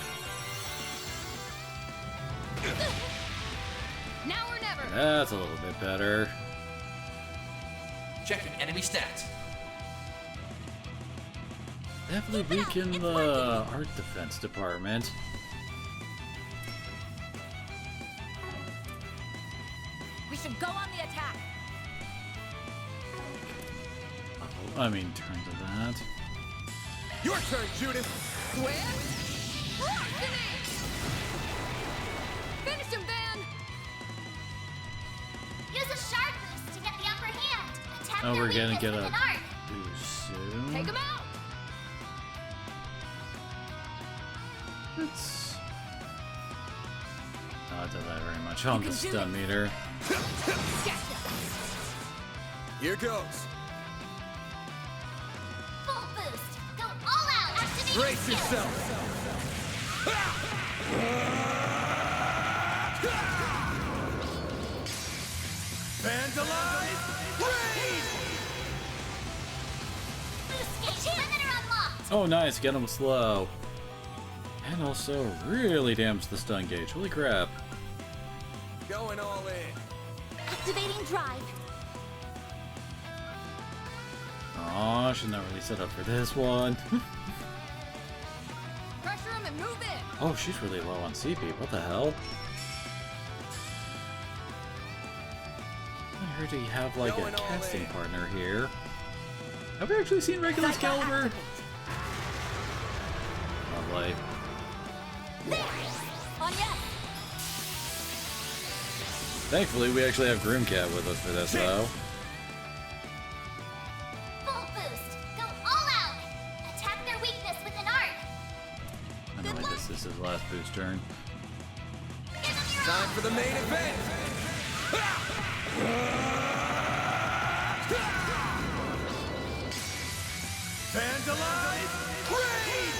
Now or never. That's a little bit better. Checking enemy stats. Definitely weaken the art defense department. We should go on the attack. I mean, turn to that. Your turn, Judith. Swift. Finish him, Van. Use a shard boost to get the upper hand. Attack Oh, their we're gonna weakness get with a an arc. boost soon. Take him out. It's not done that very much on the stun meter. Here goes. Full boost. Go all out. Activate Brace your skill. yourself. Vandalize! Raid! Boost gauge limiter unlocked. Oh, nice. Get him slow. And also really damage the stun gauge. Holy crap. Going all in. Activating drive. Aw, she's not really set up for this one. Pressure him and move in. Oh, she's really low on CP. What the hell? I heard he have like a casting partner here. Have we actually seen regular Excalibur? Lovely. On yes. Thankfully, we actually have Grimcat with us for this, though. Full boost. Go all out. Attack their weakness with an arc. I know this is his last boost turn. Time for the main event. Vandalize! Raid!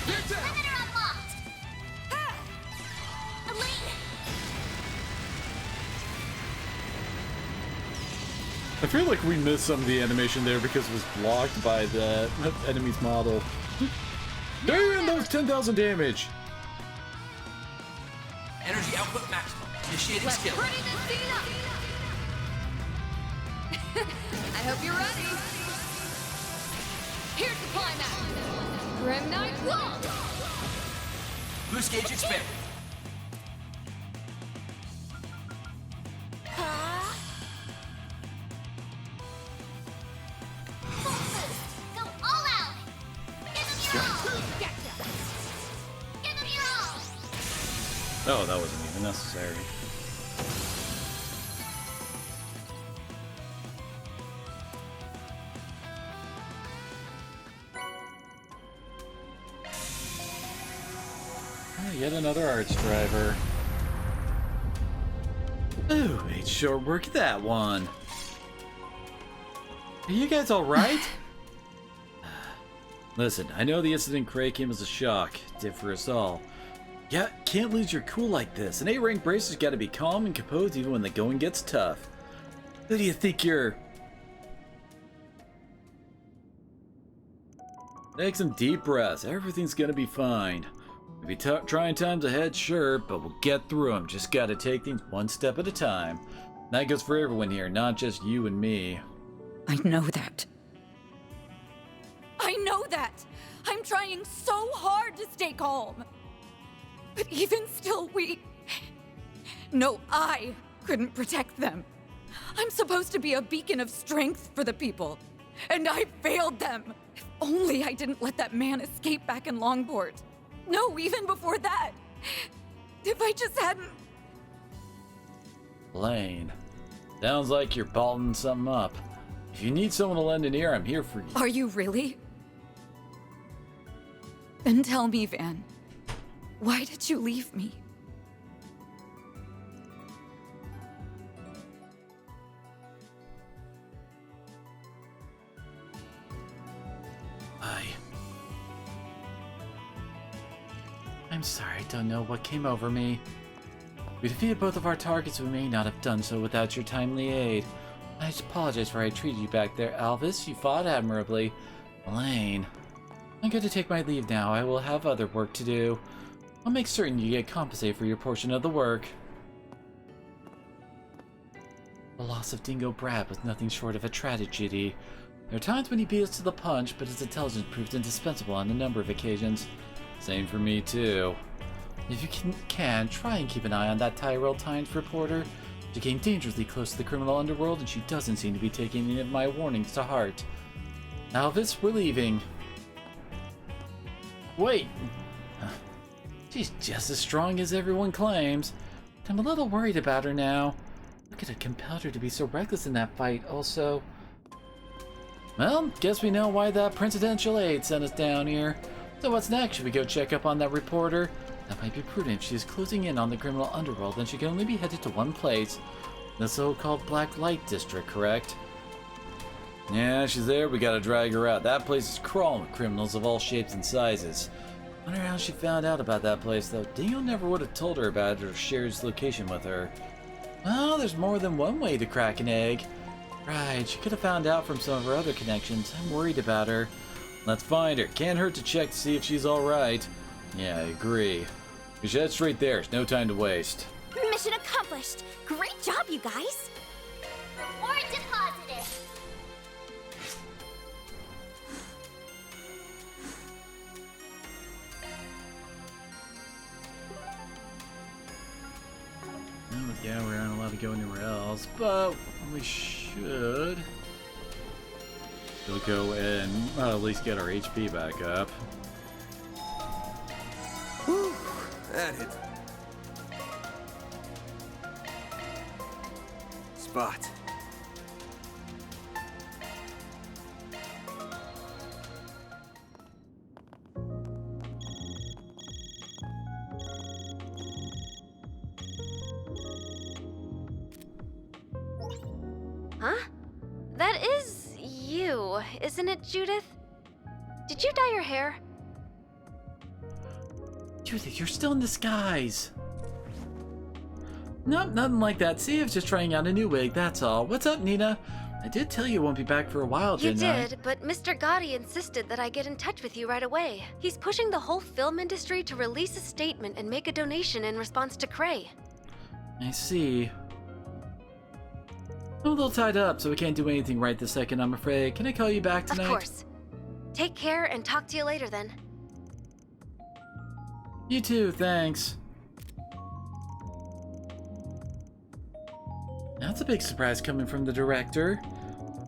Limiter unlocked. Elite. I feel like we missed some of the animation there because it was blocked by the enemy's model. Damn, that was 10,000 damage! Energy output maximum. Initiating Let's skill. pretty this scene up. I hope you're ready. Here's the climax. Grim Knight Wall. Boost gauge expanded. Full boost. Go all out. Give them your all. Give them your all. Oh, that wasn't even necessary. Oh, yet another arch driver. Ooh, made short work of that one. Are you guys alright? Listen, I know the incident Cray came as a shock. It did for us all. Yeah, can't lose your cool like this. An A-rank bracer's gotta be calm and composed even when the going gets tough. Who do you think you're... Take some deep breaths. Everything's gonna be fine. Maybe trying times ahead, sure, but we'll get through them. Just gotta take things one step at a time. That goes for everyone here, not just you and me. I know that. I know that! I'm trying so hard to stay calm. But even still, No, I couldn't protect them. I'm supposed to be a beacon of strength for the people. And I failed them. If only I didn't let that man escape back in Longport. No, even before that. If I just hadn't... Lane. Sounds like you're balling something up. If you need someone to lend an ear, I'm here for you. Are you really? Then tell me, Van. Why did you leave me? I'm sorry, I don't know what came over me. We defeated both of our targets, we may not have done so without your timely aid. I just apologize for how I treated you back there, Alvis. You fought admirably. Elaine. I'm going to take my leave now. I will have other work to do. I'll make certain you get compensated for your portion of the work. The loss of Dingo Brad was nothing short of a tragedy. There are times when he beat us to the punch, but his intelligence proved indispensable on a number of occasions. Same for me, too. If you can try and keep an eye on that Tyrell Times reporter. She came dangerously close to the criminal underworld, and she doesn't seem to be taking any of my warnings to heart. Alvis, we're leaving. Wait! She's just as strong as everyone claims. I'm a little worried about her now. What could have compelled her to be so reckless in that fight, also? Well, guess we know why that presidential aide sent us down here. So what's next? Should we go check up on that reporter? That might be prudent. If she is closing in on the criminal underworld, then she can only be headed to one place. The so-called Black Light District, correct? Yeah, she's there. We gotta drag her out. That place is crawling with criminals of all shapes and sizes. Wonder how she found out about that place, though. Dingo never would have told her about it or shared its location with her. Well, there's more than one way to crack an egg. Right, she could have found out from some of her other connections. I'm worried about her. Let's find her. Can't hurt to check to see if she's alright. Yeah, I agree. We should head straight there. There's no time to waste. Mission accomplished! Great job, you guys! Reward deposited! Oh, yeah, we're not allowed to go anywhere else, but we should. We'll go and at least get our HP back up. Whew, that hit. Spot. Huh? That is you, isn't it, Judith? Did you dye your hair? Judith, you're still in disguise. Nope, nothing like that. See, I was just trying out a new wig, that's all. What's up, Nina? I did tell you I won't be back for a while, You didn't I? did, but Mr. Gotti insisted that I get in touch with you right away. He's pushing the whole film industry to release a statement and make a donation in response to Cray. I see. I'm a little tied up, so we can't do anything right this second, I'm afraid. Can I call you back tonight? Of course. Take care and talk to you later then. You too, thanks. That's a big surprise coming from the director.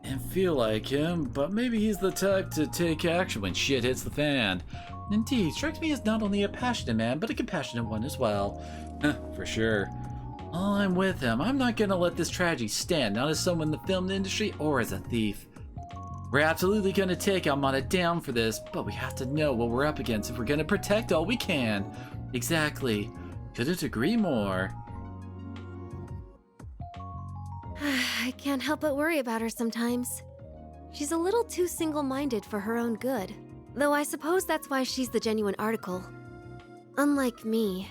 Didn't feel like him, but maybe he's the type to take action when shit hits the fan. Indeed, strikes me as not only a passionate man, but a compassionate one as well. For sure. Well, I'm with him. I'm not gonna let this tragedy stand, not as someone in the film industry or as a thief. We're absolutely gonna take Almana down for this, but we have to know what we're up against if we're gonna protect all we can. Exactly. Couldn't agree more. I can't help but worry about her sometimes. She's a little too single-minded for her own good. Though I suppose that's why she's the genuine article. Unlike me.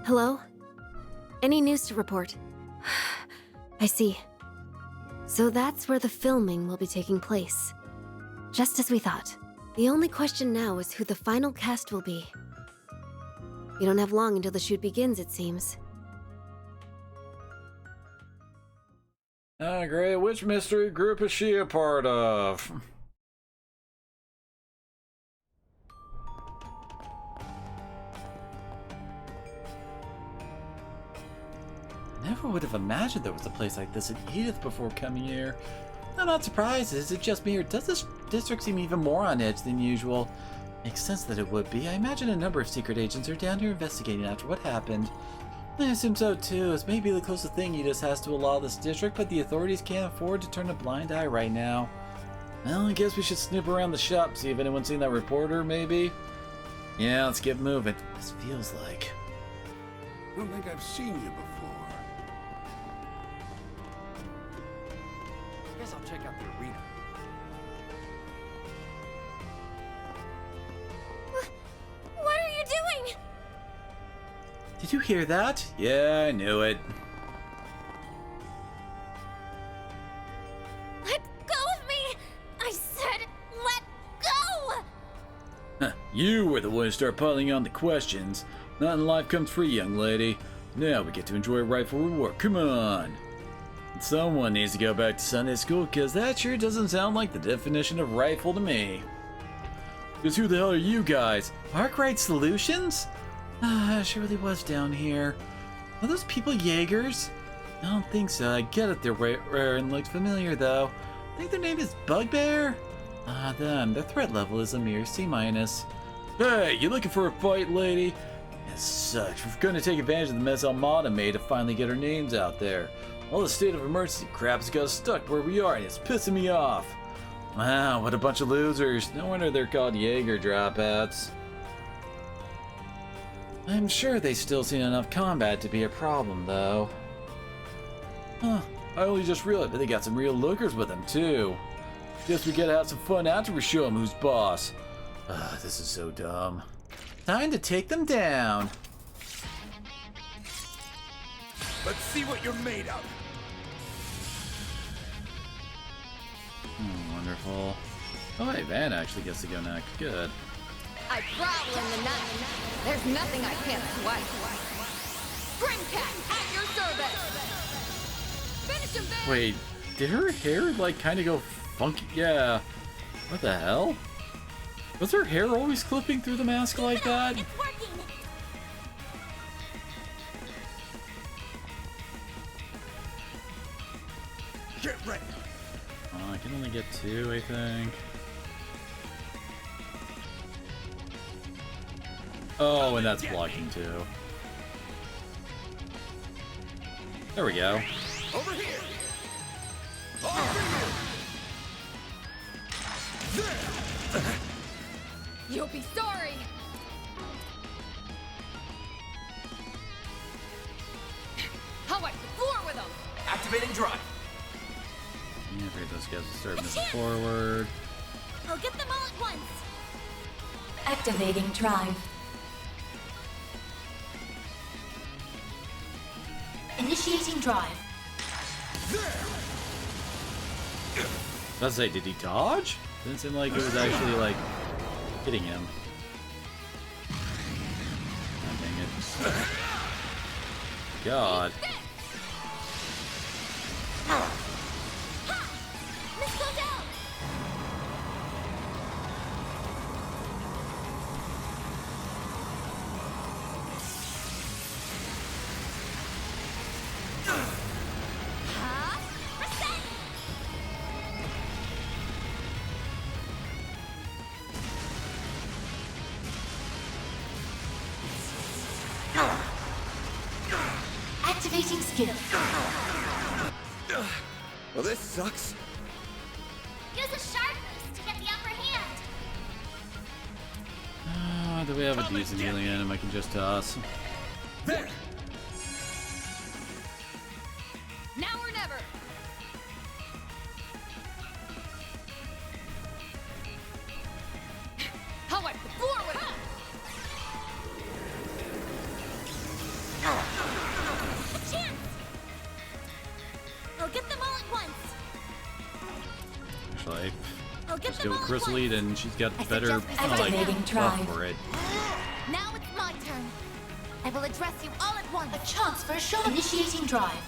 Hello? Any news to report? I see. So that's where the filming will be taking place. Just as we thought. The only question now is who the final cast will be. We don't have long until the shoot begins, it seems. Great. Which mystery group is she a part of? I never would have imagined there was a place like this in Edith before coming here. I'm not surprised. Is it just me, or does this district seem even more on edge than usual? Makes sense that it would be. I imagine a number of secret agents are down here investigating after what happened. I assume so too. It's maybe the closest thing Edith has to a law of this district, but the authorities can't afford to turn a blind eye right now. Well, I guess we should snoop around the shop, see if anyone's seen that reporter, maybe? Yeah, let's get moving. This feels like... I don't think I've seen you before. I guess I'll check out the arena. What are you doing? Did you hear that? Yeah, I knew it. Let go of me! You were the one to start piling on the questions. Not in life comes free, young lady. Now we get to enjoy a rifle reward. Come on. Someone needs to go back to Sunday school, because that sure doesn't sound like the definition of rifle to me. Because who the hell are you guys? Arkwright Solutions? Ah, it really was down here. Are those people Jaegers? I don't think so. I get it, they're rare and looked familiar, though. I think their name is Bugbear? Ah, then, their threat level is a mere C-. Hey, you looking for a fight, lady? As such, we're going to take advantage of the mess Almada made to finally get our names out there. All the state of emergency crap has got us stuck where we are, and it's pissing me off. Wow, what a bunch of losers. No wonder they're called Jaeger dropouts. I'm sure they still seen enough combat to be a problem, though. Huh, I only just realized that they got some real lookers with them, too. Guess we gotta have some fun after we show them who's boss. This is so dumb. Time to take them down. Let's see what you're made of. Wonderful. Oh, hey, Van actually gets to go next. Good. I growl in the night. There's nothing I can't swipe. Spring Cat at your service. Finish him, Van. Wait, did her hair, like, kind of go funky? Yeah. What the hell? Was her hair always clipping through the mask like that? It's working! Get ready. I can only get 2, I think. Oh, and that's blocking too. There we go. Over here. Over here. You'll be sorry. I'll wipe the floor with them. Activating drive. Yeah, great, those guys will start moving forward. I'll get them all at once! Activating drive. Initiating drive. Let's say, did he dodge? Didn't seem like it was actually like hitting him. Oh, dang it. God. Activating skill. Well, this sucks. Use a sharp boost to get the upper hand! Do we have a decent healing item I can just toss? There! Now or never. I'll wipe the floor with them. A chance! I'll get them all at once! Actually, I'll get just them go with all at Chrysalid once. and she's got better activating like drive. buff for it. Now it's my turn. I will address you all at once. A chance for a shot. Initiating drive.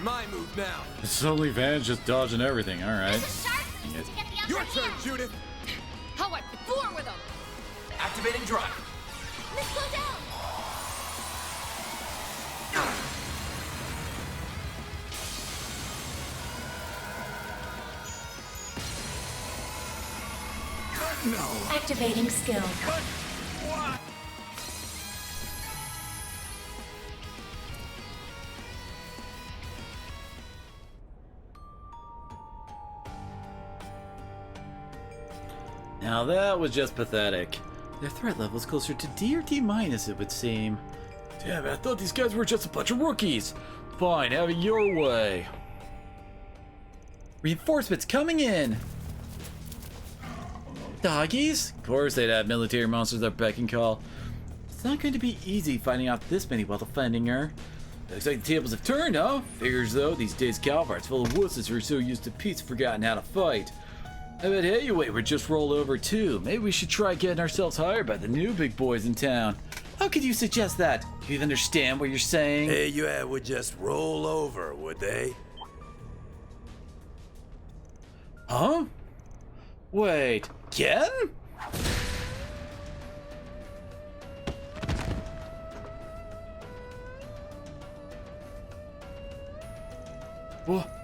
My move now. It's only Van's just dodging everything, alright. Use a sharp boost to get the upper Your hand! turn, Judith. I'll wipe the floor with them. Activating drive. Let's go down! No. Activating skill. But what? Now that was just pathetic. Their threat level is closer to D or D minus, it would seem. Damn it, I thought these guys were just a bunch of rookies. Fine, have it your way. Reinforcements coming in. Doggies? Of course they'd have military monsters that beck and call. It's not going to be easy finding out this many while defending her. Looks like the tables have turned, huh? Figures though, these days Calvart's full of wusses who are so used to peace forgotten how to fight. I bet Heavyweight would just roll over too. Maybe we should try getting ourselves hired by the new big boys in town. How could you suggest that? Do you even understand what you're saying? Heavyweight would just roll over, would they? Huh? Wait, Ken?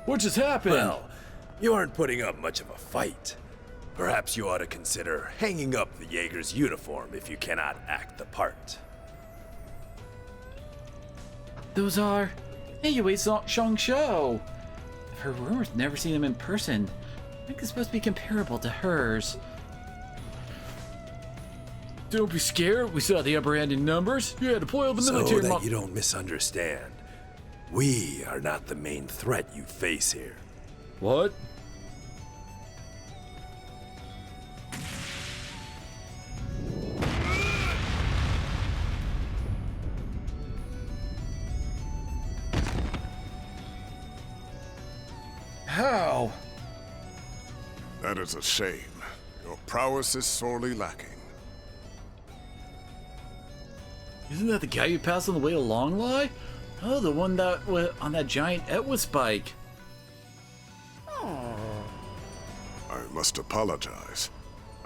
What just happened? Well, you aren't putting up much of a fight. Perhaps you ought to consider hanging up the Jaeger's uniform if you cannot act the part. Those are Heavyweight Shang Shou. I've heard rumors, never seen them in person. I think it's supposed to be comparable to hers. Don't be scared. We saw the upper hand in numbers. You had to deploy all the military. So that you don't misunderstand, we are not the main threat you face here. What? How? That is a shame. Your prowess is sorely lacking. Isn't that the guy you passed on the way to Longlai? Oh, the one that was on that giant Etwa spike. I must apologize.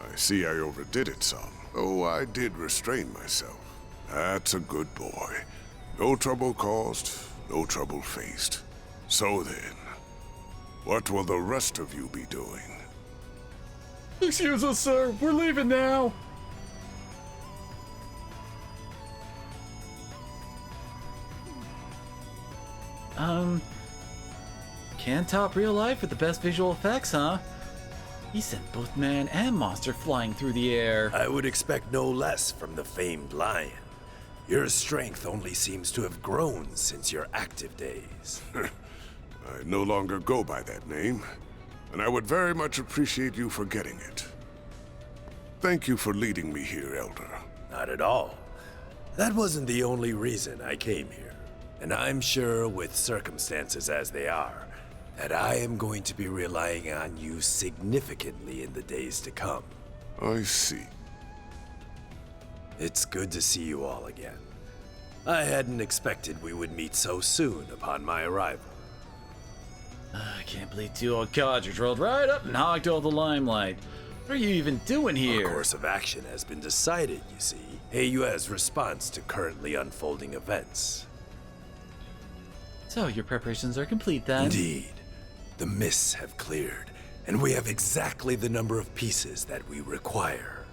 I see I overdid it some. Oh, I did restrain myself. That's a good boy. No trouble caused, no trouble faced. So then, what will the rest of you be doing? Excuse us, sir. We're leaving now. Can't top real life with the best visual effects, huh? He sent both man and monster flying through the air. I would expect no less from the famed lion. Your strength only seems to have grown since your active days. I no longer go by that name, and I would very much appreciate you forgetting it. Thank you for leading me here, Elder. Not at all. That wasn't the only reason I came here. And I'm sure, with circumstances as they are, that I am going to be relying on you significantly in the days to come. I see. It's good to see you all again. I hadn't expected we would meet so soon upon my arrival. I can't believe two old codgers rolled right up and hogged all the limelight. What are you even doing here? Our course of action has been decided, you see. AU's response to currently unfolding events. So, your preparations are complete then? Indeed. The mists have cleared, and we have exactly the number of pieces that we require.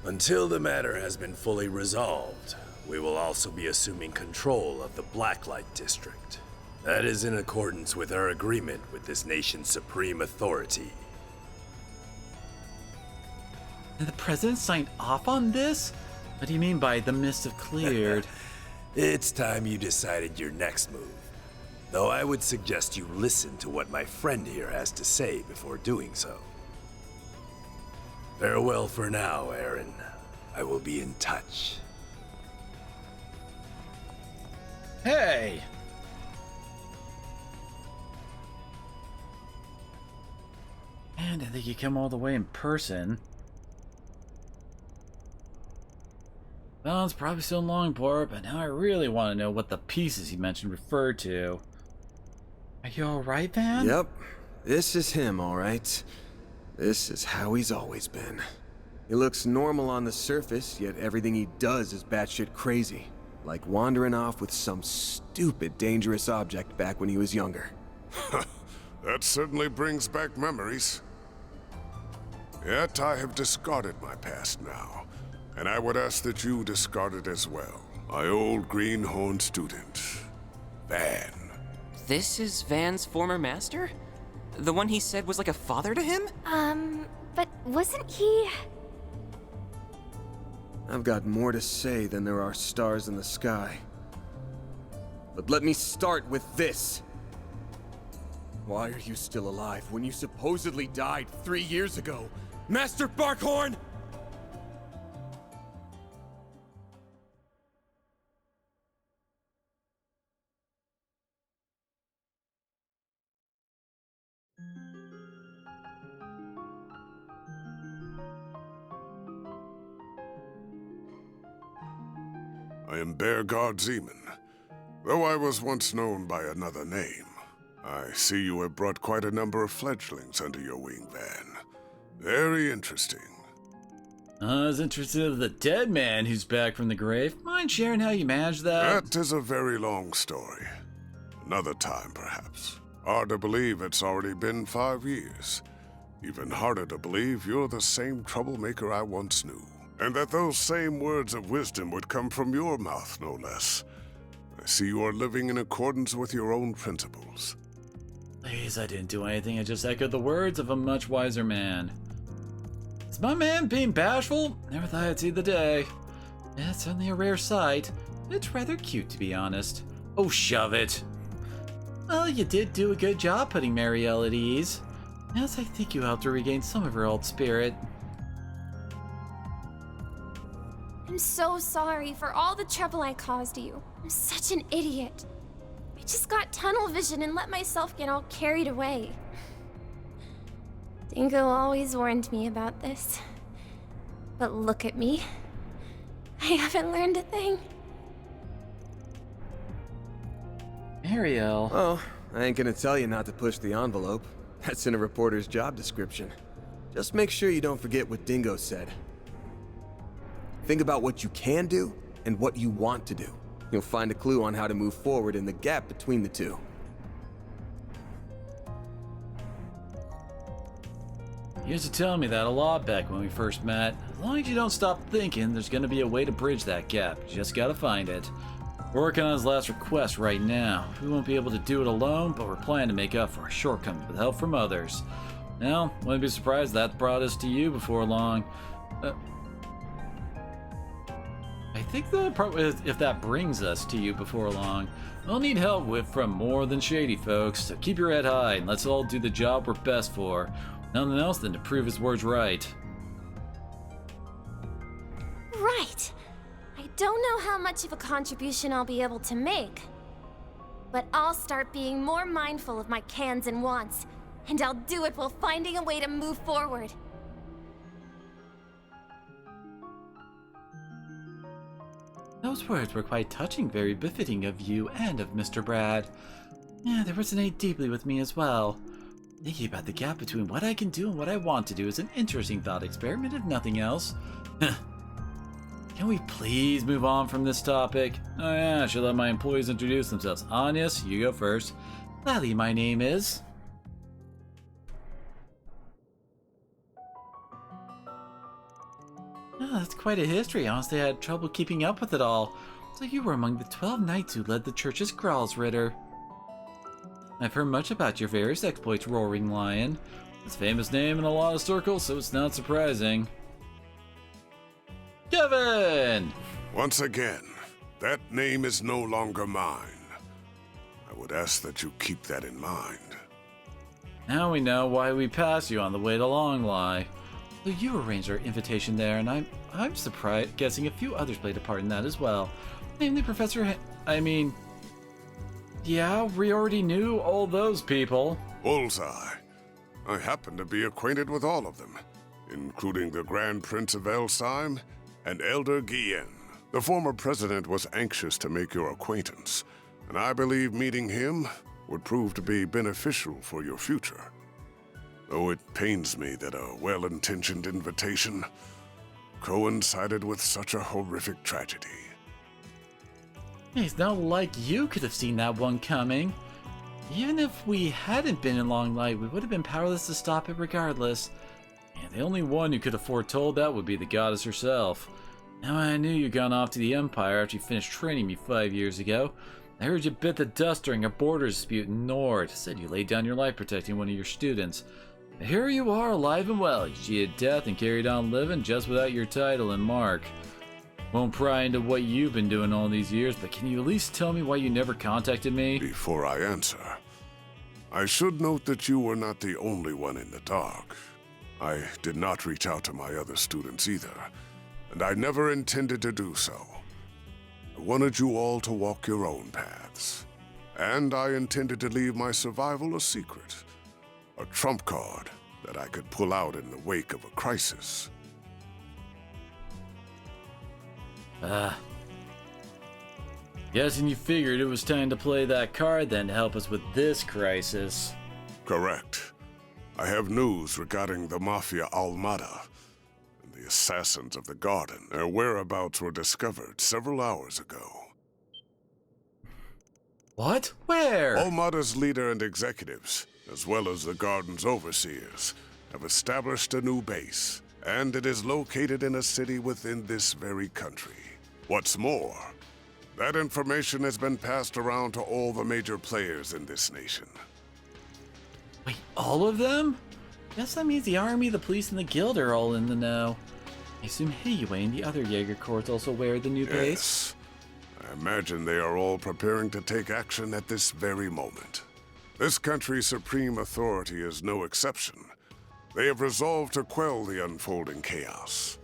Until the matter has been fully resolved, we will also be assuming control of the Blacklight District. That is in accordance with our agreement with this nation's supreme authority. And the president signed off on this? What do you mean by the mists have cleared? It's time you decided your next move. Though I would suggest you listen to what my friend here has to say before doing so. Farewell for now, Aaron. I will be in touch. Hey! And I think you come all the way in person. Well, it's probably still in Longport, but now I really want to know what the pieces he mentioned referred to. Are you alright, Van? Yep. This is him, alright. This is how he's always been. He looks normal on the surface, yet everything he does is batshit crazy. Like wandering off with some stupid, dangerous object back when he was younger. That certainly brings back memories. Yet I have discarded my past now, and I would ask that you discard it as well. My old greenhorn student, Van. This is Van's former master? The one he said was like a father to him? But wasn't he... I've got more to say than there are stars in the sky. But let me start with this. Why are you still alive when you supposedly died 3 years ago? Master Barkhorn! I am Bearguard Zeman, though I was once known by another name. I see you have brought quite a number of fledglings under your wing, Van. Very interesting. I was interested in the dead man who's back from the grave. Mind sharing how you managed that? That is a very long story. Another time, perhaps. Hard to believe it's already been 5 years. Even harder to believe you're the same troublemaker I once knew. And that those same words of wisdom would come from your mouth, no less. I see you are living in accordance with your own principles. Please, I didn't do anything. I just echoed the words of a much wiser man. Is my man being bashful? Never thought I'd see the day. Yeah, it's certainly a rare sight. It's rather cute, to be honest. Oh, shove it. Well, you did do a good job putting Marielle at ease. Yes, I think you helped her regain some of her old spirit. I'm so sorry for all the trouble I caused you. I'm such an idiot. I just got tunnel vision and let myself get all carried away. Dingo always warned me about this. But look at me. I haven't learned a thing. Marielle. Oh, I ain't gonna tell you not to push the envelope. That's in a reporter's job description. Just make sure you don't forget what Dingo said. Think about what you can do and what you want to do. You'll find a clue on how to move forward in the gap between the two. You used to tell me that a lot back when we first met. As long as you don't stop thinking, there's gonna be a way to bridge that gap. You just gotta find it. We're working on his last request right now. We won't be able to do it alone, but we're planning to make up for our shortcomings with help from others. Now, wouldn't be surprised that brought us to you before long. I think the part is if that brings us to you before long, we'll need help from more than shady folks, so keep your head high and let's all do the job we're best for. Nothing else than to prove his words right. Right. I don't know how much of a contribution I'll be able to make. But I'll start being more mindful of my cans and wants. And I'll do it while finding a way to move forward. Those words were quite touching, very befitting of you and of Mr. Brad. Yeah, they resonate deeply with me as well. Thinking about the gap between what I can do and what I want to do is an interesting thought experiment, if nothing else. Can we please move on from this topic? Oh yeah, I should let my employees introduce themselves. Agnes, you go first. Lally, my name is... Oh, that's quite a history. Honestly, I had trouble keeping up with it all. So you were among the 12 knights who led the church's Gralsritter. I've heard much about your various exploits, Roaring Lion. It's a famous name in a lot of circles, so it's not surprising. Kevin! Once again, that name is no longer mine. I would ask that you keep that in mind. Now we know why we passed you on the way to Longlie. So you arranged our invitation there, and I'm surprised, guessing a few others played a part in that as well. Namely Professor yeah, we already knew all those people. Bullseye. I happen to be acquainted with all of them, including the Grand Prince of Elsheim and Elder Guillen. The former president was anxious to make your acquaintance, and I believe meeting him would prove to be beneficial for your future. Though it pains me that a well-intentioned invitation coincided with such a horrific tragedy. It's not like you could have seen that one coming. Even if we hadn't been in Longlie, we would have been powerless to stop it regardless. And the only one who could have foretold that would be the goddess herself. Now I knew you'd gone off to the Empire after you finished training me 5 years ago. I heard you bit the dust during a border dispute in Nord. Said you laid down your life protecting one of your students. But here you are, alive and well. You cheated death and carried on living just without your title and mark. Won't pry into what you've been doing all these years, but can you at least tell me why you never contacted me? Before I answer, I should note that you were not the only one in the dark. I did not reach out to my other students either, and I never intended to do so. I wanted you all to walk your own paths, and I intended to leave my survival a secret, a trump card that I could pull out in the wake of a crisis. Guessing you figured it was time to play that card then to help us with this crisis. Correct. I have news regarding the Mafia Almada and the assassins of the Garden. Their whereabouts were discovered several hours ago. What? Where? Almada's leader and executives, as well as the Garden's overseers, have established a new base, and it is located in a city within this very country. What's more, that information has been passed around to all the major players in this nation. Wait, all of them? Guess that means the army, the police, and the guild are all in the know. I assume Hiyue and the other Jaeger Corps also aware of the new base? Yes. I imagine they are all preparing to take action at this very moment. This country's supreme authority is no exception. They have resolved to quell the unfolding chaos.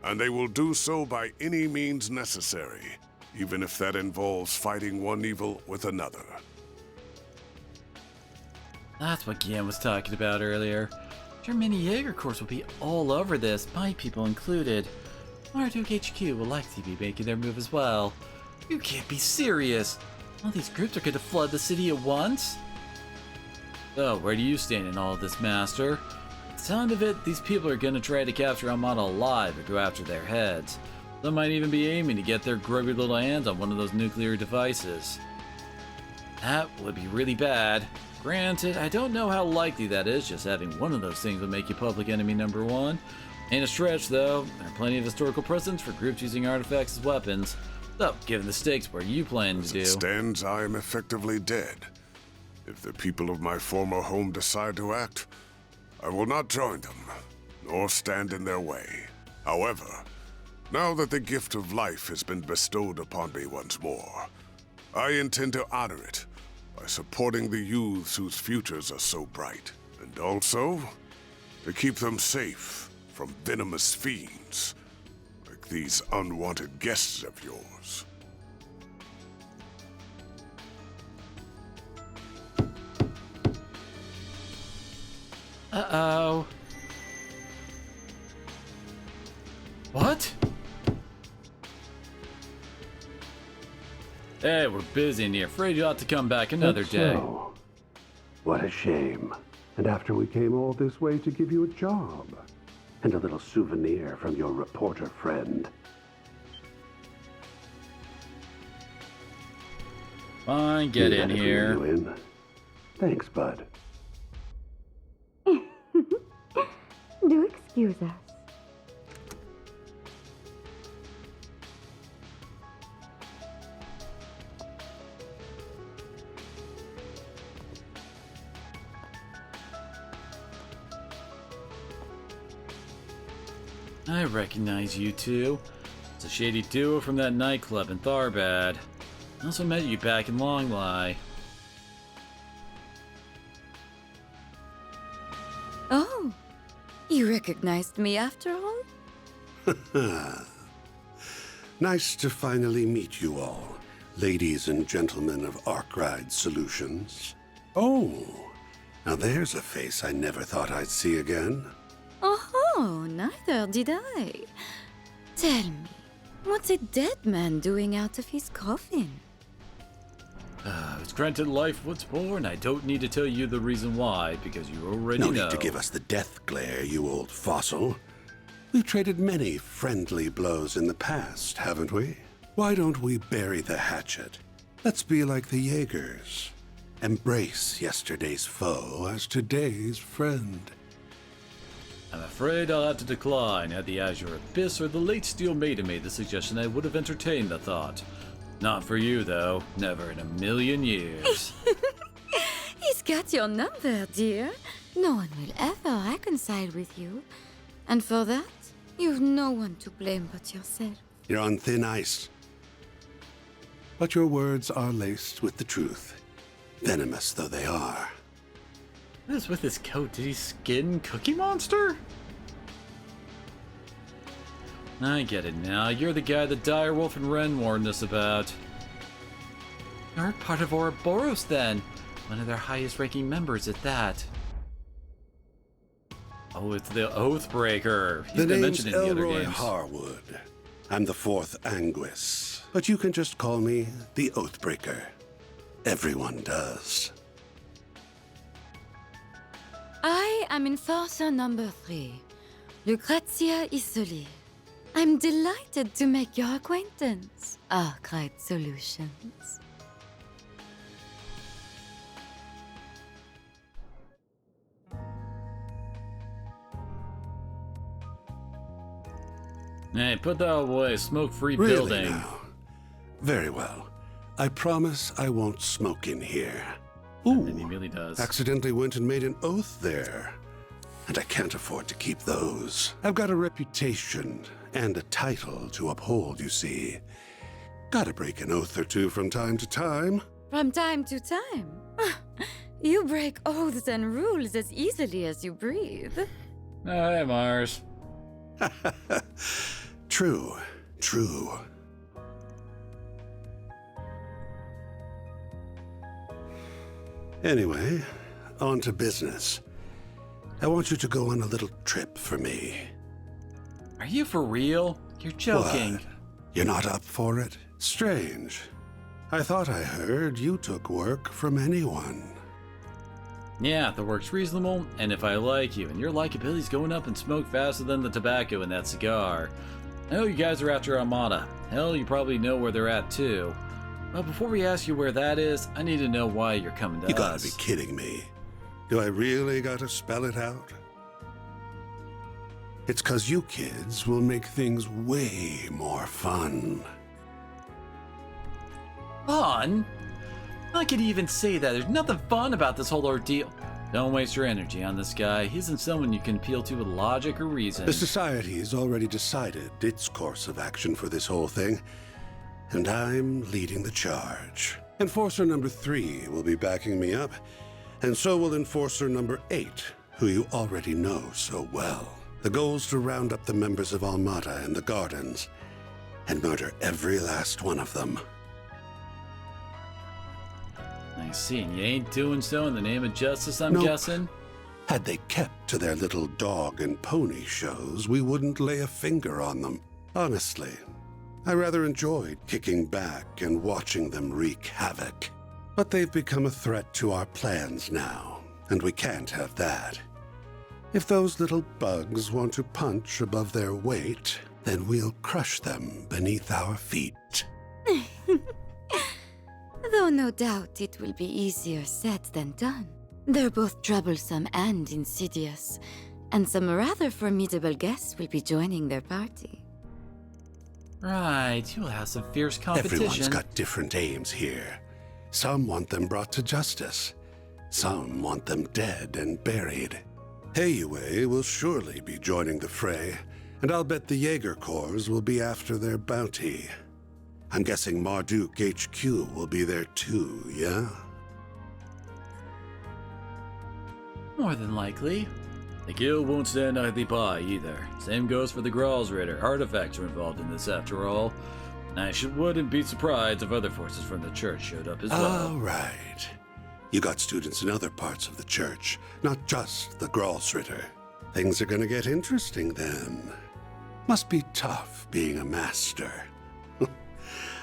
And they will do so by any means necessary, even if that involves fighting one evil with another. That's what Gian was talking about earlier. Sure, many Jaeger Corps will be all over this, my people included. Marduk HQ will likely be making their move as well. You can't be serious! All these groups are going to flood the city at once? So, where do you stand in all of this, Master? By the sound of it, these people are going to try to capture Almada alive or go after their heads. Some might even be aiming to get their grubby little hands on one of those nuclear devices. That would be really bad. Granted, I don't know how likely that is, just having one of those things would make you public enemy number one. Ain't a stretch, though. There are plenty of historical precedents for groups using artifacts as weapons. So, given the stakes, what are you planning to do? As it stands, I am effectively dead. If the people of my former home decide to act, I will not join them, nor stand in their way. However, now that the gift of life has been bestowed upon me once more, I intend to honor it by supporting the youths whose futures are so bright, and also to keep them safe from venomous fiends like these unwanted guests of yours. Uh-oh. What? Hey, we're busy in here. Afraid you ought to come back another day. So, what a shame. And after we came all this way to give you a job. And a little souvenir from your reporter friend. Fine, get in here. You in. Thanks, bud. Do excuse us. I recognize you two. It's a shady duo from that nightclub in Tharbad. I also met you back in Longlai. Oh, you recognized me after all? Nice to finally meet you all, ladies and gentlemen of Arkride Solutions. Oh, now there's a face I never thought I'd see again. Oh, neither did I. Tell me, what's a dead man doing out of his coffin? It's granted life what's born. I don't need to tell you the reason why, because you already know. No need to give us the death glare, you old fossil. We've traded many friendly blows in the past, haven't we? Why don't we bury the hatchet? Let's be like the Jaegers. Embrace yesterday's foe as today's friend. I'm afraid I'll have to decline. Had the Azure Abyss or the late Steel Maiden made the suggestion, I would have entertained the thought. Not for you, though. Never in a million years. He's got your number, dear. No one will ever reconcile with you. And for that, you've no one to blame but yourself. You're on thin ice. But your words are laced with the truth, venomous though they are. What is with his coat? Did he skin Cookie Monster? I get it now. You're the guy that Direwolf and Ren warned us about. You're part of Ouroboros, then. One of their highest-ranking members at that. Oh, it's the Oathbreaker. He's The been name's mentioned in the other Elroy games. Harwood. I'm the fourth Anguis. but you can just call me the Oathbreaker. Everyone does. I am Enforcer number 3, Lucrezia Isoli. I'm delighted to make your acquaintance, Arkwright Solutions. Hey, put that away. Smoke-free Really building. now? Very well. I promise I won't smoke in here. Ooh, And he really does. accidentally went and made an oath there. And I can't afford to keep those. I've got a reputation and a title to uphold, you see. Gotta break an oath or two from time to time. From time to time. You break oaths and rules as easily as you breathe. Hey, Mars. True, true. Anyway, on to business. I want you to go on a little trip for me. Are you for real? You're joking. What? You're not up for it? Strange. I thought I heard you took work from anyone. Yeah, the work's reasonable, and if I like you, and your likability's going up in smoke faster than the tobacco in that cigar. I know you guys are after Armada. Hell, you probably know where they're at too. But before we ask you where that is, I need to know why you're coming to us. You gotta be kidding me. Do I really gotta spell it out? It's 'cause you kids will make things way more fun. Fun? I could even say that. There's nothing fun about this whole ordeal. Don't waste your energy on this guy. He isn't someone you can appeal to with logic or reason. The Society's already decided its course of action for this whole thing, and I'm leading the charge. Enforcer number 3 will be backing me up, and so will Enforcer number 8, who you already know so well. The goal's to round up the members of Armada and the Gardens, and murder every last one of them. I see, and you ain't doing so in the name of justice, I'm Nope. guessing? Had they kept to their little dog and pony shows, we wouldn't lay a finger on them. Honestly, I rather enjoyed kicking back and watching them wreak havoc. But they've become a threat to our plans now, and we can't have that. If those little bugs want to punch above their weight, then we'll crush them beneath our feet. Though no doubt it will be easier said than done. They're both troublesome and insidious, and some rather formidable guests will be joining their party. Right, you'll have some fierce competition. Everyone's got different aims here. Some want them brought to justice. Some want them dead and buried. Heiyue will surely be joining the fray, and I'll bet the Jaeger Corps will be after their bounty. I'm guessing Marduk HQ will be there too, yeah? More than likely. The guild won't stand idly by either. Same goes for the Gralsritter. Artifacts are involved in this after all. And I wouldn't be surprised if other forces from the church showed up as well. All right. You got students in other parts of the church, not just the Gralsritter. Things are gonna get interesting then. Must be tough being a master.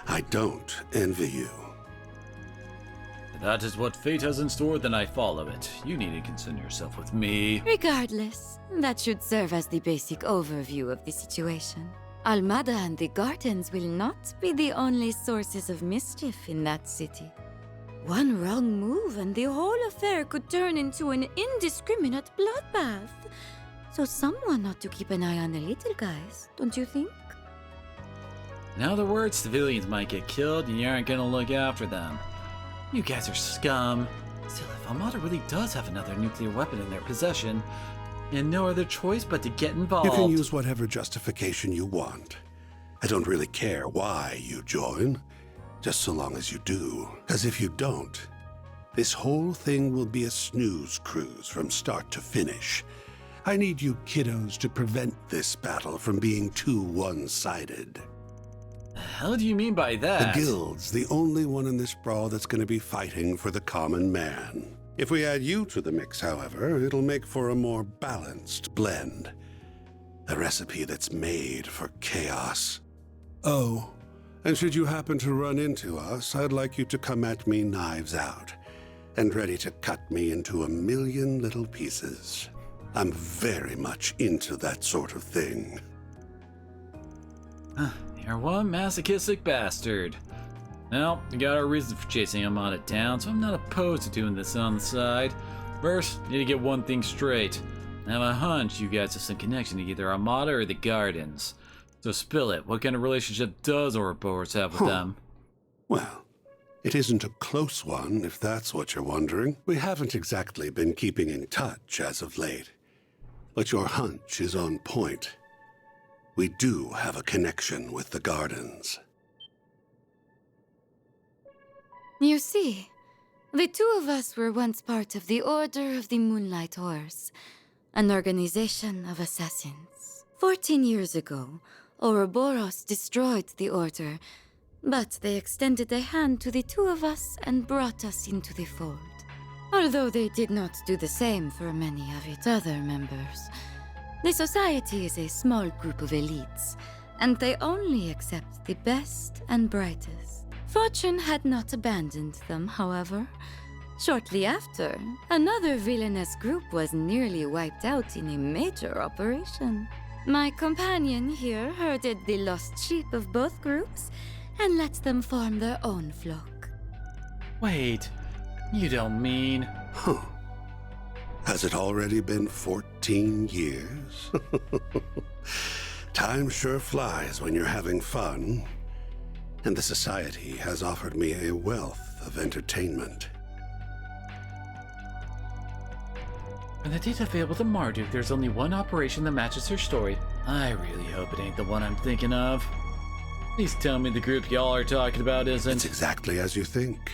I don't envy you. If that is what fate has in store, then I follow it. You need to concern yourself with me. Regardless, that should serve as the basic overview of the situation. Almada and the Gardens will not be the only sources of mischief in that city. One wrong move and the whole affair could turn into an indiscriminate bloodbath. So someone ought to keep an eye on the little guys, don't you think? In other words, civilians might get killed and you aren't gonna look after them. You guys are scum. Still, if Armada really does have another nuclear weapon in their possession, and no other choice but to get involved. You can use whatever justification you want. I don't really care why you join, just so long as you do. Because if you don't, this whole thing will be a snooze cruise from start to finish. I need you kiddos to prevent this battle from being too one-sided. The hell do you mean by that? The Guild's the only one in this brawl that's going to be fighting for the common man. If we add you to the mix, however, it'll make for a more balanced blend. A recipe that's made for chaos. Oh, And should you happen to run into us, I'd like you to come at me knives out and ready to cut me into a million little pieces. I'm very much into that sort of thing. You're one masochistic bastard. Well, we got our reason for chasing him out of town, so I'm not opposed to doing this on the side. First, need to get one thing straight. I have a hunch you guys have some connection to either Armada or the Gardens. So spill it. What kind of relationship does Ouroboros have with them? Well, it isn't a close one, if that's what you're wondering. We haven't exactly been keeping in touch as of late. But your hunch is on point. We do have a connection with the Gardens. You see, the two of us were once part of the Order of the Moonlight Horse, an organization of assassins. 14 years ago, Ouroboros destroyed the Order, but they extended a hand to the two of us and brought us into the fold. Although they did not do the same for many of its other members. The society is a small group of elites, and they only accept the best and brightest. Fortune had not abandoned them, however. Shortly after, another villainous group was nearly wiped out in a major operation. My companion here herded the lost sheep of both groups and let them form their own flock. Wait, you don't mean... Huh. Has it already been 14 years? Time sure flies when you're having fun. And the Society has offered me a wealth of entertainment. When the data available to Marduk, there's only one operation that matches her story. I really hope it ain't the one I'm thinking of. Please tell me the group y'all are talking about isn't... It's exactly as you think.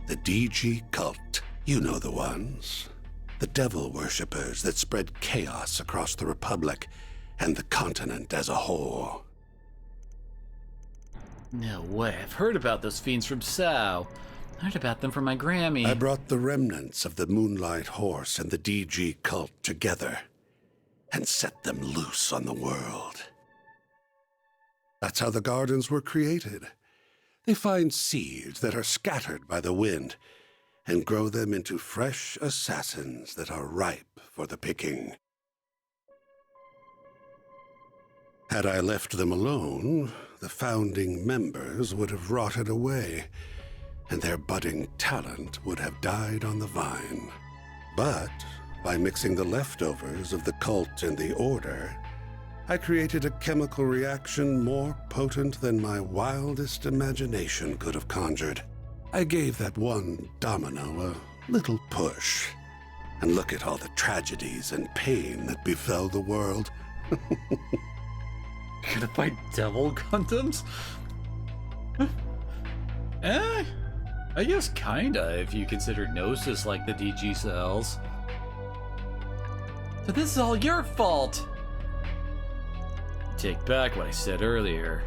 The DG cult. You know the ones. The devil worshippers that spread chaos across the Republic and the continent as a whole. No way, I've heard about those fiends from Sao. I heard about them from my Grammy. I brought the remnants of the Moonlight Horse and the DG cult together and set them loose on the world. That's how the Gardens were created. They find seeds that are scattered by the wind and grow them into fresh assassins that are ripe for the picking. Had I left them alone, the founding members would have rotted away, and their budding talent would have died on the vine. But by mixing the leftovers of the cult and the Order, I created a chemical reaction more potent than my wildest imagination could have conjured. I gave that one domino a little push, and look at all the tragedies and pain that befell the world. Gonna fight devil Gundams? I guess kinda, if you consider Gnosis like the DG cells. So this is all your fault! Take back what I said earlier.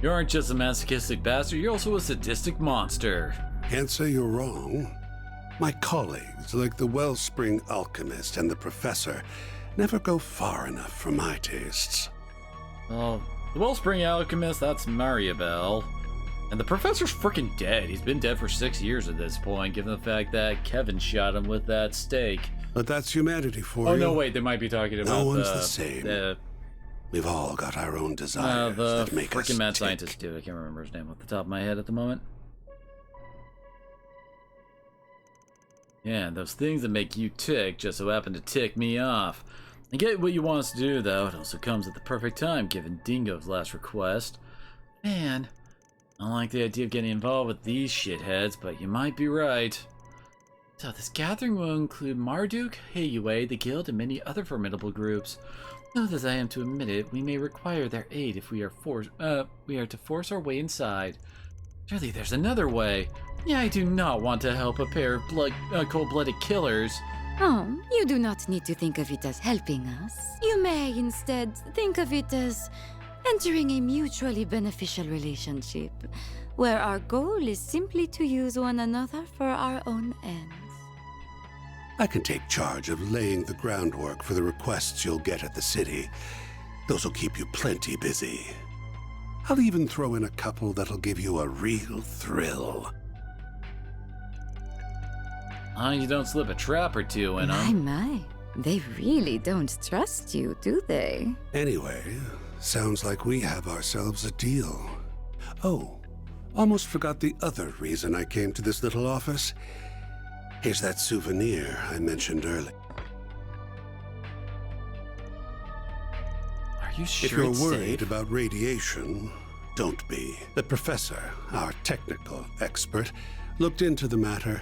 You aren't just a masochistic bastard, you're also a sadistic monster. Can't say you're wrong. My colleagues, like the Wellspring Alchemist and the Professor, never go far enough for my tastes. Oh, the Wellspring Alchemist, that's Mariabelle. And the Professor's freaking dead. He's been dead for 6 years at this point, given the fact that Kevin shot him with that stake. But that's humanity for you. Oh, no, wait, they might be talking about no one's the same. We've all got our own desires that make us freaking mad tick. scientist dude. I can't remember his name off the top of my head at the moment. Yeah, those things that make you tick just so happen to tick me off. I get what you want us to do, though. It also comes at the perfect time, given Dingo's last request. Man, I don't like the idea of getting involved with these shitheads, but you might be right. So this gathering will include Marduk, Heiyue, the Guild, and many other formidable groups. Though as I am to admit it, we may require their aid if we are to force our way inside. Surely there's another way. Yeah, I do not want to help a pair of cold-blooded killers. Oh, you do not need to think of it as helping us. You may instead think of it as entering a mutually beneficial relationship, where our goal is simply to use one another for our own ends. I can take charge of laying the groundwork for the requests you'll get at the city. Those will keep you plenty busy. I'll even throw in a couple that'll give you a real thrill. You don't slip a trap or two in them. My. They really don't trust you, do they? Anyway, sounds like we have ourselves a deal. Oh, almost forgot the other reason I came to this little office. Here's that souvenir I mentioned earlier. Are you sure If you're it's worried safe? about radiation, don't be. The professor, our technical expert, looked into the matter,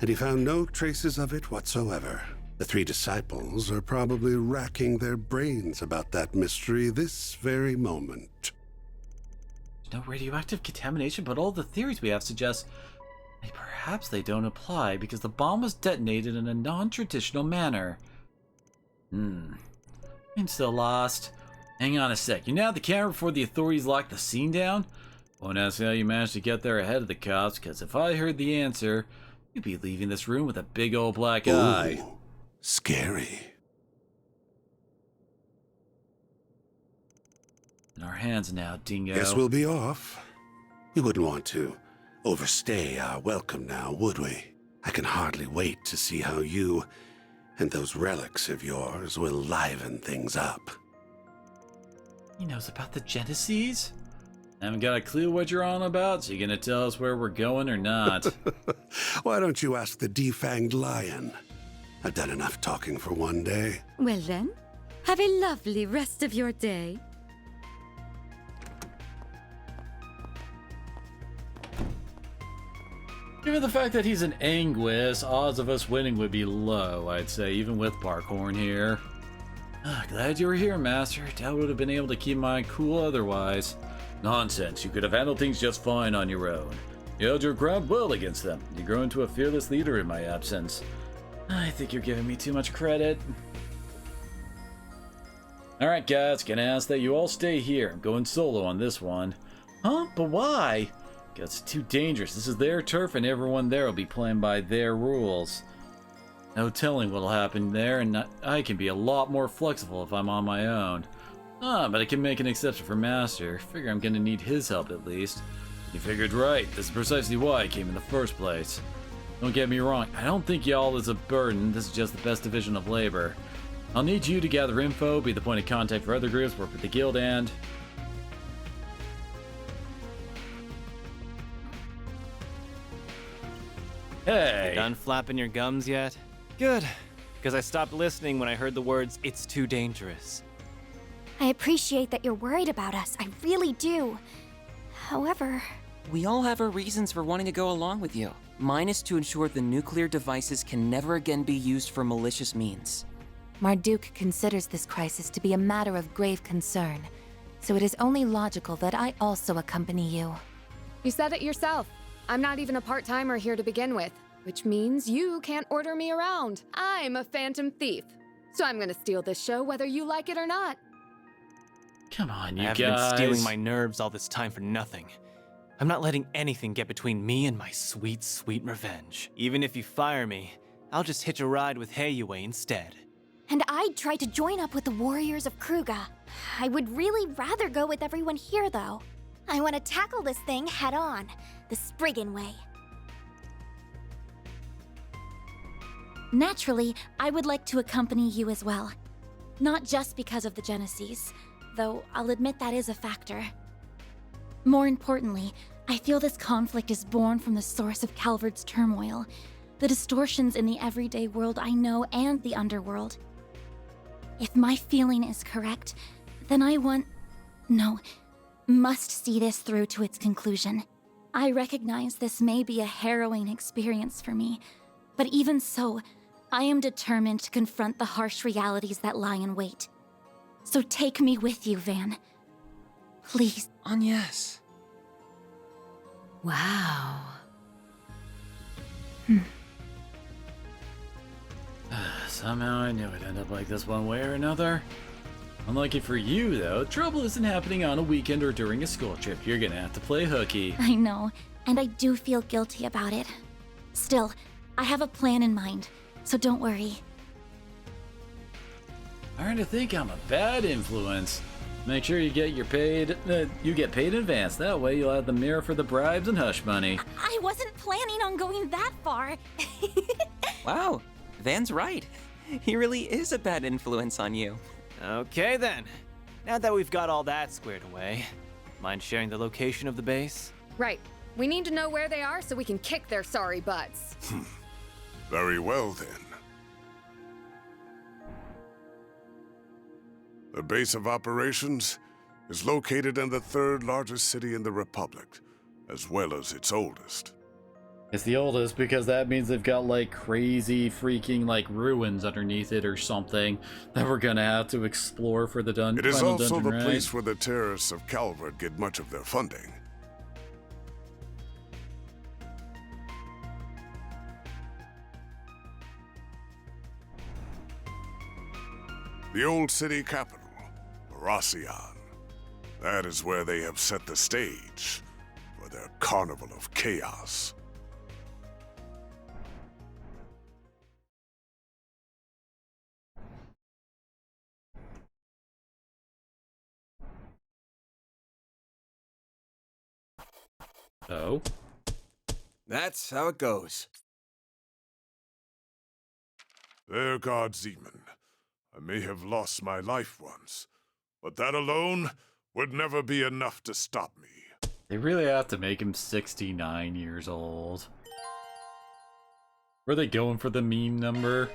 and he found no traces of it whatsoever. The three disciples are probably racking their brains about that mystery this very moment. No radioactive contamination, but all the theories we have suggest perhaps they don't apply because the bomb was detonated in a non-traditional manner. I'm still lost. Hang on a sec. You now have the camera before the authorities lock the scene down? Won't ask how you managed to get there ahead of the cops, because if I heard the answer, you'd be leaving this room with a big old black eye. Scary. In our hands now, dingo. Guess we'll be off. We wouldn't want to overstay our welcome now, would we? I can hardly wait to see how you and those relics of yours will liven things up. He knows about the Genesis? Haven't got a clue what you're on about, so you gonna tell us where we're going or not? Why don't you ask the defanged lion? I've done enough talking for one day. Well then, have a lovely rest of your day. Given the fact that he's an Anguis, odds of us winning would be low, I'd say, even with Barkhorn here. Glad you were here, Master. Doubt would have been able to keep my cool otherwise. Nonsense, you could have handled things just fine on your own. You held your ground well against them. You grew into a fearless leader in my absence. I think you're giving me too much credit. Alright guys, gonna ask that you all stay here. I'm going solo on this one. Huh? But why? Because it's too dangerous. This is their turf and everyone there will be playing by their rules. No telling what'll happen there, and I can be a lot more flexible if I'm on my own. But I can make an exception for Master. Figure I'm gonna need his help at least. You figured right. This is precisely why I came in the first place. Don't get me wrong, I don't think y'all is a burden. This is just the best division of labor. I'll need you to gather info, be the point of contact for other groups, work with the guild, and... Hey! Done flapping your gums yet? Good, because I stopped listening when I heard the words, "It's too dangerous." I appreciate that you're worried about us. I really do. However... We all have our reasons for wanting to go along with you. Mine is to ensure the nuclear devices can never again be used for malicious means. Marduk considers this crisis to be a matter of grave concern, so it is only logical that I also accompany you. You said it yourself. I'm not even a part-timer here to begin with, which means you can't order me around. I'm a phantom thief, so I'm gonna steal this show whether you like it or not. Come on, I you haven't guys. been stealing my nerves all this time for nothing. I'm not letting anything get between me and my sweet, sweet revenge. Even if you fire me, I'll just hitch a ride with Heiyue instead. And I'd try to join up with the warriors of Kruga. I would really rather go with everyone here, though. I want to tackle this thing head on, the Spriggan way. Naturally, I would like to accompany you as well. Not just because of the Genesis, though I'll admit that is a factor. More importantly, I feel this conflict is born from the source of Calvard's turmoil, the distortions in the everyday world I know and the underworld. If my feeling is correct, then I must see this through to its conclusion. I recognize this may be a harrowing experience for me, but even so, I am determined to confront the harsh realities that lie in wait. So take me with you, Van. Please. Agnes. Wow. Somehow I knew it'd end up like this one way or another. Unlucky for you, though, trouble isn't happening on a weekend or during a school trip. You're gonna have to play hooky. I know, and I do feel guilty about it. Still, I have a plan in mind, so don't worry. Starting to think I'm a bad influence. Make sure you get paid in advance. That way you'll have the mirror for the bribes and hush money. I wasn't planning on going that far. Wow, Van's right. He really is a bad influence on you. Okay then. Now that we've got all that squared away, mind sharing the location of the base? Right. We need to know where they are so we can kick their sorry butts. Very well, then. The base of operations is located in the third largest city in the Republic, as well as its oldest. It's the oldest because that means they've got like crazy freaking like ruins underneath it or something that we're gonna have to explore for the It is final also dungeon, the right? place where the terrorists of Calvert get much of their funding. The old city capital, Racian. That is where they have set the stage for their carnival of chaos. Oh? That's how it goes. There, God Zeman. I may have lost my life once, but that alone would never be enough to stop me. They really have to make him 69 years old. Were they going for the meme number?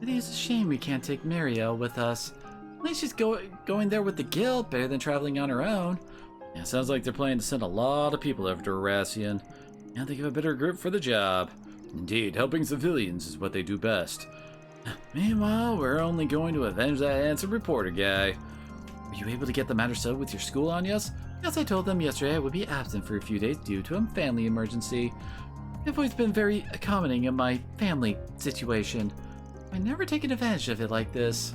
It is a shame we can't take Mariel with us. At least she's going there with the guild better than traveling on her own. Yeah, sounds like they're planning to send a lot of people over to Aracian. And they give a better group for the job. Indeed, helping civilians is what they do best. Meanwhile, we're only going to avenge that handsome reporter guy. Were you able to get the matter settled with your school, Anyas? Yes, I told them yesterday I would be absent for a few days due to a family emergency. I've always been very accommodating of my family situation. I've never taken advantage of it like this.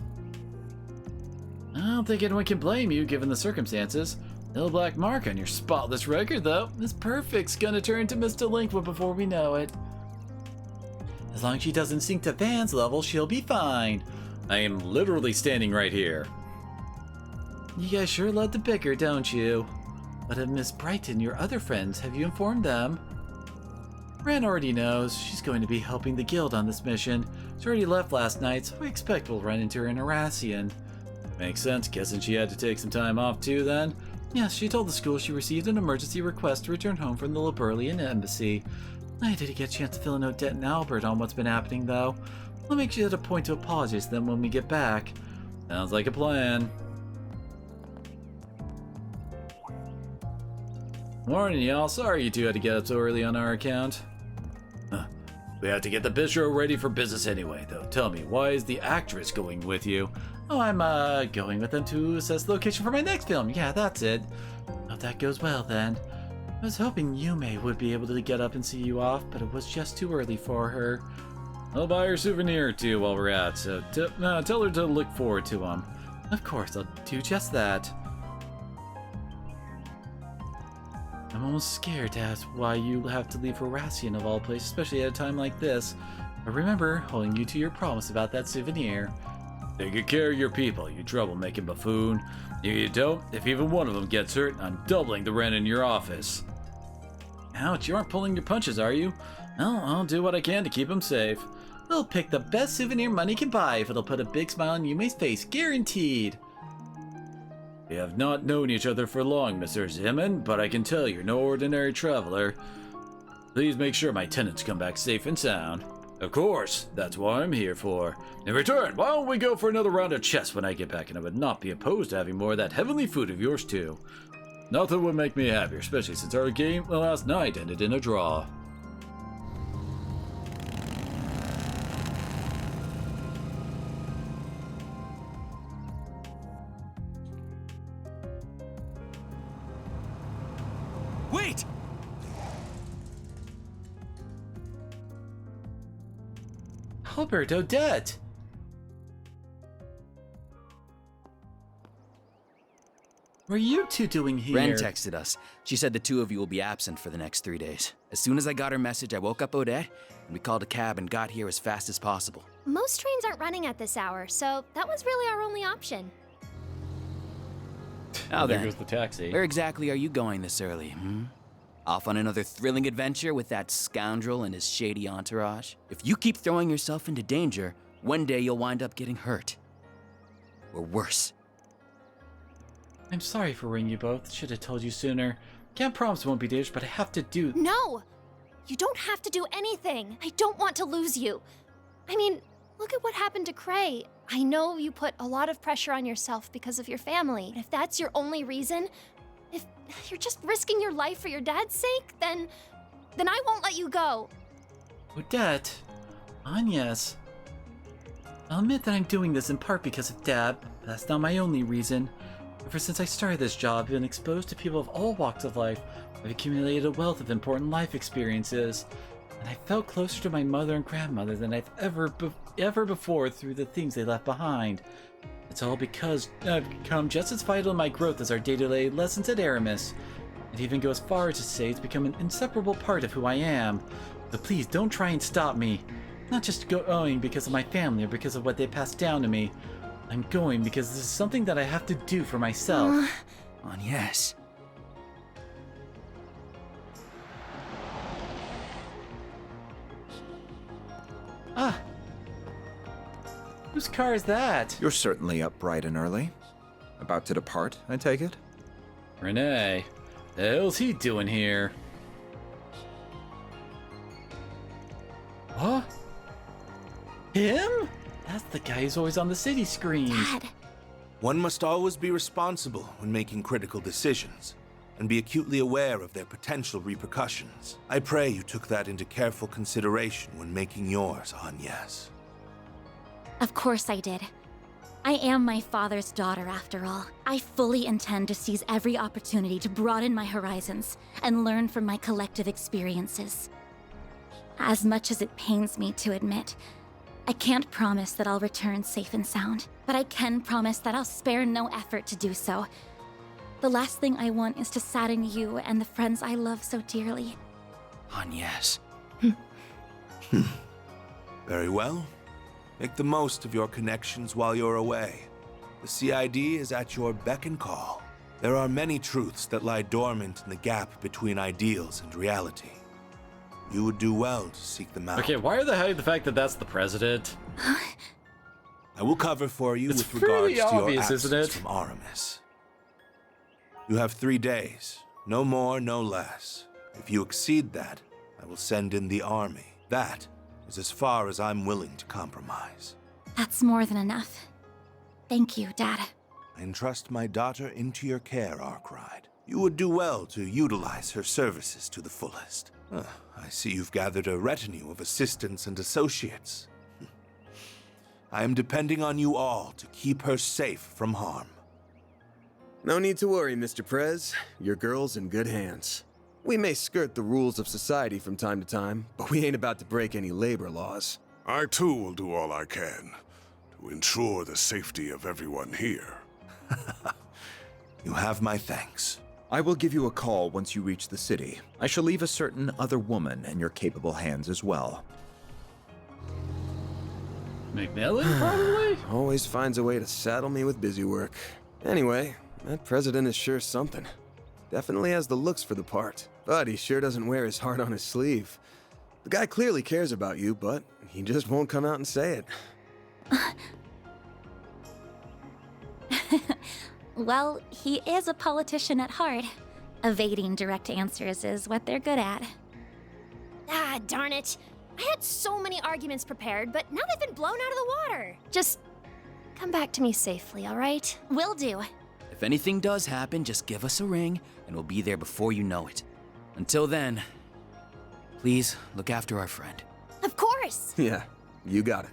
I don't think anyone can blame you given the circumstances. No black mark on your spotless record, though. Miss Perfect's gonna turn to Miss Delinquent before we know it. As long as she doesn't sink to Van's level, she'll be fine. I am literally standing right here. You guys sure love to bicker, don't you? But of Miss Brighton, your other friends, have you informed them? Ren already knows. She's going to be helping the guild on this mission. She already left last night, so we expect we'll run into her in Aracian. Makes sense, guessing she had to take some time off too then. Yes, she told the school she received an emergency request to return home from the Liberlian embassy. I didn't get a chance to fill a note to Aunt Albert on what's been happening though. I'll make sure to point to apologize to them when we get back. Sounds like a plan. Morning, y'all. Sorry you two had to get up so early on our account. We have to get the bistro ready for business anyway, though. Tell me, why is the actress going with you? Oh, I'm, going with them to assess the location for my next film. Yeah, that's it. Hope that goes well, then. I was hoping Yume would be able to get up and see you off, but it was just too early for her. I'll buy her a souvenir or two while we're out, so tell her to look forward to them. Of course, I'll do just that. I'm almost scared to ask why you have to leave for Racian of all places, especially at a time like this. But remember, holding you to your promise about that souvenir. Take good care of your people, you troublemaking buffoon. If you don't, if even one of them gets hurt, I'm doubling the rent in your office. Ouch, you aren't pulling your punches, are you? Well, I'll do what I can to keep them safe. We'll pick the best souvenir money can buy if it'll put a big smile on Yume's face, guaranteed. We have not known each other for long, Mr. Zeman, but I can tell you're no ordinary traveler. Please make sure my tenants come back safe and sound. Of course, that's what I'm here for. In return, why don't we go for another round of chess when I get back, and I would not be opposed to having more of that heavenly food of yours too. Nothing would make me happier, especially since our game last night ended in a draw. Wait! Albert, Odette! What are you two doing here? Ren texted us. She said the two of you will be absent for the next 3 days. As soon as I got her message, I woke up Odette, and we called a cab and got here as fast as possible. Most trains aren't running at this hour, so that was really our only option. Now there then, goes the taxi. Where exactly are you going this early, Off on another thrilling adventure with that scoundrel and his shady entourage? If you keep throwing yourself into danger, one day you'll wind up getting hurt. Or worse. I'm sorry for worrying you both. Should have told you sooner. Can't promise it won't be dangerous, but I have to do... No! You don't have to do anything. I don't want to lose you. I mean, look at what happened to Cray. I know you put a lot of pressure on yourself because of your family. But if that's your only reason, if you're just risking your life for your dad's sake, then I won't let you go. Odette. Agnes. I'll admit that I'm doing this in part because of Dad, but that's not my only reason. Ever since I started this job, I've been exposed to people of all walks of life. I've accumulated a wealth of important life experiences, and I felt closer to my mother and grandmother than I've ever before through the things they left behind. It's all because I've become just as vital in my growth as our day-to-day lessons at Aramis. I'd even go as far as to say it's become an inseparable part of who I am. But please don't try and stop me. I'm not just going because of my family or because of what they passed down to me. I'm going because this is something that I have to do for myself. Yes. Ah. Whose car is that? You're certainly up bright and early. About to depart, I take it? Renee. The hell's he doing here? What? Him? That's the guy who's always on the city screen. Dad. One must always be responsible when making critical decisions, and be acutely aware of their potential repercussions. I pray you took that into careful consideration when making yours, Agnes. Of course I did. I am my father's daughter, after all. I fully intend to seize every opportunity to broaden my horizons and learn from my collective experiences. As much as it pains me to admit, I can't promise that I'll return safe and sound, but I can promise that I'll spare no effort to do so. The last thing I want is to sadden you and the friends I love so dearly. Agnes. Very well. Make the most of your connections while you're away. The CID is at your beck and call. There are many truths that lie dormant in the gap between ideals and reality. You would do well to seek them out. Okay, why are they hiding the fact that that's the president? I will cover for you It's with regards pretty to your obvious, absence isn't it? from Aramis. You have 3 days, no more, no less. If you exceed that, I will send in the army. That is as far as I'm willing to compromise. That's more than enough. Thank you, Dad. I entrust my daughter into your care, Arkwright. You would do well to utilize her services to the fullest. I see you've gathered a retinue of assistants and associates. I am depending on you all to keep her safe from harm. No need to worry, Mr. Prez. Your girl's in good hands. We may skirt the rules of society from time to time, but we ain't about to break any labor laws. I too will do all I can to ensure the safety of everyone here. You have my thanks. I will give you a call once you reach the city. I shall leave a certain other woman in your capable hands as well. McMillan, probably? Always finds a way to saddle me with busy work. Anyway, that president is sure something. Definitely has the looks for the part, but he sure doesn't wear his heart on his sleeve. The guy clearly cares about you, but he just won't come out and say it. Well, he is a politician at heart. Evading direct answers is what they're good at. Ah, darn it. I had so many arguments prepared, but now they've been blown out of the water. Just come back to me safely, all right? Will do. If anything does happen, just give us a ring, and we'll be there before you know it. Until then, please look after our friend. Of course! Yeah, you got it.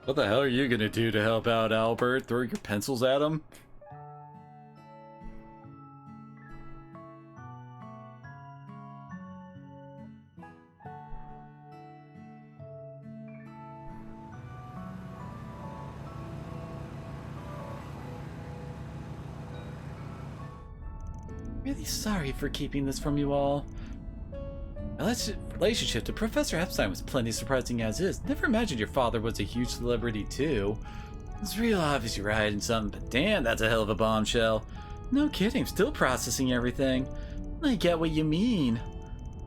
What the hell are you gonna do to help out Albert? Throw your pencils at him? really sorry for keeping this from you all. My relationship to Professor Epstein was plenty surprising as is. Never imagined your father was a huge celebrity too. It's real obvious you're hiding something, but damn, that's a hell of a bombshell. No kidding, I'm still processing everything. I get what you mean.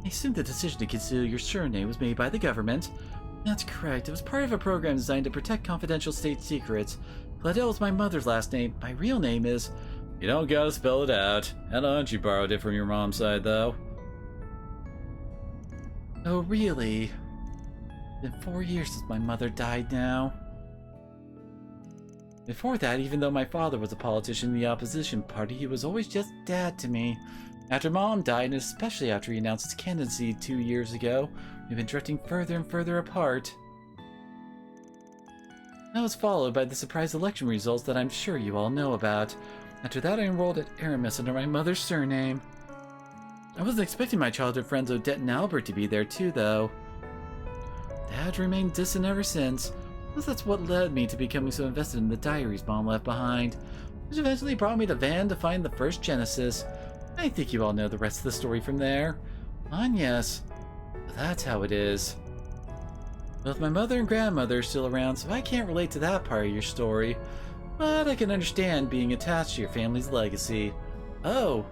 I assume the decision to conceal your surname was made by the government. That's correct. It was part of a program designed to protect confidential state secrets. Gladell is my mother's last name. My real name is... You don't gotta spell it out. Hell on, you borrowed it from your mom's side, though. Oh, really? It's been 4 years since my mother died now. Before that, even though my father was a politician in the opposition party, he was always just Dad to me. After Mom died, and especially after he announced his candidacy 2 years ago, we've been drifting further and further apart. That was followed by the surprise election results that I'm sure you all know about. After that, I enrolled at Aramis under my mother's surname. I wasn't expecting my childhood friends Odette and Albert to be there too, though. Dad remained distant ever since. That's what led me to becoming so invested in the diaries Mom left behind, which eventually brought me to Van to find the first Genesis. I think you all know the rest of the story from there. Yes. That's how it is. Both my mother and grandmother are still around, so I can't relate to that part of your story. But I can understand being attached to your family's legacy. Oh.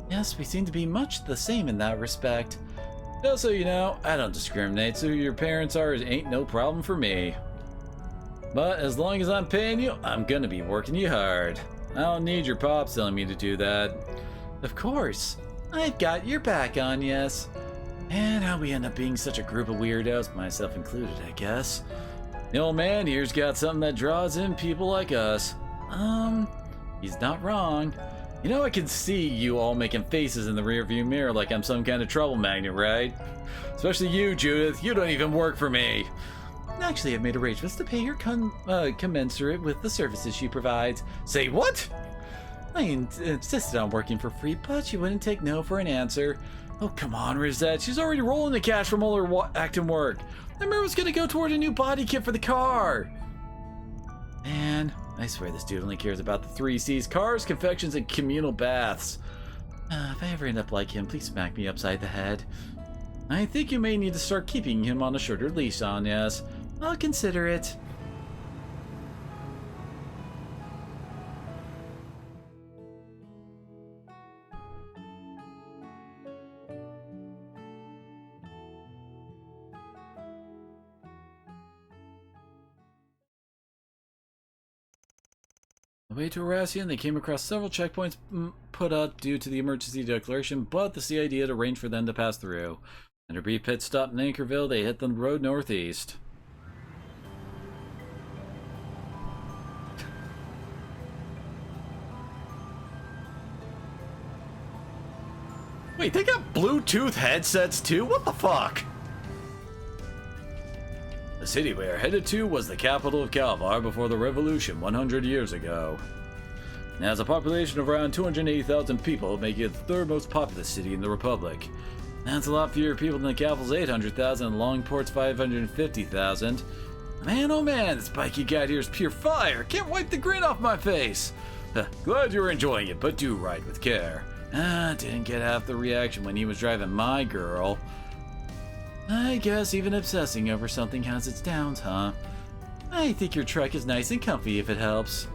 Yes, we seem to be much the same in that respect. Just so you know, I don't discriminate, so who your parents are ain't no problem for me. But as long as I'm paying you, I'm gonna be working you hard. I don't need your pops telling me to do that. Of course. I've got your back on, yes. And how we end up being such a group of weirdos, myself included, I guess. The old man here's got something that draws in people like us. He's not wrong. You know, I can see you all making faces in the rearview mirror like I'm some kind of trouble magnet, right? Especially you, Judith. You don't even work for me. Actually, I've made arrangements to pay her commensurate with the services she provides. Say what? I insisted on working for free, but she wouldn't take no for an answer. Oh, come on, Rosette. She's already rolling the cash from all her acting work. I remember it was going to go toward a new body kit for the car. Man, I swear this dude only cares about the 3 C's: cars, confections, and communal baths. If I ever end up like him, please smack me upside the head. I think you may need to start keeping him on a shorter leash, Yes. I'll consider it. On the way to Arassian, they came across several checkpoints put up due to the emergency declaration, but the CID had arranged for them to pass through. After a brief pit stop in Anchorville, they hit the road northeast. Wait, they got Bluetooth headsets too? What the fuck? The city we are headed to was the capital of Kalvar before the revolution 100 years ago. It has a population of around 280,000 people, making it the third most populous city in the Republic. That's a lot fewer people than the capital's 800,000 and Longport's 550,000. Man, oh man, this bike you got here is pure fire. Can't wipe the grin off my face. Glad you're enjoying it, but do ride with care. Didn't get half the reaction when he was driving my girl. I guess even obsessing over something has its downs, huh? I think your truck is nice and comfy if it helps.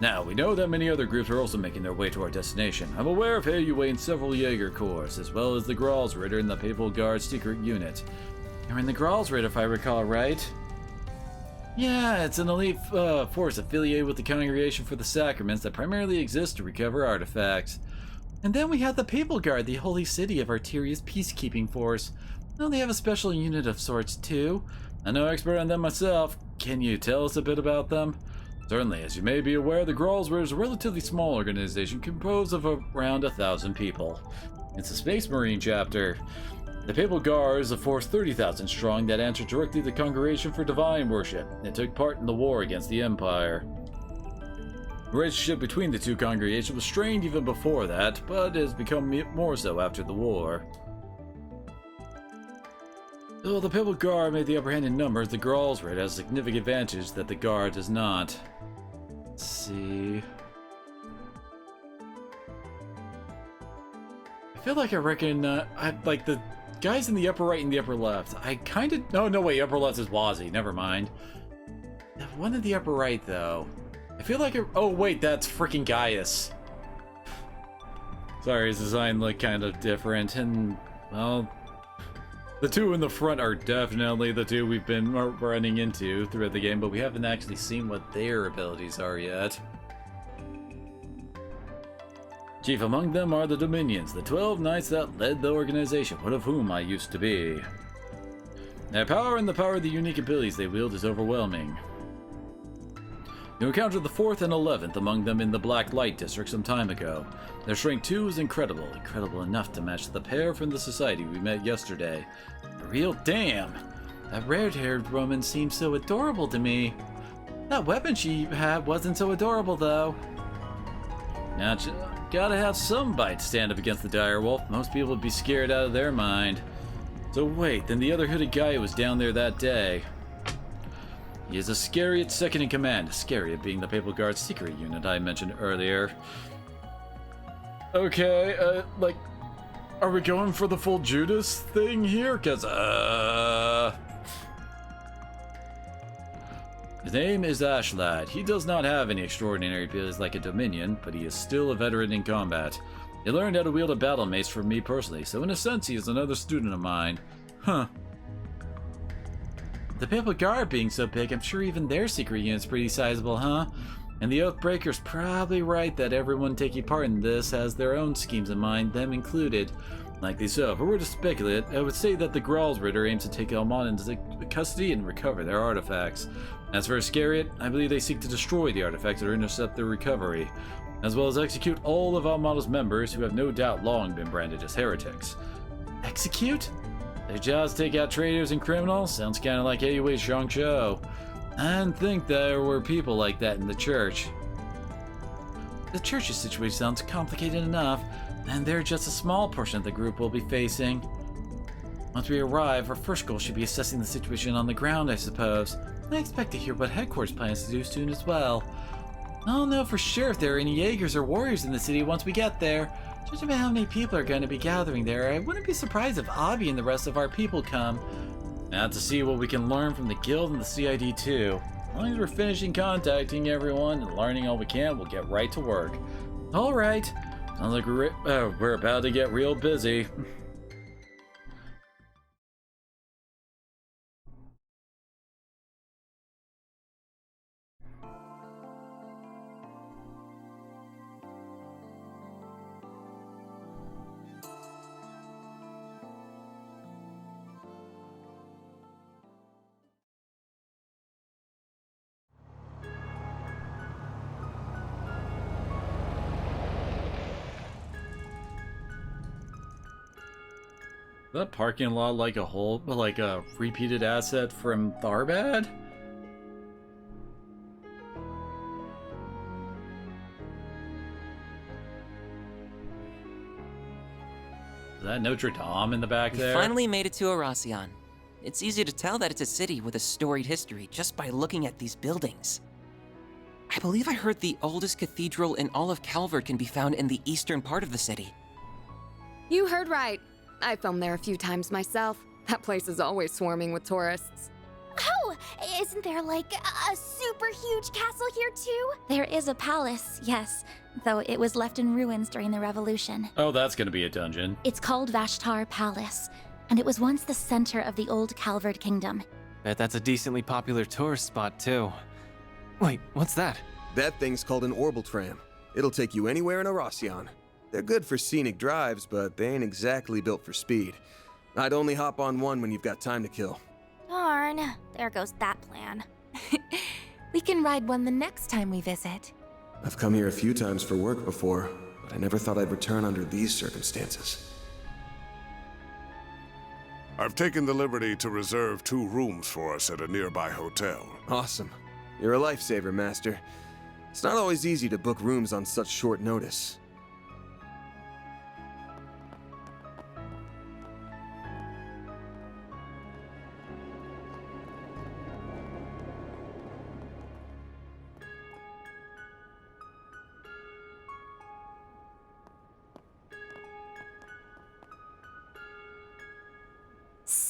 Now, we know that many other groups are also making their way to our destination. I'm aware of AUA and several Jaeger Corps, as well as the Gralsritter and the Papal Guard secret unit. You're in the Gralsritter, if I recall right. Yeah, it's an elite force affiliated with the Congregation for the Sacraments that primarily exists to recover artifacts. And then we have the Papal Guard, the holy city of Arteria's peacekeeping force. Well, they have a special unit of sorts, too. I'm no expert on them myself. Can you tell us a bit about them? Certainly, as you may be aware, the Gralsritter is a relatively small organization composed of around 1,000 people. It's a Space Marine chapter. The Papal Guard is a force 30,000 strong that answered directly to the Congregation for Divine Worship and took part in the war against the Empire. The relationship between the two congregations was strained even before that, but has become more so after the war. Though the Papal Guard made the upper hand in numbers, the Gralsritter has a significant advantage that the Guard does not. Let's see. I feel like I reckon I like the guys in the upper right and the upper left. I kind of no wait, upper left is Wazzy. Never mind. The one in the upper right though. I feel like oh wait, that's freaking Gaius. Sorry, his design looked kind of different, and well, the two in the front are definitely the two we've been running into throughout the game, but we haven't actually seen what their abilities are yet. Chief among them are the Dominions, the 12 knights that led the organization, one of whom I used to be. Their power and the power of the unique abilities they wield is overwhelming. You encountered the 4th and 11th among them in the Black Light District some time ago. Their strength too is incredible enough to match the pair from the society we met yesterday. A real damn! That red-haired woman seemed so adorable to me. That weapon she had wasn't so adorable though. Now, gotta have some bite to stand up against the dire wolf. Most people would be scared out of their mind. So wait, then the other hooded guy who was down there that day. He is Iscariot's second in command, Iscariot being the Papal Guard's secret unit I mentioned earlier. Okay, like, are we going for the full Judas thing here? Cause, his name is Ashlad. He does not have any extraordinary abilities like a Dominion, but he is still a veteran in combat. He learned how to wield a battle mace from me personally, so in a sense he is another student of mine. Huh. The Papal Guard being so big, I'm sure even their secret unit's pretty sizable, huh? And the Oathbreaker's probably right that everyone taking part in this has their own schemes in mind, them included. Likely so. If I were to speculate, I would say that the Gralsritter aims to take Elmon into custody and recover their artifacts. As for Iscariot, I believe they seek to destroy the artifacts or intercept their recovery, as well as execute all of Almada's members who have no doubt long been branded as heretics. Execute? Their jobs take out traitors and criminals? Sounds kind of like Yue Zhangzhou. I didn't think there were people like that in the church. The church's situation sounds complicated enough, and they're just a small portion of the group we'll be facing. Once we arrive, our first goal should be assessing the situation on the ground, I suppose. I expect to hear what headquarters plans to do soon as well. I'll know for sure if there are any Jaegers or warriors in the city once we get there. Judging by how many people are going to be gathering there, I wouldn't be surprised if Abby and the rest of our people come. Now to see what we can learn from the guild and the CID too. As long as we're finishing contacting everyone and learning all we can, we'll get right to work. Alright. Sounds like we're about to get real busy. That parking lot like a repeated asset from Tharbad? Is that Notre Dame in the back there? We finally made it to Aracion. It's easy to tell that it's a city with a storied history just by looking at these buildings. I believe I heard the oldest cathedral in all of Calvert can be found in the eastern part of the city. You heard right. I filmed there a few times myself. That place is always swarming with tourists. Oh, isn't there like a super huge castle here too? There is a palace, yes, though it was left in ruins during the revolution. Oh, that's gonna be a dungeon. It's called Vashtar Palace, and it was once the center of the old Calvard Kingdom. Bet that's a decently popular tourist spot too. Wait, what's that? That thing's called an orbital tram. It'll take you anywhere in Aracion. They're good for scenic drives, but they ain't exactly built for speed. I'd only hop on one when you've got time to kill. Darn, there goes that plan. We can ride one the next time we visit. I've come here a few times for work before, but I never thought I'd return under these circumstances. I've taken the liberty to reserve 2 rooms for us at a nearby hotel. Awesome. You're a lifesaver, Master. It's not always easy to book rooms on such short notice.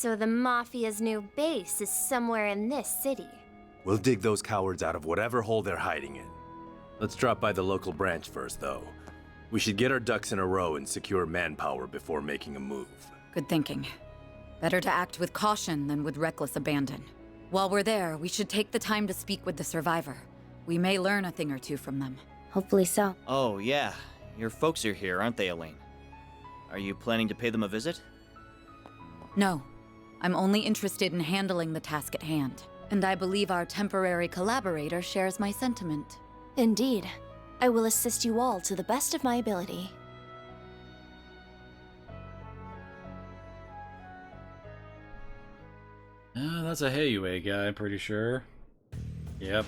So the Mafia's new base is somewhere in this city. We'll dig those cowards out of whatever hole they're hiding in. Let's drop by the local branch first, though. We should get our ducks in a row and secure manpower before making a move. Good thinking. Better to act with caution than with reckless abandon. While we're there, we should take the time to speak with the survivor. We may learn a thing or two from them. Hopefully so. Oh, yeah. Your folks are here, aren't they, Elaine? Are you planning to pay them a visit? No. I'm only interested in handling the task at hand. And I believe our temporary collaborator shares my sentiment. Indeed. I will assist you all to the best of my ability. That's a Heiyue guy, I'm pretty sure. Yep.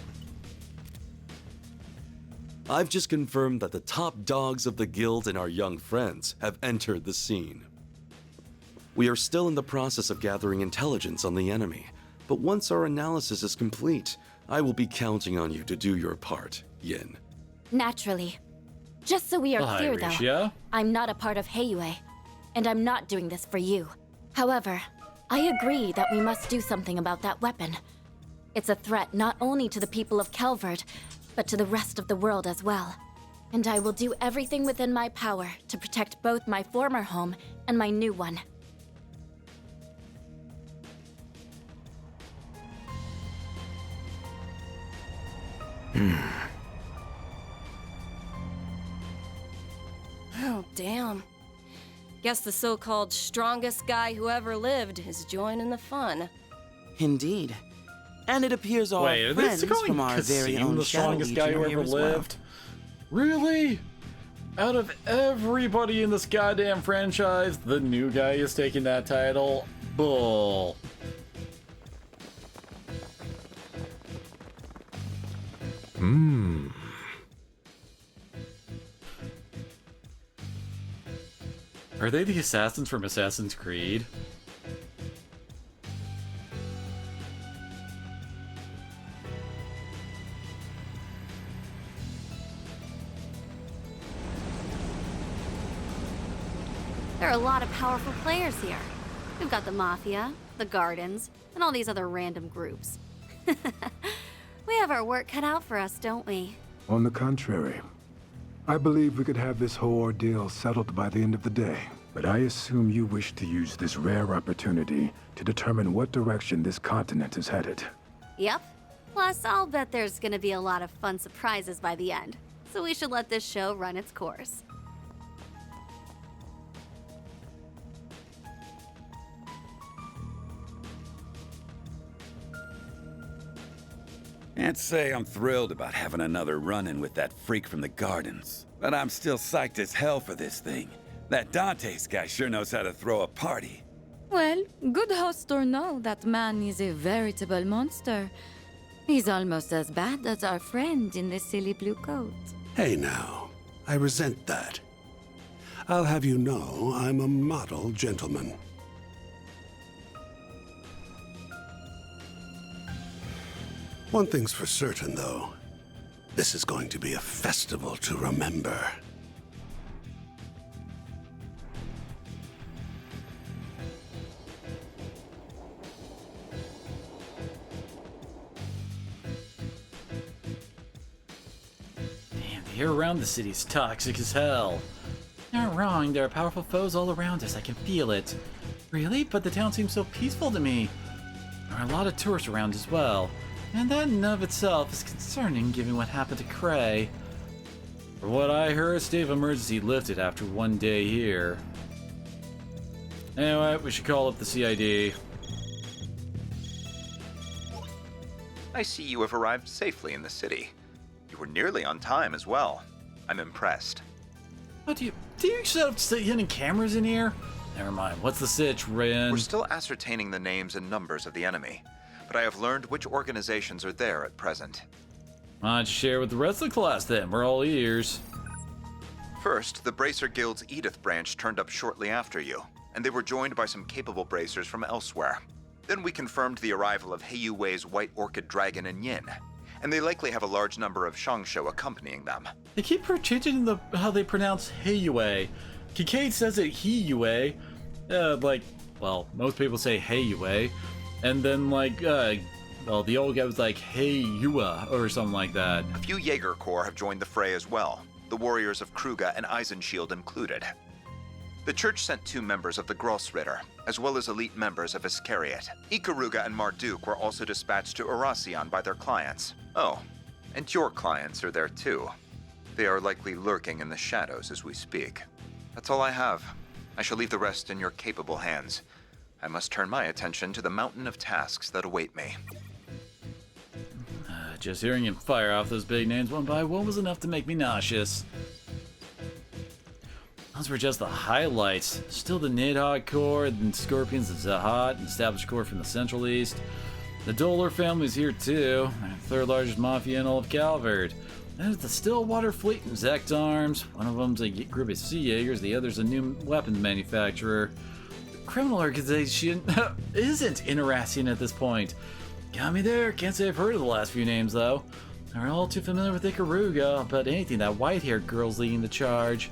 I've just confirmed that the top dogs of the guild and our young friends have entered the scene. We are still in the process of gathering intelligence on the enemy, but once our analysis is complete, I will be counting on you to do your part, Yin. Naturally. Just so we are clear, Risha. though, I'm not a part of Heiyue, and I'm not doing this for you. However, I agree that we must do something about that weapon. It's a threat not only to the people of Calvard, but to the rest of the world as well. And I will do everything within my power to protect both my former home and my new one. Oh, damn. Guess the so-called strongest guy who ever lived is joining the fun. Indeed. And it appears our Wait, are they friends calling from our very Kasim own the Shadow strongest guy Legion who are here ever as well. lived? Really? Out of everybody in this goddamn franchise, the new guy is taking that title? Bull. Are they the assassins from Assassin's Creed? There are a lot of powerful players here. We've got the Mafia, the Gardens, and all these other random groups. We have our work cut out for us, don't we? On the contrary. I believe we could have this whole ordeal settled by the end of the day. But I assume you wish to use this rare opportunity to determine what direction this continent is headed. Yep. Plus, I'll bet there's gonna be a lot of fun surprises by the end. So we should let this show run its course. Can't say I'm thrilled about having another run-in with that freak from the Gardens, but I'm still psyched as hell for this thing. That Dante's guy sure knows how to throw a party. Well, good host or no, that man is a veritable monster. He's almost as bad as our friend in the silly blue coat. Hey now, I resent that. I'll have you know I'm a model gentleman. One thing's for certain, though. This is going to be a festival to remember. Damn, the air around the city's toxic as hell. You're not wrong, there are powerful foes all around us, I can feel it. Really? But the town seems so peaceful to me. There are a lot of tourists around as well. And that in and of itself is concerning given what happened to Cray. For what I heard, state of emergency lifted after one day here. Anyway, we should call up the CID. I see you have arrived safely in the city. You were nearly on time as well. I'm impressed. What do you set up hidden cameras in here? Never mind, what's the sitch, Rin? We're still ascertaining the names and numbers of the enemy, but I have learned which organizations are there at present. Why don't you share with the rest of the class then? We're all ears. First, the Bracer Guild's Edith branch turned up shortly after you, and they were joined by some capable bracers from elsewhere. Then we confirmed the arrival of Heiyue's White Orchid Dragon and Yin, and they likely have a large number of Shangsho accompanying them. They keep changing how they pronounce Heiyue. Kincaid says it Heiyue, like well, most people say hey Yue, and then like, well, the old guy was like hey Yua or something like that. A few Jaeger Corps have joined the fray as well, the warriors of Kruga and Eisenshield included. The church sent 2 members of the Grossritter, as well as elite members of Iscariot. Ikaruga and Marduk were also dispatched to Erasion by their clients. Oh, and your clients are there too. They are likely lurking in the shadows as we speak. That's all I have. I shall leave the rest in your capable hands. I must turn my attention to the mountain of tasks that await me. Just hearing him fire off those big names one by one was enough to make me nauseous. Those were just the highlights. Still the Nidhogg Corps, and Scorpions of Zahat, an established corps from the Central East. The Dolar family's here too, third largest mafia in all of Calvard. There's the Stillwater Fleet and Zect Arms. One of them's a group of sea Jaegers, the other's a new weapons manufacturer. The criminal organization isn't interesting at this point. Got me there. Can't say I've heard of the last few names though. They're all too familiar with Ikaruga, but anything that white-haired girl's leading the charge.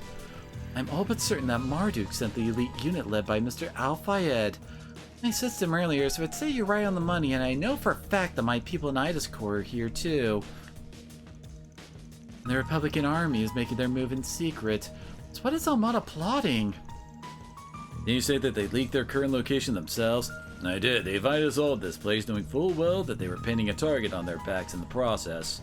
I'm all but certain that Marduk sent the elite unit led by Mr. Al-Fayed. I said to him earlier, so I'd say you're right on the money, and I know for a fact that my people in Ida's Corps are here too. The Republican army is making their move in secret. So what is Almada plotting? Didn't you say that they leaked their current location themselves? I did. They invited us all to this place, knowing full well that they were pinning a target on their backs in the process.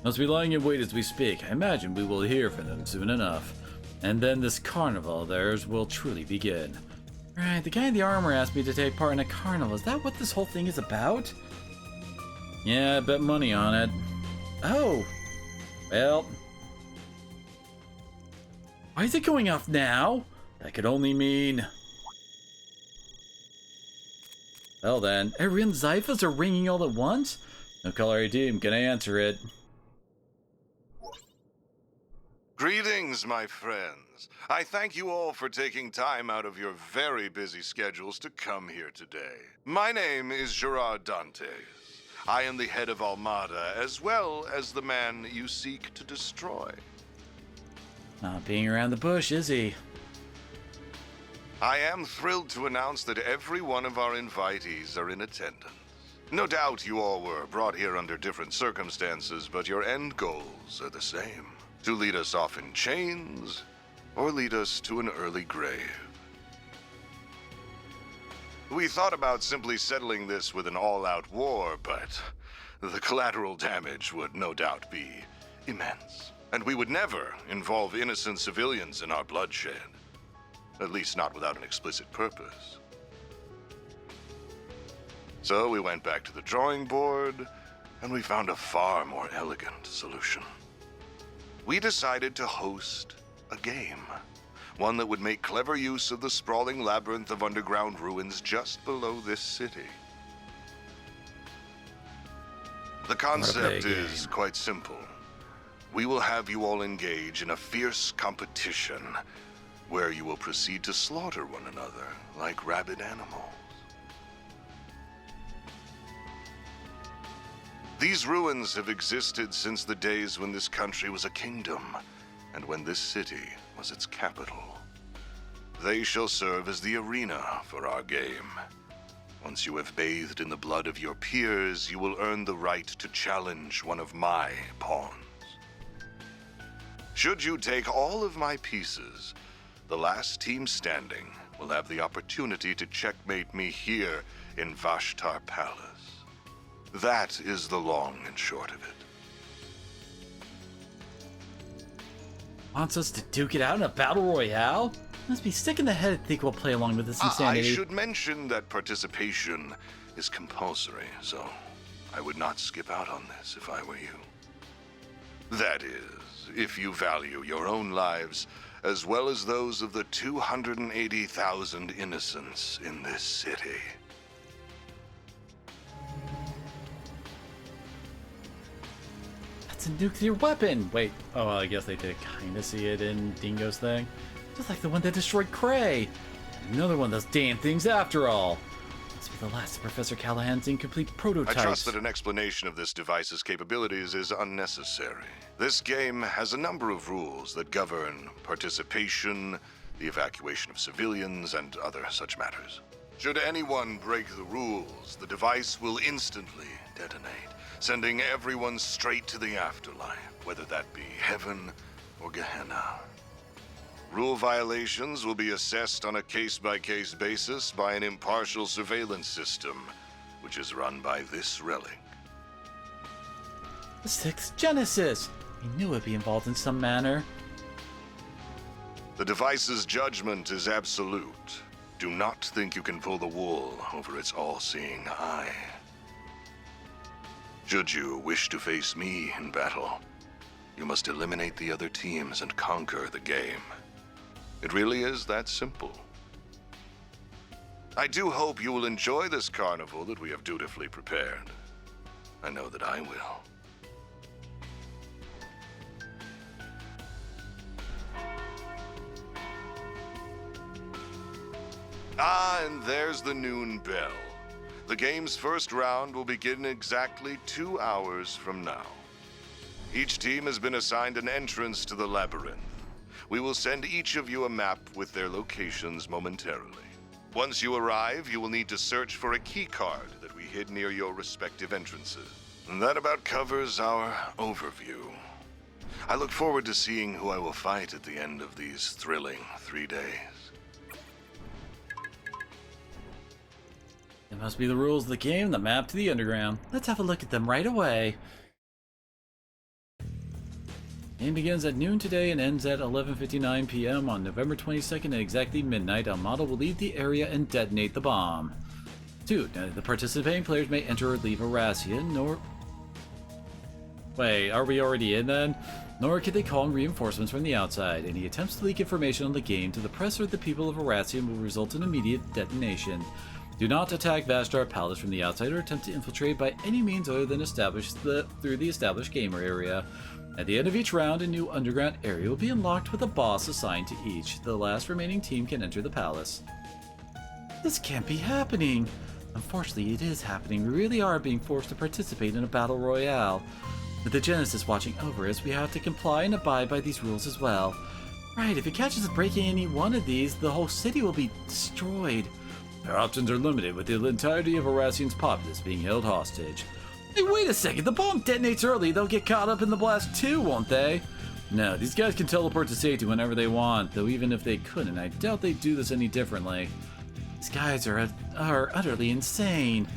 Must be lying in wait as we speak. I imagine we will hear from them soon enough. And then this carnival of theirs will truly begin. Right, the guy in the armor asked me to take part in a carnival. Is that what this whole thing is about? Yeah, I bet money on it. Oh! Well... why is it going off now? That could only mean... well then, everyone's Zyphas are ringing all at once? No caller ID, I'm gonna answer it. Greetings, my friends. I thank you all for taking time out of your very busy schedules to come here today. My name is Gerard Dantes. I am the head of Almada, as well as the man you seek to destroy. Not being around the bush, is he? I am thrilled to announce that every one of our invitees are in attendance. No doubt you all were brought here under different circumstances, but your end goals are the same. To lead us off in chains, or lead us to an early grave. We thought about simply settling this with an all-out war, but the collateral damage would no doubt be immense. And we would never involve innocent civilians in our bloodshed. At least not without an explicit purpose. So we went back to the drawing board, and we found a far more elegant solution. We decided to host a game. One that would make clever use of the sprawling labyrinth of underground ruins just below this city. The concept is quite simple. We will have you all engage in a fierce competition where you will proceed to slaughter one another like rabid animals. These ruins have existed since the days when this country was a kingdom, and when this city was its capital. They shall serve as the arena for our game. Once you have bathed in the blood of your peers, you will earn the right to challenge one of my pawns. Should you take all of my pieces, the last team standing will have the opportunity to checkmate me here in Vashtar Palace. That is the long and short of it. Wants us to duke it out in a battle royale? Must be sick in the head to think we'll play along with this insanity. I should mention that participation is compulsory, so I would not skip out on this if I were you. That is, if you value your own lives, as well as those of the 280,000 innocents in this city. It's a nuclear weapon! Wait, oh, well, I guess they did kind of see it in Dingo's thing. Just like the one that destroyed Cray. Another one of those damn things after all. Must be the last of Professor Callahan's incomplete prototypes. I trust that an explanation of this device's capabilities is unnecessary. This game has a number of rules that govern participation, the evacuation of civilians, and other such matters. Should anyone break the rules, the device will instantly detonate, sending everyone straight to the afterlife, whether that be heaven or Gehenna. Rule violations will be assessed on a case-by-case basis by an impartial surveillance system, which is run by this relic. The sixth Genesis! We knew it'd be involved in some manner. The device's judgment is absolute. Do not think you can pull the wool over its all-seeing eye. Should you wish to face me in battle, you must eliminate the other teams and conquer the game. It really is that simple. I do hope you will enjoy this carnival that we have dutifully prepared. I know that I will. Ah, and there's the noon bell. The game's first round will begin exactly 2 hours from now. Each team has been assigned an entrance to the labyrinth. We will send each of you a map with their locations momentarily. Once you arrive, you will need to search for a key card that we hid near your respective entrances. And that about covers our overview. I look forward to seeing who I will fight at the end of these thrilling 3 days. It must be the rules of the game, the map to the underground. Let's have a look at them right away. Game begins at noon today and ends at 11:59 p.m. on November 22nd at exactly midnight. A model will leave the area and detonate the bomb. 2. The participating players may enter or leave Aracian, nor... Wait, are we already in then? Nor can they call in reinforcements from the outside. Any attempts to leak information on the game to the press or the people of Aracian will result in immediate detonation. Do not attack Vashtar Palace from the outside or attempt to infiltrate by any means other than through the established gamer area. At the end of each round, a new underground area will be unlocked with a boss assigned to each. The last remaining team can enter the palace. This can't be happening! Unfortunately, it is happening. We really are being forced to participate in a battle royale. With the Genesis watching over us, we have to comply and abide by these rules as well. Right, if it catches us breaking any one of these, the whole city will be destroyed. Our options are limited, with the entirety of Aracian's populace being held hostage. Hey, wait a second, the bomb detonates early, they'll get caught up in the blast too, won't they? No, these guys can teleport to safety whenever they want, though even if they couldn't, I doubt they'd do this any differently. These guys are utterly insane.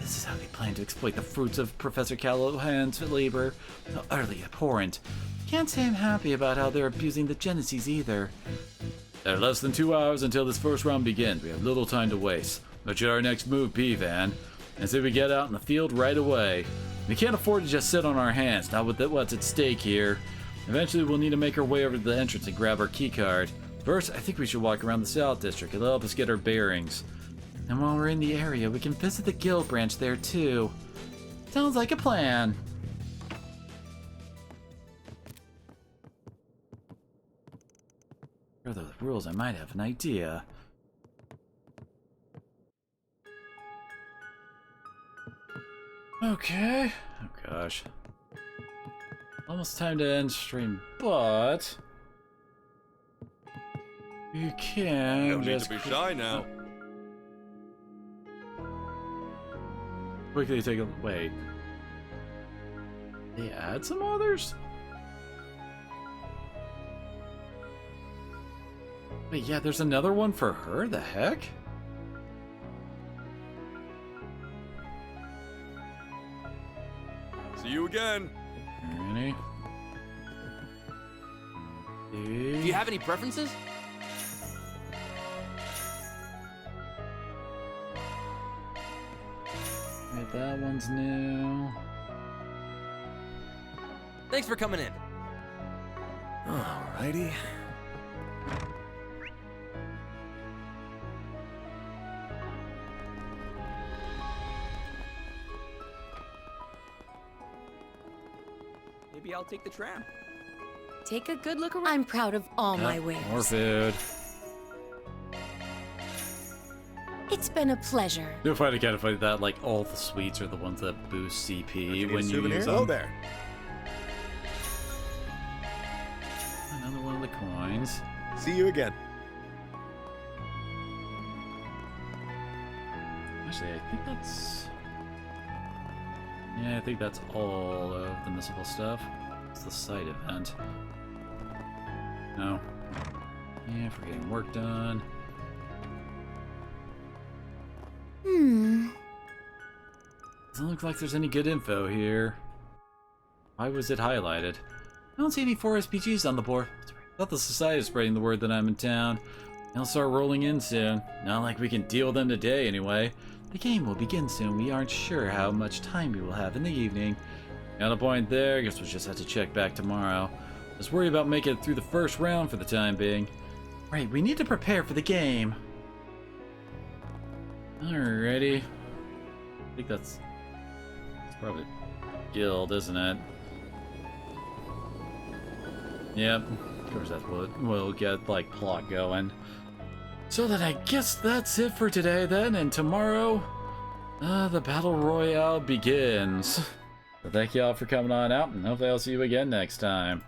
This is how they plan to exploit the fruits of Professor Callahan's labor. So utterly abhorrent. Can't say I'm happy about how they're abusing the Genesis either. There are less than 2 hours until this first round begins. We have little time to waste. What should our next move be, Van? I say we get out in the field right away. We can't afford to just sit on our hands, not with what's at stake here. Eventually we'll need to make our way over to the entrance and grab our keycard. First, I think we should walk around the South District. It'll help us get our bearings. And while we're in the area, we can visit the guild branch there too. Sounds like a plan. For those rules, I might have an idea. Okay. Oh gosh. Almost time to end stream, but you can No need to be shy now. Quickly take a wait. They add some others? Wait, yeah, there's another one for her? The heck? See you again. Alrighty. Do you have any preferences? Right, that one's new. Thanks for coming in. Alrighty. Maybe I'll take the tram. Take a good look around. I'm proud of all my wares. More food. It's been a pleasure. You'll find it kind of funny that like all the sweets are the ones that boost CP when you use them. Oh, there. Another one of the coins. See you again. Actually, I think that's... Yeah, I think that's all of the missable stuff. It's the site event. No. Yeah, for getting work done. Doesn't look like there's any good info here. Why was it highlighted? I don't see any 4 SPGs on the board. I thought the society is spreading the word that I'm in town. They'll start rolling in soon. Not like we can deal with them today, anyway. The game will begin soon. We aren't sure how much time we will have in the evening. Got a point there. Guess we'll just have to check back tomorrow. Just worry about making it through the first round for the time being. Right, we need to prepare for the game. Alrighty. I think that's probably guild, isn't it? Yep. Of course that's what we'll get, like, plot going. So then I guess that's it for today then, and tomorrow, the Battle Royale begins. So thank you all for coming on out, and hopefully I'll see you again next time.